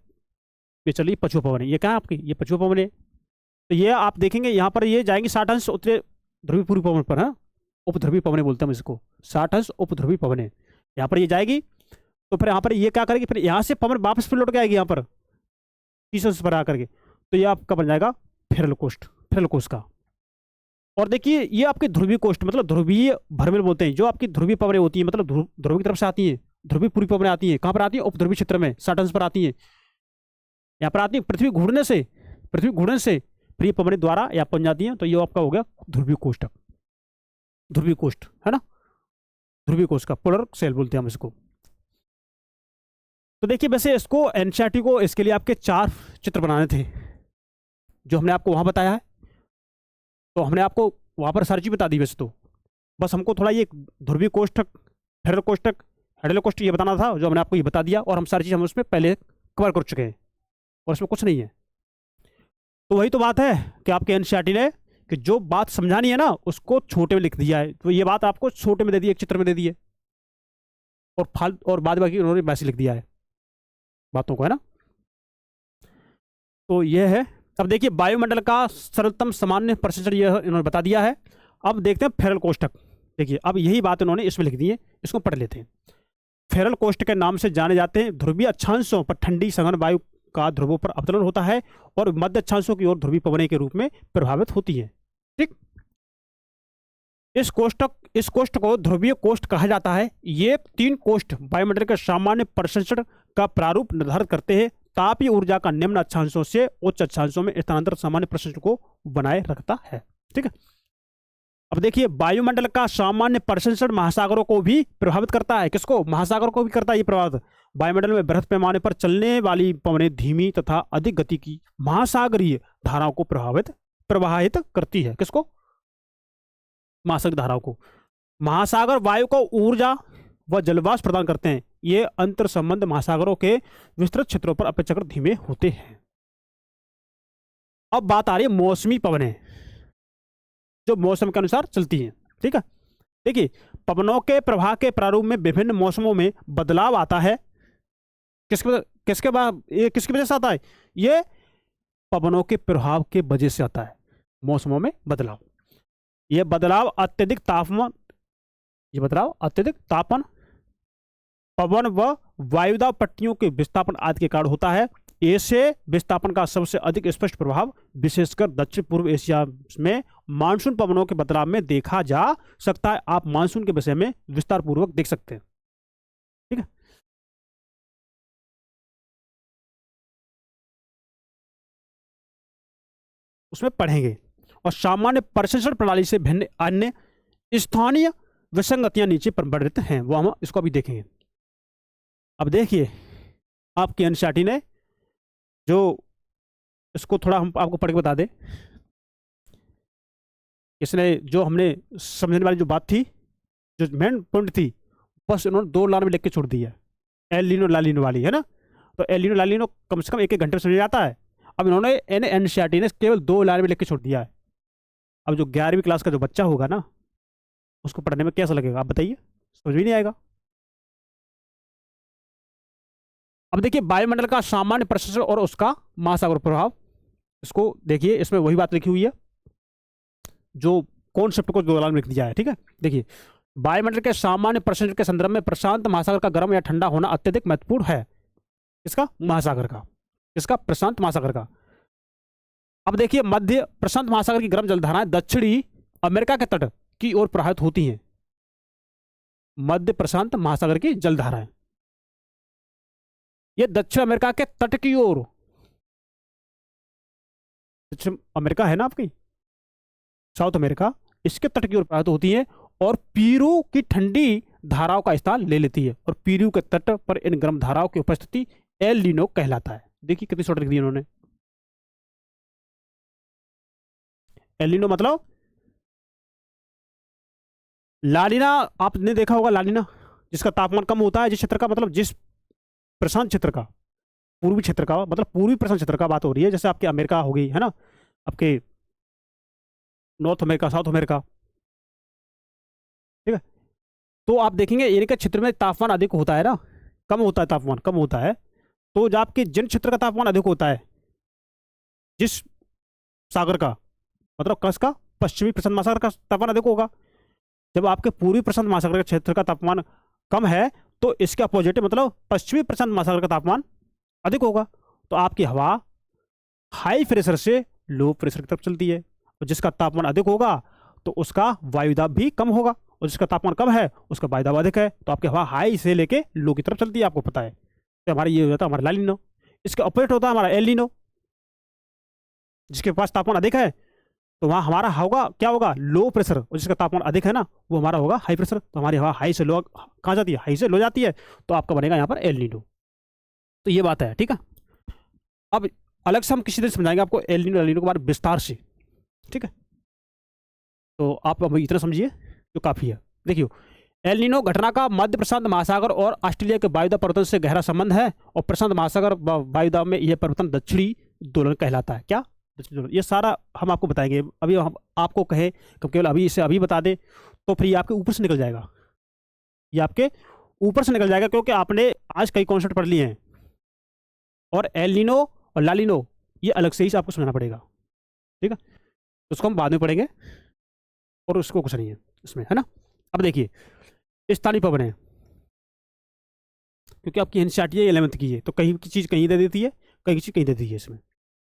ये चलिए पछुआ पवन है, ये क्या है आपकी? ये पछुआ पवन है। तो ये आप देखेंगे यहाँ पर ये जाएंगे 60 अंश उत्तरी ध्रुवीय पूर्वी पवन पर, हाँ, उपध्रुवी पवने बोलते हैं इसको, 60 अंश उपध्रुवी पवने यहाँ पर ये जाएगी। तो फिर यहाँ पर ये क्या करेगी? फिर यहाँ से पवन वापस फिर लौट के आएगी यहाँ पर 30 अंश पर आकर के, तो ये आपका बन जाएगा फेरल कोस्ट का। और देखिए, ये आपके ध्रुवीय कोस्ट, मतलब ध्रुवीय भरमेल बोलते हैं, जो आपकी ध्रुवीय पवनें होती है, मतलब ध्रुव की तरफ से आती है, ध्रुवीय पूर्वी पवनें आती है, कहाँ पर आती है? उपध्रुवीय क्षेत्र में 60 अंश पर आती है, यहाँ पर आती है पृथ्वी घूरने से फिर ये पवनें द्वारा यहाँ पहुंच जाती हैं। तो ये आपका हो गया ध्रुवीय कोष्टक, ध्रुवीय कोष्ट, है ना, ध्रुवीय कोष्ट का पोलर सेल बोलते हैं हम इसको। तो देखिए, वैसे इसको एनसीईआरटी को इसके लिए आपके 4 चित्र बनाने थे, जो हमने आपको वहां बताया है। तो हमने आपको वहां पर सारी चीज बता दी वैसे तो, बस हमको थोड़ा ये ध्रुवीय कोष्टक, फेरल कोष्टक, हेडल कोष्टक ये बताना था, जो हमने आपको ये बता दिया, और हम सारी चीज हम उसमें पहले कवर कर चुके हैं, और इसमें कुछ नहीं है। तो वही तो बात है कि आपके एनसीईआरटी ने कि जो बात समझानी है ना, उसको छोटे में लिख दिया है। तो ये बात आपको छोटे में दे दी, एक चित्र में दे दी है, और बाद बाकी उन्होंने वैसे लिख दिया है बातों को, है ना। तो ये है अब देखिए वायुमंडल का सरलतम सामान्य प्रसंचरण यह इन्होंने बता दिया है। अब देखते हैं फेरल कोष्ठक। देखिए अब यही बात इन्होंने इसमें लिख दी है, इसको पढ़ लेते हैं। फेरल कोष्ठक के नाम से जाने जाते हैं। ध्रुवीय अक्षांशों पर ठंडी सघन वायु का ध्रुवों पर अवतरण होता है और मध्य अक्षांशों की ओर ध्रुवीय पवनें के रूप में प्रभावित होती है। ठीक, इस कोष्ठ को ध्रुवीय कोष्ठ कहा जाता है। ये 3 कोष्ठ वायुमंडल के सामान्य प्रसंचरण का प्रारूप निर्धारित करते हैं। तापीय ऊर्जा का निम्न अक्षांशों से उच्च अक्षांशों में स्थानांतरण सामान्य प्रसंचरण को बनाए रखता है। ठीक है, अब देखिए वायुमंडल का सामान्य प्रसंचरण महासागरों को भी प्रभावित करता है। किसको? महासागरों को भी करता है ये प्रभावित। वायुमंडल में बृहद पैमाने पर चलने वाली पवनें धीमी तथा अधिक गति की महासागरीय धाराओं को प्रवाहित करती है। किसको? महासागरीय धाराओं को। महासागर वायु को ऊर्जा व जलवाष्प प्रदान करते हैं। ये अंतर संबंध महासागरों के विस्तृत क्षेत्रों पर अपेक्षाकृत धीमे होते हैं। अब बात आ रही है मौसमी पवनें, जो मौसम के अनुसार चलती हैं। ठीक है, देखिए पवनों के प्रवाह के प्रारूप में विभिन्न मौसमों में बदलाव आता है। किसके वजह से आता है? ये पवनों के प्रभाव के वजह से आता है मौसमों में बदलाव। ये बदलाव अत्यधिक तापमान, पवन व वायुदाब पट्टियों के विस्थापन आदि के कारण होता है। ऐसे विस्थापन का सबसे अधिक स्पष्ट प्रभाव विशेषकर दक्षिण पूर्व एशिया में मानसून पवनों के बदलाव में देखा जा सकता है। आप मानसून के विषय में विस्तार पूर्वक देख सकते हैं। ठीक है, उसमें पढ़ेंगे। और सामान्य प्रसंचरण प्रणाली से भिन्न अन्य स्थानीय विसंगतियां नीचे वर्णित हैं, वो हम इसको अभी देखेंगे। अब देखिए आपकी एनसीईआरटी ने जो इसको थोड़ा हम आपको पढ़ के बता दें। इसने जो हमने समझने वाली जो बात थी, जो मेन पॉइंट थी, बस इन्होंने 2 लाइन में लिख के छोड़ दी है। एल नीनो ला नीनो वाली है ना, तो एल नीनो ला नीनो कम से कम 1-1 घंटे में समझ जाता है। अब इन्होंने एनसीईआरटी ने केवल 2 लाइन में लिख के छोड़ दिया है। अब जो 11वीं क्लास का जो बच्चा होगा ना, उसको पढ़ने में कैसा लगेगा आप बताइए? समझ भी नहीं आएगा। अब देखिए वायुमंडल का सामान्य प्रसंचरण और उसका महासागर प्रभाव, इसको देखिए, इसमें वही बात लिखी हुई है जो कॉन्सेप्ट को 2 लाइन में लिख दिया है। ठीक है, देखिए वायुमंडल के सामान्य प्रसंचरण के संदर्भ में प्रशांत महासागर का गर्म या ठंडा होना अत्यधिक महत्वपूर्ण है। इसका महासागर का, इसका प्रशांत महासागर का। अब देखिए मध्य प्रशांत महासागर की गर्म जलधाराएं दक्षिणी अमेरिका के तट की ओर प्रवाहित होती हैं। मध्य प्रशांत महासागर की जलधाराएं ये दक्षिण अमेरिका के तट की ओर, दक्षिण अमेरिका है ना आपकी, साउथ अमेरिका, इसके तट की ओर प्रवाहित होती है और पीरू की ठंडी धाराओं का स्थान ले लेती है। और पीरू के तट पर इन गर्म धाराओं की उपस्थिति एल नीनो कहलाता है। देखिए कितनी शॉर्ट लिख दी इन्होंने। एल नीनो मतलब लालिना, आपने देखा होगा लालिना, जिसका तापमान कम होता है जिस क्षेत्र का, मतलब जिस प्रशांत क्षेत्र का, पूर्वी क्षेत्र का, मतलब पूर्वी प्रशांत क्षेत्र का बात हो रही है। जैसे आपके अमेरिका हो गई है ना, आपके नॉर्थ अमेरिका, साउथ अमेरिका। ठीक है, तो आप देखेंगे इनके क्षेत्र में तापमान अधिक होता है ना, कम होता है, तापमान कम होता है। तो जब आपके जिन क्षेत्र का तापमान अधिक होता है, जिस सागर का, मतलब कस का, पश्चिमी प्रशांत महासागर का तापमान अधिक होगा। जब आपके पूर्वी प्रशांत महासागर के क्षेत्र का तापमान कम है, तो इसके अपोजिट मतलब पश्चिमी प्रशांत महासागर का तापमान अधिक होगा। तो आपकी हवा हाई प्रेशर से लो प्रेशर की तरफ चलती है, और जिसका तापमान अधिक होगा तो उसका वायुदाब भी कम होगा, और जिसका तापमान कम है उसका वायुदाब अधिक है। तो आपकी हवा हाई से लेके लो की तरफ चलती है, आपको पता है। तो हमारा ये हो जाता है हमारा ला नीनो। इसके अपोजिट होता है हमारा एल नीनो। जिसके पास तापमान अधिक है तो वहाँ हमारा होगा क्या होगा, लो प्रेशर, और जिसका तापमान अधिक है ना वो हमारा होगा हाई प्रेशर। तो हमारी हवा हाई से लो कहाँ जाती है, हाई से लो जाती है, तो आपका बनेगा यहाँ पर एल नीनो। तो ये बात है, ठीक है। अब अलग से हम किसी दिन समझाएंगे आपको एल नीनो के बारे में विस्तार से, ठीक है। तो आप अब इतना समझिए जो काफ़ी है। देखिए एल नीनो घटना का मध्य प्रशांत महासागर और ऑस्ट्रेलिया के वायुदाब परिवर्तन से गहरा संबंध है, और प्रशांत महासागर वायुदाब में यह परिवर्तन दक्षिणी दोलन कहलाता है। क्या? दक्षिणी दोलन। ये सारा हम आपको बताएंगे। अभी हम आपको कहें कि केवल अभी इसे अभी बता दें तो फिर ये आपके ऊपर से निकल जाएगा, ये आपके ऊपर से निकल जाएगा, क्योंकि आपने आज कई कॉन्सेप्ट पढ़ लिए हैं। और एल नीनो और ला नीनो ये अलग से ही आपको समझना पड़ेगा, ठीक है। तो उसको हम बाद में पढ़ेंगे और उसको कुछ नहीं है इसमें, है ना। अब देखिए स्थानीय पवन है, क्योंकि आपकी एनसीईआरटी है 11th की है, तो कहीं की चीज़ कहीं दे देती है, कहीं की चीज़ कहीं दे देती है इसमें।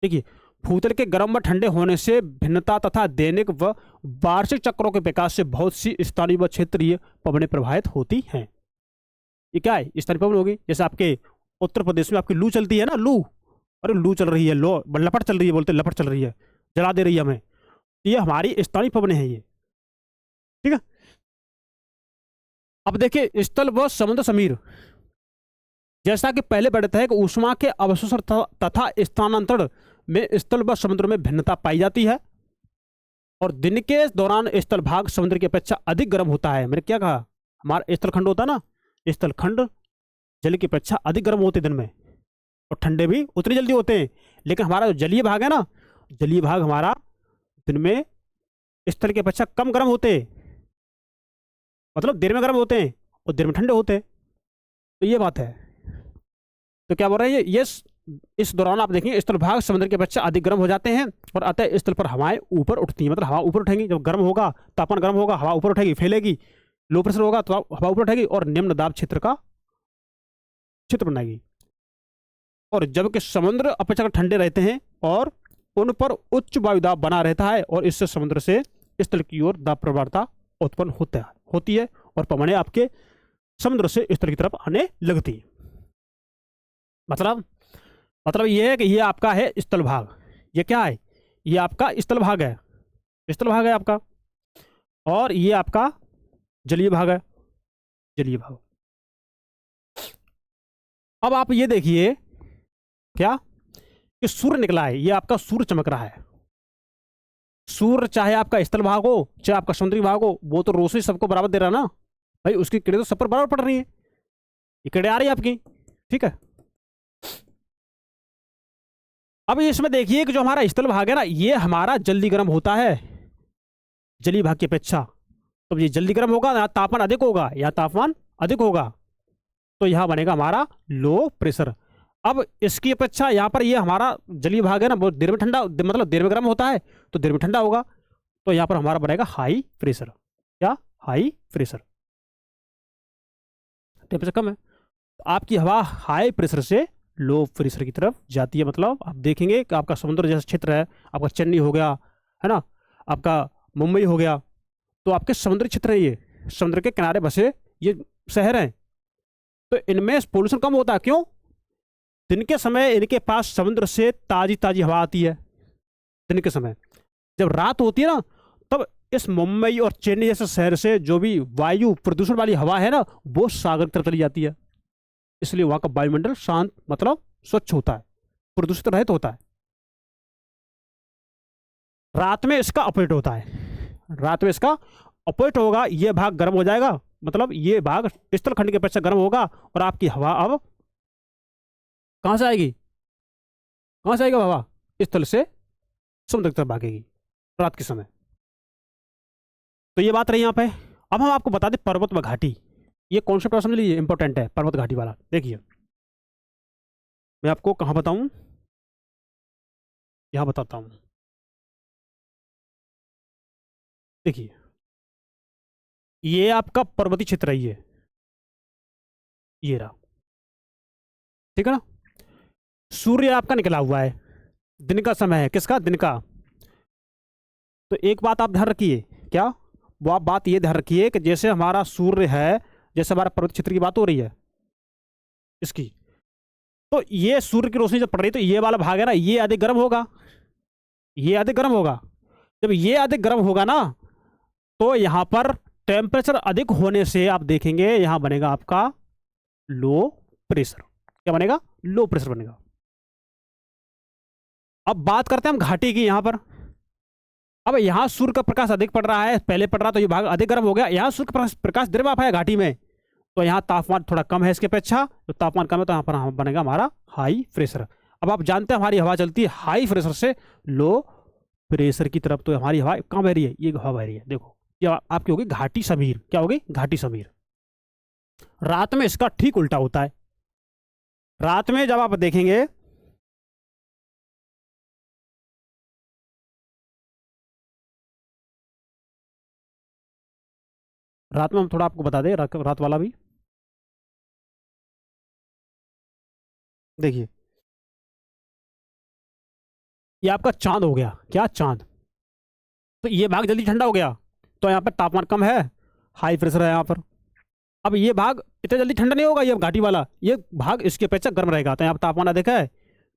देखिए भूतल के गर्म व ठंडे होने से भिन्नता तथा दैनिक व वार्षिक चक्रों के विकास से बहुत सी स्थानीय व क्षेत्रीय पवनें प्रभावित होती हैं। ये क्या है, स्थानीय पवन होगी। जैसे आपके उत्तर प्रदेश में आपकी लू चलती है ना, लू, अरे लू चल रही है, लो लपट चल रही है, बोलते लपट चल रही है, जला दे रही है हमें, ये हमारी स्थानीय पवनें हैं ये, ठीक है। अब देखिए स्थल व समुद्र समीर, जैसा कि पहले बढ़ता है कि ऊष्मा के अवशोषण तथा स्थानांतरण में स्थल व समुद्र में भिन्नता पाई जाती है, और दिन के दौरान स्थल भाग समुद्र की अपेक्षा अधिक गर्म होता है। मैंने क्या कहा, हमारा स्थल खंड होता है ना, स्थल खंड जल की अपेक्षा अधिक गर्म होते दिन में, और ठंडे भी उतनी जल्दी होते हैं। लेकिन हमारा जो जलीय भाग है ना, जलीय भाग हमारा दिन में स्थल की अपेक्षा कम गर्म होते हैं, मतलब देर में गर्म होते हैं और देर में ठंडे होते हैं। तो ये बात है। तो क्या बोल रहे हैं ये इस दौरान आप देखेंगे स्थल भाग समुद्र की अपेक्षा अधिक गर्म हो जाते हैं, और अतः स्थल पर हवाएं ऊपर उठती हैं, मतलब हवा ऊपर उठेंगी। जब गर्म होगा, तापमान गर्म होगा, हवा ऊपर उठेगी, फैलेगी, लो प्रेशर होगा तो हवा ऊपर उठेगी और निम्न दाब क्षेत्र का क्षेत्र बनाएगी। और जबकि समुद्र अपेक्षाकृत ठंडे रहते हैं और उन पर उच्च वायु दाब बना रहता है, और इससे समुद्र से स्थल की ओर दाब प्रवणता उत्पन्न होती है, और पवनें आपके समुद्र से स्थल की तरफ आने लगती है। मतलब ये है कि ये आपका है स्थल भाग, ये क्या है, ये आपका स्थल भाग है, स्थल भाग है आपका, और ये आपका जलीय भाग है, जलीय भाग। अब आप ये देखिए क्या कि सूर्य निकला है, ये आपका सूर्य चमक रहा है। सूर्य चाहे आपका स्थल भाग हो चाहे आपका समुद्री भाग हो, वो तो रोशनी सबको बराबर दे रहा ना भाई, उसकी किरणें तो सब पर बराबर पड़ रही है, ये किरणें आ रही है आपकी, ठीक है। अब इसमें देखिए कि जो हमारा स्थल भाग है ना, ये हमारा जल्दी गर्म होता है जलीय भाग की अपेक्षा। तो ये जल्दी गर्म होगा, यहाँ तापमान अधिक होगा, यहाँ तापमान अधिक होगा, तो यहाँ बनेगा हमारा लो प्रेशर। अब इसकी अपेक्षा यहाँ पर ये हमारा जलीय भाग है ना, बहुत देर में ठंडा, मतलब देर में गर्म होता है तो देर में ठंडा होगा, तो यहाँ पर हमारा बनेगा हाई प्रेशर। क्या, हाई प्रेशर, टेम्परेचर कम है, तो आपकी हवा हाई प्रेशर से लो प्रेशर की तरफ जाती है। मतलब आप देखेंगे कि आपका समुद्र जैसा क्षेत्र है, आपका चेन्नई हो गया, है ना, आपका मुंबई हो गया, तो आपके समुद्री क्षेत्र है, ये समुद्र के किनारे बसे ये शहर हैं, तो इनमें पोल्यूशन कम होता है। क्यों, दिन के समय इनके पास समुद्र से ताजी ताजी हवा आती है दिन के समय। जब रात होती है ना, तब इस मुंबई और चेन्नई जैसे शहर से जो भी वायु प्रदूषण वाली हवा है ना, वो सागर की तरफ चली जाती है, इसलिए वहां का वायुमंडल शांत, मतलब स्वच्छ होता है, प्रदूषित रहित होता है। रात में इसका अपोजिट होता है, रात में इसका अपोजिट होगा, ये भाग गर्म हो जाएगा, मतलब ये भाग स्थल खंड के अपेक्षा गर्म होगा, और आपकी हवा अब कहां से आएगी, कहां से आएगी हवा, स्थल से समुद्र की तरफ भागेगी रात के समय। तो ये बात रही यहां पे। अब हम आपको बता दें पर्वत व घाटी, ये कॉन्सेप्ट आप समझ लीजिए, इंपॉर्टेंट है पर्वत घाटी वाला। देखिए मैं आपको कहां बताऊं, यहां बताता हूं। देखिए ये आपका पर्वतीय क्षेत्र है, ये रहा, ठीक है ना। सूर्य आपका निकला हुआ है, दिन का समय है, किसका, दिन का। तो एक बात आप ध्यान रखिए, क्या, वो आप बात ये ध्यान रखिए कि जैसे हमारा सूर्य है, जैसे हमारा पर्वत क्षेत्र की बात हो रही है इसकी, तो ये सूर्य की रोशनी जब पड़ रही है तो ये वाला भाग है ना, ये अधिक गर्म होगा, ये अधिक गर्म होगा। जब ये अधिक गर्म होगा ना, तो यहां पर टेम्परेचर अधिक होने से आप देखेंगे यहां बनेगा आपका लो प्रेशर। क्या बनेगा, लो प्रेशर बनेगा। अब बात करते हैं हम घाटी की, यहां पर अब यहां सूर्य का प्रकाश अधिक पड़ रहा है, पहले पड़ रहा तो ये भाग अधिक गर्म हो गया, यहां सूर्य का प्रकाश देर में आप है घाटी में, तो यहाँ तापमान थोड़ा कम है इसके अपेक्षा, तो तापमान कम है तो यहाँ पर बनेगा हमारा हाई प्रेशर। अब आप जानते हैं हमारी हवा चलती है हाई प्रेशर से लो प्रेशर की तरफ, तो हमारी हवा कहाँ बह रही है, ये हवा बह रही है। देखो ये आपकी होगी घाटी समीर, क्या होगी, घाटी समीर। रात में इसका ठीक उल्टा होता है, रात में जब आप देखेंगे रात में हम थोड़ा आपको बता दें, रात वाला भी देखिए, ये आपका चांद हो गया, क्या चांद। तो ये भाग जल्दी ठंडा हो गया, तो यहाँ पर तापमान कम है, हाई प्रेशर है यहाँ पर। अब ये भाग इतना जल्दी ठंडा नहीं होगा, ये घाटी वाला, ये भाग इसके अपेक्षा गर्म रहेगा। तो यहाँ पर तापमान देखा है,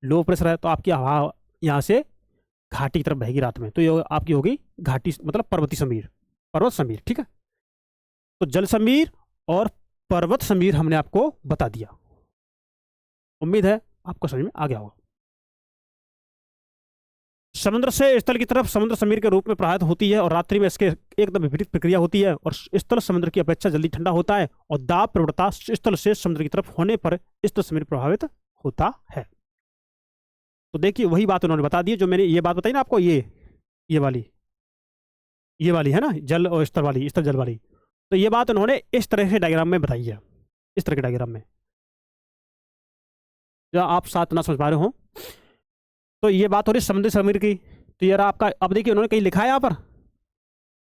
लो प्रेशर है, तो आपकी हवा यहाँ से घाटी की तरफ बहेगी रात में, तो ये आपकी होगी घाटी, मतलब पर्वतीय समीर, पर्वत समीर। ठीक है, तो जल समीर और पर्वत समीर हमने आपको बता दिया। उम्मीद है आपको समझ में आ गया होगा। समुद्र से स्थल की तरफ समुद्र समीर के रूप में प्रवाहित होती है और रात्रि में इसके एकदम विपरीत प्रक्रिया होती है, और स्थल समुद्र की अपेक्षा जल्दी ठंडा होता है, और दाब प्रवणता स्थल से समुद्र की तरफ होने पर स्थल समीर प्रभावित होता है। तो देखिए वही बात उन्होंने बता दी जो मैंने ये बात बताई ना आपको, ये वाली, ये वाली है ना, जल और स्तर वाली, स्तर जल वाली। तो ये बात उन्होंने इस तरह से डायग्राम में बताई है, इस तरह के डायग्राम में, जो आप साथ ना समझ पा रहे हो। तो ये बात हो रही समुद्र समीर की। तो यार आपका, अब देखिए उन्होंने कहीं लिखा है यहाँ पर,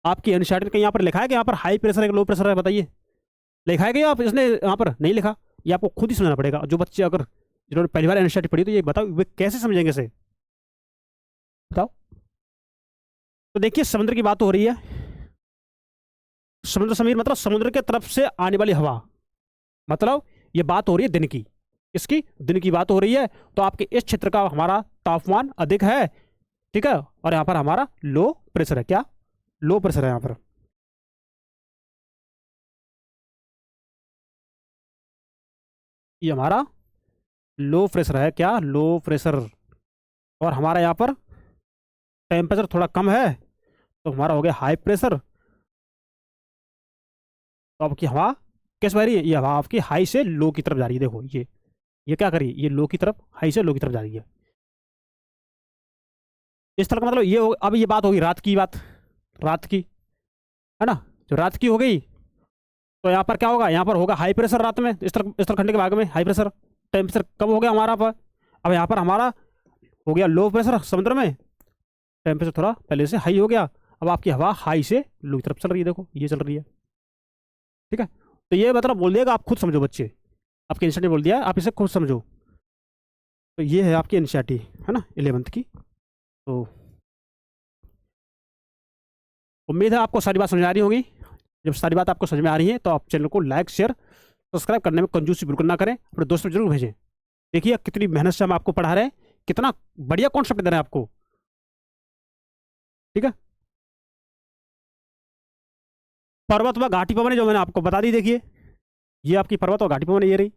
आपकी एनसीईआरटी में कहीं यहाँ पर लिखा है कि यहाँ पर हाई प्रेशर है, लो प्रेशर है, बताइए लिखा है कि आप, इसने यहाँ पर नहीं लिखा। ये आपको खुद ही समझना पड़ेगा। जो बच्चे अगर जिन्होंने पहली बार एनसीईआरटी पढ़ी, तो ये बताओ वे कैसे समझेंगे इसे, बताओ। तो देखिए समुद्र की बात हो रही है, समुद्र समीर मतलब समुद्र के तरफ से आने वाली हवा, मतलब ये बात हो रही है दिन की, इसकी दिन की बात हो रही है। तो आपके इस क्षेत्र का हमारा तापमान अधिक है, ठीक है, और यहां पर हमारा लो प्रेशर है, क्या लो प्रेशर है यहां पर। ये हमारा लो प्रेशर है, क्या लो प्रेशर, और हमारा यहाँ पर टेम्परेचर थोड़ा कम है, तो हमारा हो गया हाई प्रेशर। तो आपकी हवा किस बह रही है, ये हवा आपकी हाई से लो की तरफ जा रही है। देखो ये क्या करिए, ये लो की तरफ, हाई से लो की तरफ जा रही है। इस तरह का मतलब ये अब ये बात होगी रात की, बात रात की है ना, जो रात की हो गई। तो यहाँ पर क्या होगा, यहाँ पर होगा हाई प्रेशर रात में, इस तरह खंड के भाग में हाई प्रेशर, टेम्परेचर कम हो गया हमारा पर। अब यहाँ पर हमारा हो गया लो प्रेशर समुद्र में, टेम्परेचर थोड़ा पहले से हाई हो गया। अब आपकी हवा हाई से लो की तरफ चल रही है, देखो ये चल रही है। ठीक है, तो ये मतलब बोल दिएगा, आप खुद समझो बच्चे, आपके एनसीईआरटी ने बोल दिया, आप इसे खुद समझो। तो ये है आपकी एनसीईआरटी, है ना, 11th की। तो उम्मीद है आपको सारी बात समझ आ रही होगी। जब सारी बात आपको समझ में आ रही है, तो आप चैनल को लाइक शेयर सब्सक्राइब करने में कंजूसी बिल्कुल ना करें, अपने दोस्तों में जरूर भेजें। देखिए कितनी मेहनत से हम आपको पढ़ा रहे हैं, कितना बढ़िया कॉन्सेप्ट दे रहे हैं आपको। ठीक है, पर्वत व घाटी पवन जो मैंने आपको बता दी, देखिए ये आपकी पर्वत और घाटी पवन, ये रही,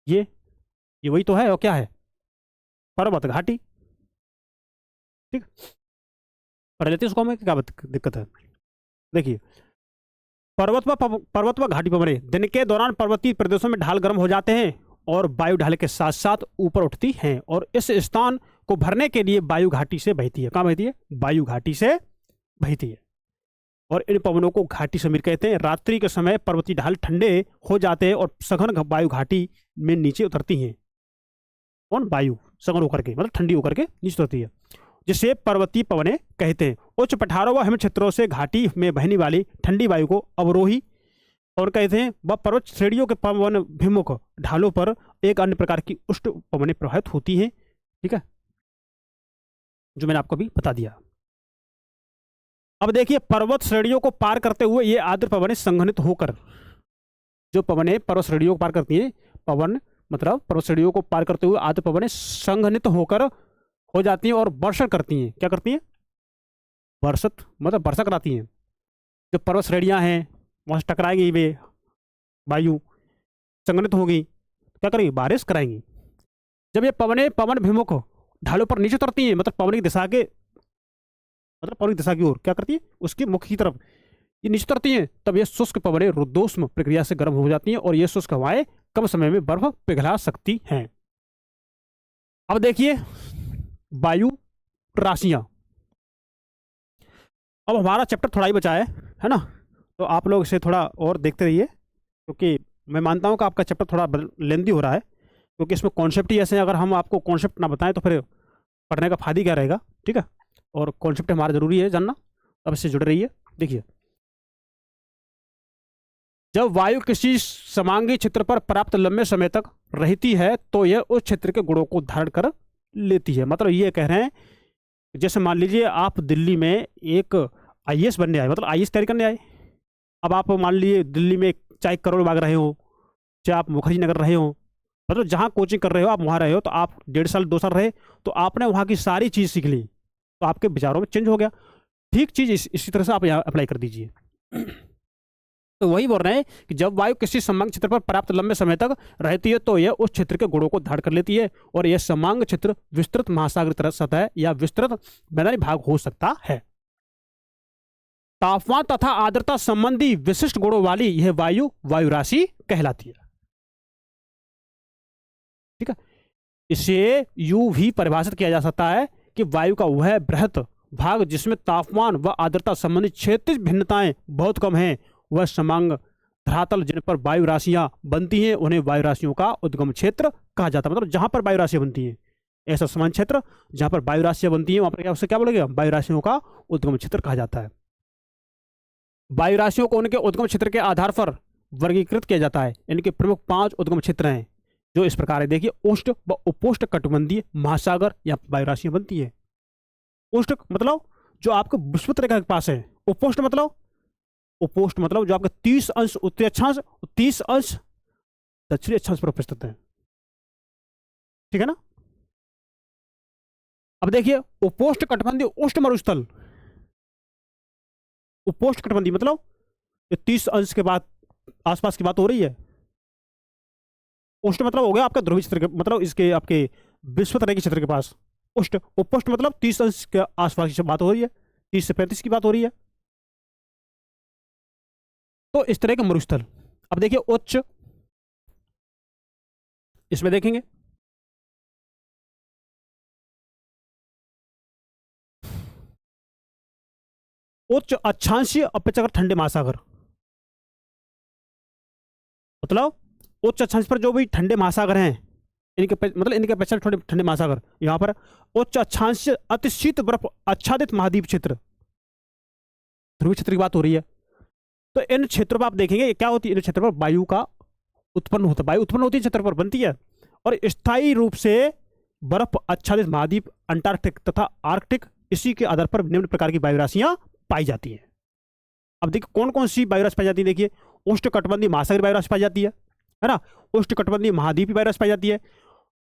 ये ये वही तो है, और क्या है, पर्वत घाटी। ठीक, पढ़ लेते हैं उसको, हमें क्या दिक्कत है। देखिए पर्वत व घाटी पवनें दिन के दौरान पर्वतीय प्रदेशों में ढाल गर्म हो जाते हैं और वायु ढाल के साथ साथ ऊपर उठती हैं, और इस स्थान को भरने के लिए वायु घाटी से बहती है। कहाँ बहती है, वायु घाटी से बहती है, और इन पवनों को घाटी समीर कहते हैं। रात्रि के समय पर्वतीय ढाल ठंडे हो जाते हैं और सघन वायु घाटी में नीचे उतरती हैं। कौन, वायु सघन होकर के, मतलब ठंडी होकर के नीचे उतरती है, जिसे पर्वतीय पवनें कहते हैं। उच्च पठारों व हिम क्षेत्रों से घाटी में बहने वाली ठंडी वायु को अवरोही और कहते हैं। वह पर्वत श्रेणियों के पवन भिमुख ढालों पर एक अन्य प्रकार की उष्ण पवनें प्रभावित होती हैं। ठीक है, जो मैंने आपको भी बता दिया। अब देखिए पर्वत श्रेणियों को पार करते हुए ये आर्द्र पवनें संघनित होकर, जो पवनें पर्वत श्रेणियों को पार करती हैं, पवन मतलब पर्वत श्रेणियों को पार करते हुए आर्द्र पवनें संघनित होकर हो जाती हैं और वर्षण करती हैं। क्या करती हैं, वर्षित मतलब वर्षा कराती हैं। जो पर्वत श्रेणियां हैं वहां से टकराएंगी, वे वायु संघनित होगी, क्या करेंगी, बारिश कराएंगी। जब ये पवनें पवन भिमुख ढालों पर नीचे उतरती हैं, मतलब पवन की दिशा के, मतलब पवन की दिशा की ओर क्या करती है, उसकी मुख की तरफ ये नीचे उतरती हैं, तब ये शुष्क पवनें रुद्धोष्म प्रक्रिया से गर्म हो जाती हैं और ये शुष्क हवाएं कम समय में बर्फ पिघला सकती हैं। अब देखिए वायु राशियां, अब हमारा चैप्टर थोड़ा ही बचा है ना, तो आप लोग इसे थोड़ा और देखते रहिए, क्योंकि मैं मानता हूं कि आपका चैप्टर थोड़ा लेंदी हो रहा है, क्योंकि इसमें कॉन्सेप्ट ही ऐसे हैं। अगर हम आपको कॉन्सेप्ट ना बताएं तो फिर पढ़ने का फायदा क्या रहेगा। ठीक है, और कॉन्सेप्ट हमारा जरूरी है जानना, अब इससे जुड़े रहिए। देखिए जब वायु किसी समांगी क्षेत्र पर पर्याप्त लंबे समय तक रहती है तो यह उस क्षेत्र के गुणों को धारण कर लेती है। मतलब ये कह रहे हैं, जैसे मान लीजिए आप दिल्ली में एक आईएएस बनने आए, मतलब आईएएस तैयारी करने आए। अब आप मान लीजिए दिल्ली में चाहे करोड़ बाग रहे हो, चाहे आप मुखर्जी नगर रहे हो, मतलब जहाँ कोचिंग कर रहे हो आप वहाँ रहे हो, तो आप 1.5 साल 2 साल रहे तो आपने वहाँ की सारी चीज़ सीख ली, तो आपके विचारों में चेंज हो गया। ठीक चीज़ इसी तरह से आप यहाँ अप्लाई कर दीजिए। तो वही बोल रहे हैं कि जब वायु किसी समांग क्षेत्र पर पर्याप्त लंबे समय तक रहती है तो यह उस क्षेत्र के गुणों को धारण कर लेती है, और यह समांग क्षेत्र विस्तृत महासागर तरह सतह या विस्तृत मैदानी भाग हो सकता है। तापमान तथा आर्द्रता संबंधी विशिष्ट गुणों वाली यह वायु वायु राशि कहलाती है। ठीक है, इसे यूं भी परिभाषित किया जा सकता है कि वायु का वह बृहत भाग जिसमें तापमान व आर्द्रता संबंधी क्षेत्रीय भिन्नताएं बहुत कम हैं, वह समांग धरातल जिन पर वायु राशियां बनती हैं उन्हें वायु राशियों का उद्गम क्षेत्र कहा जाता है। मतलब जहां पर वायु राशियां बनती हैं, ऐसा समान क्षेत्र जहां पर वायु राशियां बनती हैं वहां पर उसे क्या बोलेंगे, वायु राशियों का उद्गम क्षेत्र कहा जाता है। वायु राशियों को उनके उद्गम क्षेत्र के आधार पर वर्गीकृत किया जाता है। इनके प्रमुख 5 उद्गम क्षेत्र हैं जो इस प्रकार है। देखिए, उष्ण व उपोष्ण कटिबंधीय महासागर या वायु राशियां बनती है। उष्ण मतलब जो आपके विषुवत रेखा के पास है, उपोष्ण मतलब जो आपके 30 अंश उत्तरी अक्षांश, 30 अंश दक्षिणी अक्षांश पर स्थित है। ठीक है ना। अब देखिए, उपोष्ण कटिबंधीय उष्ण मरुस्थल, उपोष्ण कटिबंधीय मतलब 30 अंश के बाद आसपास की बात हो रही है। उष्ण मतलब हो गया आपका ध्रुवीय क्षेत्र, मतलब इसके आपके विषुवत रेखा क्षेत्र के पास। उष्ण उपोष्ण मतलब 30 अंश के आसपास की बात हो रही है, 30 से 35 की बात हो रही है। तो इस तरह के मरुस्थल। अब देखिए उच्च, इसमें देखेंगे उच्च अक्षांशीय अपेक्षाकृत ठंडे महासागर, मतलब उच्च अक्षांश पर जो भी ठंडे महासागर हैं, इनके मतलब इनके अपेक्षा थोड़े ठंडे महासागर। यहां पर उच्च अक्षांश अति शीत बर्फ आच्छादित महाद्वीप क्षेत्र, ध्रुवीय क्षेत्र की बात हो रही है। तो इन क्षेत्रों पर आप देखेंगे क्या होती है, इन क्षेत्रों पर वायु का उत्पन्न होता है, वायु उत्पन्न होती है क्षेत्र पर, बनती है, और स्थायी रूप से बर्फ आच्छादित महाद्वीप अंटार्कटिक तथा आर्कटिक, इसी के आधार पर निम्न प्रकार की वायु राशियां पाई जाती है। अब देखिए कौन कौन सी वायु राशि पाई जाती है। देखिए, उष्ण कटिबंधीय महासागरीय वायु राशि पाई जाती है ना, उष्ण कटिबंधीय महाद्वीपीय वायु राशि पाई जाती है,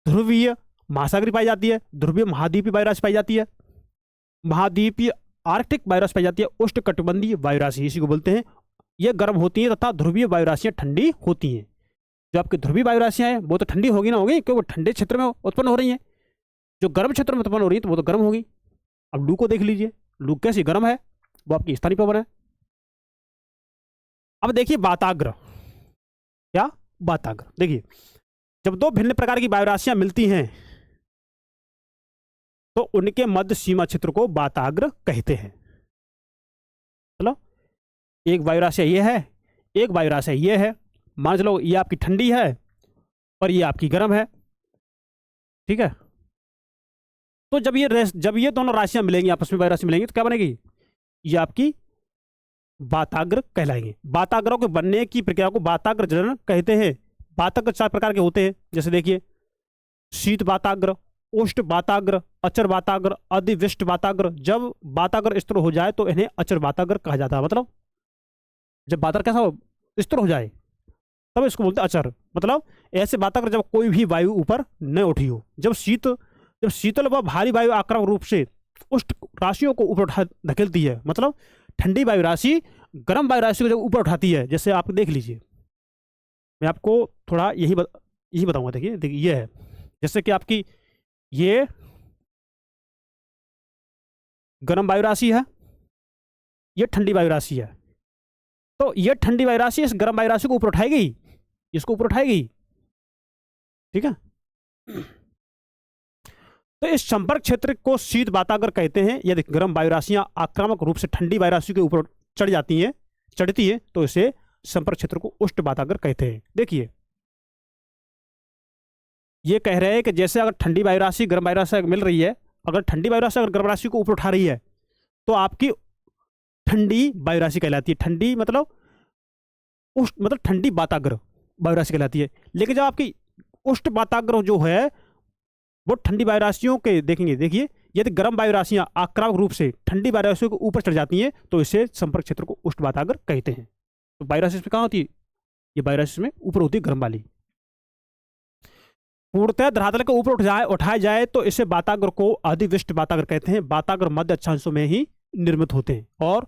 ध्रुवीय महासागरीय पाई जाती है, ध्रुवीय महाद्वीपीय वायु राशि पाई जाती है, महाद्वीपीय आर्कटिक वायु राशि पाई जाती है, उष्ण कटिबंधीय वायु राशि इसी को बोलते हैं। ये गर्म होती हैं तथा ध्रुवीय वायु राशियां ठंडी होती हैं। जो आपकी ध्रुवीय वायु राशियां हैं वो तो ठंडी होगी ना होगी, क्योंकि वो ठंडे क्षेत्र में उत्पन्न हो रही हैं। जो गर्म क्षेत्र में उत्पन्न हो रही है तो वो तो गर्म होगी। अब लू को देख लीजिए, लू कैसी गर्म है, वो आपकी स्थानीय पवन है। अब देखिए वाताग्र, क्या वाताग्र, देखिए जब दो भिन्न प्रकार की वायु राशियां मिलती हैं तो उनके मध्य सीमा क्षेत्र को वाताग्र कहते हैं। चलो, एक वायु राशि ये है, एक वायु राशि ये है, मान लो ये आपकी ठंडी है और ये आपकी गर्म है। ठीक है, तो जब ये दोनों राशियां मिलेंगी, आपस में वायु राशि मिलेंगी, तो क्या बनेगी, ये आपकी वाताग्र कहलाएंगे। वाताग्रों के बनने की प्रक्रिया को वाताग्र जनन कहते हैं। वाताग्र 4 प्रकार के होते हैं, जैसे देखिए शीत वाताग्र, उष्ण वाताग्र, अचर वाताग्र, अधिविष्ट वाताग्र। जब वाताग्र स्थिर हो जाए तो इन्हें अचर वाताग्र कहा जाता है। मतलब जब वाताग्र कैसा हो, स्थिर हो जाए, तब इसको बोलते हैं अचर। मतलब ऐसे वाताग्र जब कोई भी वायु ऊपर न उठी हो। जब शीतल व भारी वायु आक्रामक रूप से उष्ण राशियों को ऊपर उठा धकेलती है, मतलब ठंडी वायु राशि गर्म वायु राशि को जब ऊपर उठाती है, जैसे आप देख लीजिए, मैं आपको थोड़ा यही बताऊंगा। देखिए ये है, जैसे कि आपकी ये गर्म वायु राशि है, ये ठंडी वायु राशि है। तो ये ठंडी वायु राशि इस गर्म वायु राशि को ऊपर उठाएगी, इसको ऊपर उठाएगी। ठीक है, तो इस संपर्क क्षेत्र को शीत वाताग्र कहते हैं। यदि गर्म वायु राशियां आक्रामक रूप से ठंडी वायु राशि के ऊपर चढ़ती है तो इसे संपर्क क्षेत्र को उष्ण वाताग्र कहते हैं। देखिए ये कह रहे हैं कि जैसे अगर ठंडी वायु राशि गर्म वायु राशि मिल रही है, अगर ठंडी वायु राशि अगर गर्म राशि को ऊपर उठा रही है तो आपकी ठंडी वायु राशि कहलाती है। ठंडी मतलब उष्ण मतलब ठंडी वाताग्र वायु राशि कहलाती है। लेकिन जब आपकी उष्ण वाताग्र जो है वो ठंडी वायु राशियों के देखेंगे, देखिए यदि गर्म वायु राशियां आक्रामक रूप से ठंडी वायु राशियों के ऊपर चढ़ जाती हैं तो इसे संपर्क क्षेत्र को उष्ण वाताग्र कहते हैं। तो वायु राशि में कहाँ होती है? ये वायु राशि में ऊपर होती है गर्म वाली। पूर्णतः धरातल के ऊपर उठाया जाए तो इसे वाताग्र को अधिविष्ट वाताग्र कहते हैं। वाताग्र मध्य अक्षांशों में ही निर्मित होते हैं और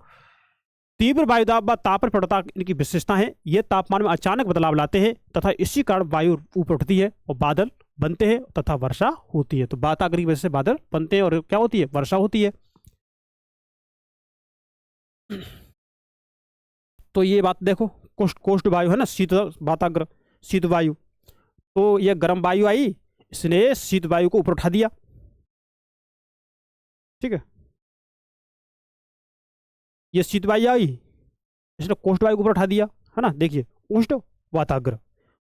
तीव्र वायुदाब व ताप प्रवणता इनकी विशेषता है। ये तापमान में अचानक बदलाव लाते हैं तथा इसी कारण वायु ऊपर उठती है और बादल बनते हैं तथा वर्षा होती है। तो वाताग्र की वजह से बादल बनते हैं और क्या होती है? वर्षा होती है। तो ये बात देखो, कोष्ठ वायु है ना, शीत वाताग्र शीत वायु, तो यह गर्म वायु आई, इसने शीत वायु को ऊपर उठा दिया। ठीक है, ये शीत वायु आई, इसने कोष्ठ वायु को ऊपर उठा दिया, है ना। देखिए उष्ण वाताग्र,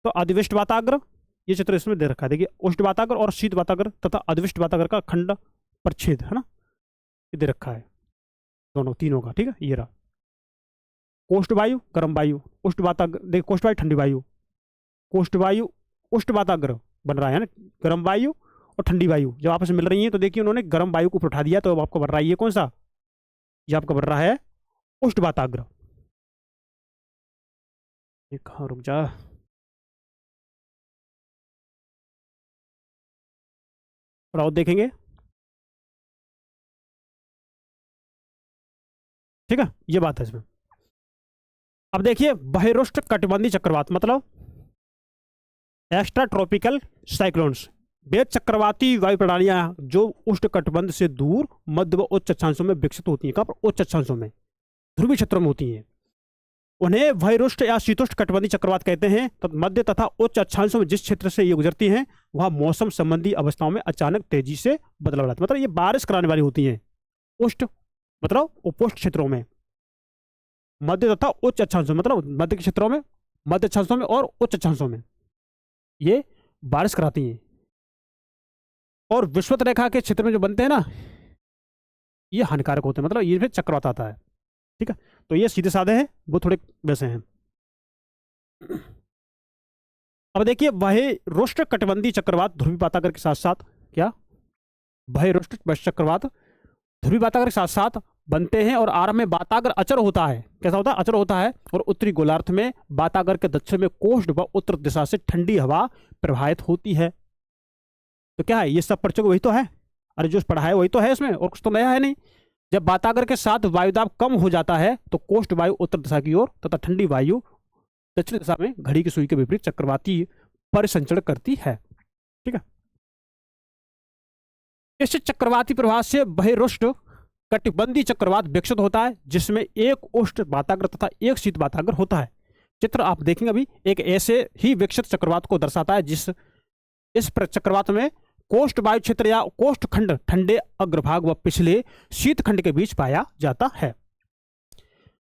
तो अधिविष्ट वाताग्र, ये चित्र इसमें दे रखा है। देखिए उष्ण वाताग्र और शीत वाताग्र तथा अधिविष्ट वाताग्र का खंड परिच्छेद, है ना, ये दे रखा है दोनों तीनों का। ठीक है, ये रहा कोष्ठ वायु गर्म वायु, उष्ण वाताग्र, देखिए कोष्ठ वायु ठंडी वायु, कोष्ठ वायु उष्ण वाताग्र बन रहा है ना, गर्म वायु और ठंडी वायु जब आपस में मिल रही है तो देखिए उन्होंने गर्म वायु को ऊपर उठा दिया, तो अब आपको बन रहा है ये कौन सा? ये आपका बन रहा है उष्ण वाताग्र। कहाँ रुक जा, और देखेंगे। ठीक है, ये बात है इसमें। अब देखिए बहिरुष्ट कटिबंधीय चक्रवात मतलब एक्स्ट्रा ट्रॉपिकल साइक्लोन्स, वे चक्रवाती वायु प्रणालियां जो उष्ण कटिबंध से दूर मध्य व उच्च अक्षांशों में विकसित होती हैं। कहाँ पर? उच्च अक्षांशों में, ध्रुवीय क्षेत्रों में होती हैं। उन्हें बहिरुष्ट या शीतोष्ण कटिबंधीय चक्रवात कहते हैं। तो मध्य तथा उच्च अक्षांशों में जिस क्षेत्र से ये गुजरती हैं वहां मौसम संबंधी अवस्थाओं में अचानक तेजी से बदलाव लाती है। मतलब ये बारिश कराने वाली होती हैं। उष्ण मतलब उपोष्ण क्षेत्रों में, मध्य तथा उच्च अक्षांशों मतलब मध्य के क्षेत्रों में, मध्य अक्षांशों में और उच्च अक्षांशों में ये बारिश कराती हैं। और विषुवत रेखा के क्षेत्र में जो बनते हैं ना, ये हानिकारक होते हैं, मतलब ये फिर चक्रवात आता है। ठीक है, तो ये सीधे साधे हैं, वो थोड़े वैसे हैं। अब देखिए बहिरुष्ट कटिबंधीय चक्रवात ध्रुवीय वाताग्र के साथ साथ, क्या बहिरुष्ट चक्रवात ध्रुवीय वाताग्र के साथ साथ बनते हैं और आरंभ में वाताग्र अचर होता है। कैसा होता है? अचर होता है। और उत्तरी गोलार्ध में वाताग्र के दक्षिण में कोष्ठ व उत्तर दिशा से ठंडी हवा प्रवाहित होती है। तो क्या है? ये सब परिचय वही तो है, अरे जो पढ़ा है वही तो है इसमें, और कुछ तो नया है नहीं। जब वाताग्र के साथ वायुदाब कम हो जाता है तो कोष्ठ वायु उत्तर दिशा की ओर तथा ठंडी वायु दक्षिण दिशा में घड़ी की सुई के विपरीत चक्रवाती परिसंचरण करती है। ठीक है, इस चक्रवाती प्रभाव से बहिरुष्ट कटिबंधीय चक्रवात विकसित होता है जिसमें एक उष्ण वाताग्र तथा एक शीत वाताग्र होता है। चित्र आप देखेंगे अभी एक ऐसे ही विकसित चक्रवात को दर्शाता है जिस इस चक्रवात में कोष्ठ वायु क्षेत्र या कोष्ठ खंड ठंडे अग्रभाग व पिछले शीत खंड के बीच पाया जाता है।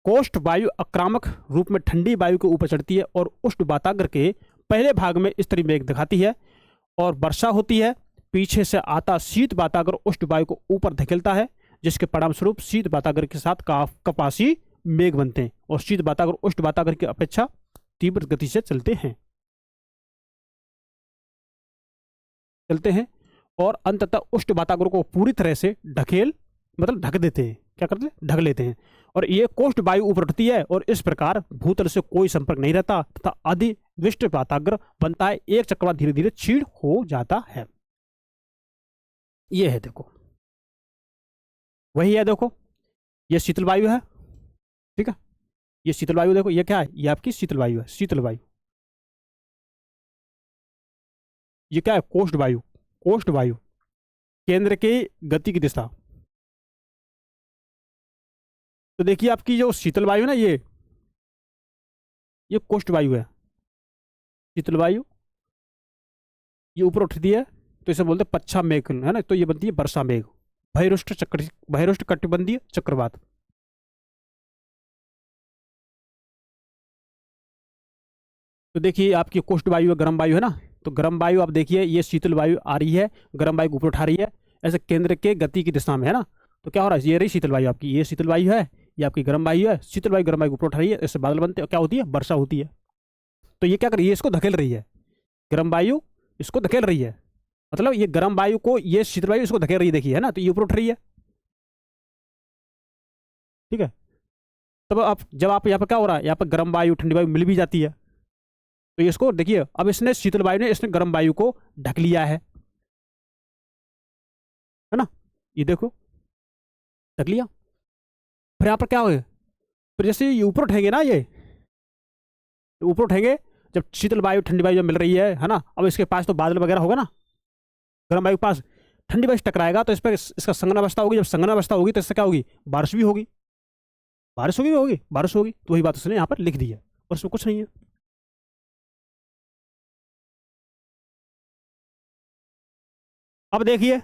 कोष्ठ वायु आक्रामक रूप में ठंडी वायु के ऊपर चढ़ती है और उष्ण वाताग्र के पहले भाग में स्तरीय मेघ दिखाती है और वर्षा होती है। पीछे से आता शीत वाताग्र उष्ण वायु को ऊपर धकेलता है जिसके परिणाम स्वरूप शीत वाताग्र के साथ कपासी मेघ बनते हैं और शीत वाताग्र उष्ण वाताग्र की अपेक्षा तीव्र गति से चलते हैं और अंततः उष्ण वाताग्र को पूरी तरह से ढक देते हैं। क्या करते हैं? ढक लेते हैं और ये कोष्ठ वायु ऊपर उठती है और इस प्रकार भूतल से कोई संपर्क नहीं रहता तथा अधिविष्ट वाताग्र बनता है। एक चक्रवात धीरे धीरे क्षीण हो जाता है। ये है, देखो वही है, देखो ये शीतल वायु है। ठीक है, ये शीतल वायु देखो, ये क्या है? ये आपकी शीतल वायु है, शीतल वायु। ये क्या है? कोष्ठ वायु। कोष्ठ वायु केंद्र की गति की दिशा। तो देखिए आपकी जो शीतल वायु है ना, ये कोष्ठ वायु है। शीतल वायु ये ऊपर उठती है तो इसे बोलते हैं पच्छा मेघ, है ना, तो ये बनती है वर्षा मेघ। बहिरुष्ट कटिबंधीय चक्रवात। तो देखिए आपकी कोष्ठ वायु है, गर्म वायु है ना, तो गर्म वायु आप देखिए ये शीतल वायु आ रही है, गर्म वायु को ऊपर उठा रही है ऐसे केंद्र के गति की दिशा में, है ना। तो क्या हो रहा है? ये रही शीतल वायु आपकी, ये शीतल वायु है, ये आपकी गर्म वायु है, शीतल वायु गर्म वायु को ऊपर उठा रही है, इससे बादल बनते हैं, क्या होती है, वर्षा होती है। तो ये क्या कर रही है, इसको धकेल रही है, गर्म वायु इसको धकेल रही है, मतलब ये गर्म वायु को ये शीतल वायु इसको धकेल रही है, देखिए है ना, तो ये ऊपर उठ रही है, ठीक है। तब आप जब आप यहाँ पर क्या हो रहा है, यहाँ पर गर्म वायु ठंडी वायु मिल भी जाती है, तो इसको देखिए, अब इसने शीतल वायु ने इसने गर्म वायु को ढक लिया है ना, ये देखो ढक लिया। फिर यहाँ पर क्या हो, फिर जैसे ये ऊपर उठेंगे ना, ये ऊपर उठेंगे, जब शीतल वायु ठंडी वायु जब मिल रही है ना, अब इसके पास तो बादल वगैरह होगा ना, गर्म वायु के पास ठंडी वायु टकराएगा तो इस पर इसका संघन अवस्था होगी, जब संघन अवस्था होगी तो इससे क्या होगी, बारिश भी होगी, बारिश होगी होगी बारिश होगी, तो वही बात उसने यहाँ पर लिख दी है, और उसमें कुछ नहीं है। अब देखिए,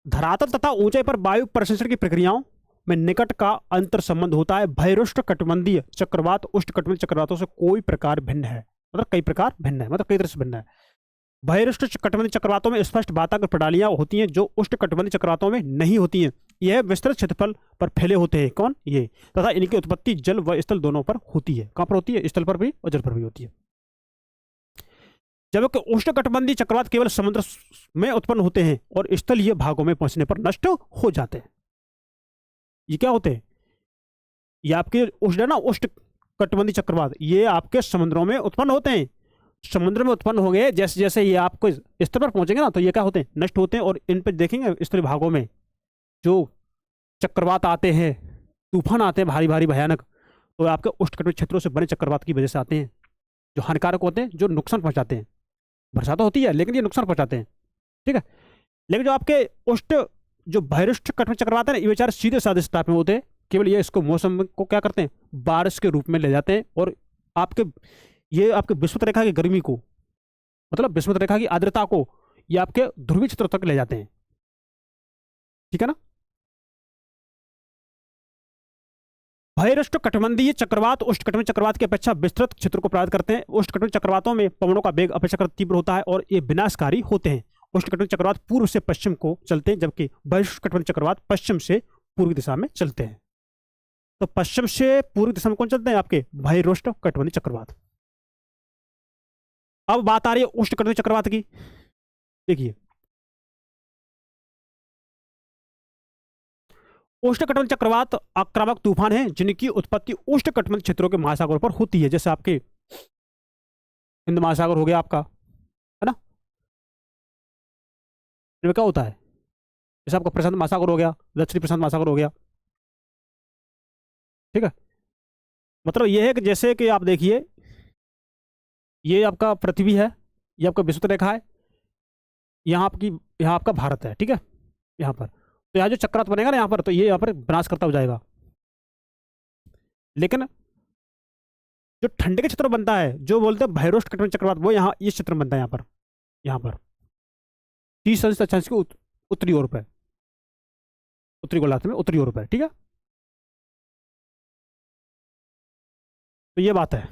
धरातल तथा ऊंचाई पर वायु परिसंचरण की प्रक्रियाओं में निकट का अंतर संबंध होता है। भैरुष्ट कटिबंधीय चक्रवात उष्ण कटिबंधीय चक्रवातों से कोई प्रकार भिन्न है, मतलब कई प्रकार भिन्न है, मतलब कई तरह से भिन्न है। भैरुष्ट कटिबंधीय चक्रवातों में स्पष्ट वातावरण प्रणालियां होती हैं जो उष्ण कटिबंधीय चक्रवातों में नहीं होती हैं। यह विस्तृत क्षेत्रफल पर फैले होते हैं, कौन ये, तथा इनकी उत्पत्ति जल व स्थल दोनों पर होती है। कहां पर होती है, स्थल पर भी और जल पर भी होती है। जबकि उष्ण कटिबंधीय चक्रवात केवल समुद्र में उत्पन्न होते हैं और स्थलीय भागों में पहुंचने पर नष्ट हो जाते हैं। ये क्या होते हैं, ये आपके उष्ण ना, उष्ण कटिबंधीय चक्रवात ये आपके समुद्रों में उत्पन्न होते हैं। समुद्र में उत्पन्न होंगे, जैसे जैसे ये आपको स्तर पर पहुंचेंगे ना, तो ये क्या होते हैं, नष्ट होते हैं। और इन पर देखेंगे स्थलीय भागों में जो चक्रवात आते हैं, तूफान आते हैं भारी भारी भयानक, तो आपके उष्ण कटिबंधीय क्षेत्रों से बने चक्रवात की वजह से आते हैं, जो हानिकारक होते हैं, जो नुकसान पहुंचाते हैं। वर्षा तो होती है लेकिन ये नुकसान पहुंचाते हैं, ठीक है। लेकिन जो आपके उष्ण जो भैरुष्ट कटिबंधीय चक्रवात है ना, ये बेचारे सीधे साधे टाइप में होते हैं, केवल ये इसको मौसम को क्या करते हैं, बारिश के रूप में ले जाते हैं, और आपके ये आपके विषुवत रेखा की गर्मी को, मतलब विषुवत रेखा की आर्द्रता को, ये आपके ध्रुवीय क्षेत्र तक ले जाते हैं, ठीक है ना। भैरुष्ट कटिबंधीय चक्रवात उष्ण कटिबंधीय चक्रवात की अपेक्षा विस्तृत क्षेत्र को प्रभावित करते हैं। उष्ण कटिबंधीय चक्रवातों में पवनों का वेग अपेक्षाकृत तीव्र होता है और ये विनाशकारी होते हैं। उष्ण कटिबंधीय चक्रवात पूर्व से पश्चिम को चलते हैं, जबकि भैरुष्ट कटिबंधीय चक्रवात पश्चिम से पूर्व दिशा में चलते हैं। तो पश्चिम से पूर्व दिशा में कौन चलते हैं, आपके भैरुष्ट कटिबंधीय चक्रवात। अब बात आ रही है उष्ण कटिबंधीय चक्रवात की। देखिए, उष्ण कटिबंधीय चक्रवात आक्रामक तूफान है जिनकी उत्पत्ति उष्ण कटिबंधीय क्षेत्रों के महासागरों पर होती है, जैसे आपके हिंद महासागर हो गया आपका, है ना, इनमें क्या होता है, जैसे आपका प्रशांत महासागर हो गया, दक्षिणी प्रशांत महासागर हो गया, ठीक है। मतलब यह है कि जैसे कि आप देखिए, ये आपका पृथ्वी है, ये आपका विषुवत रेखा है, यहाँ आपका भारत है, ठीक है, यहाँ पर तो यहाँ जो चक्रवात बनेगा ना यहाँ पर, तो ये यहाँ पर विनाश करता हो जाएगा। लेकिन जो ठंडे के क्षेत्र बनता है, जो बोलते हैं भैरुष्ट कटिबंधीय चक्रवात, वो यहाँ इस क्षेत्र में बनता है, यहाँ पर 30 अक्षांश के उत्तरी ओर पर, उत्तरी गोलार्ध में उत्तरी ओर पर, ठीक है। तो ये बात है,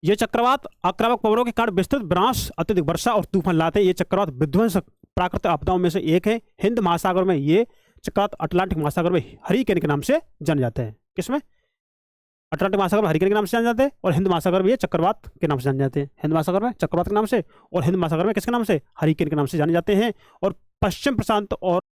ये चक्रवात आक्रामक पवनों के कारण विस्तृत विनाश, अत्यधिक वर्षा और तूफान लाते हैं। ये चक्रवात विध्वंसक प्राकृतिक आपदाओं में से एक है। हिंद महासागर में ये चक्रवात अटलांटिक महासागर में हरिकेन के नाम से जाने जाते हैं। किसमें, अटलांटिक महासागर में हरिकेन के नाम से जाने जाते हैं, और हिंद महासागर में ये चक्रवात के नाम से जाने जाते हैं। हिंद महासागर में चक्रवात के नाम से, और हिंद महासागर में किसके नाम से, हरिकेन के नाम से जाने जाते हैं। और पश्चिम प्रशांत और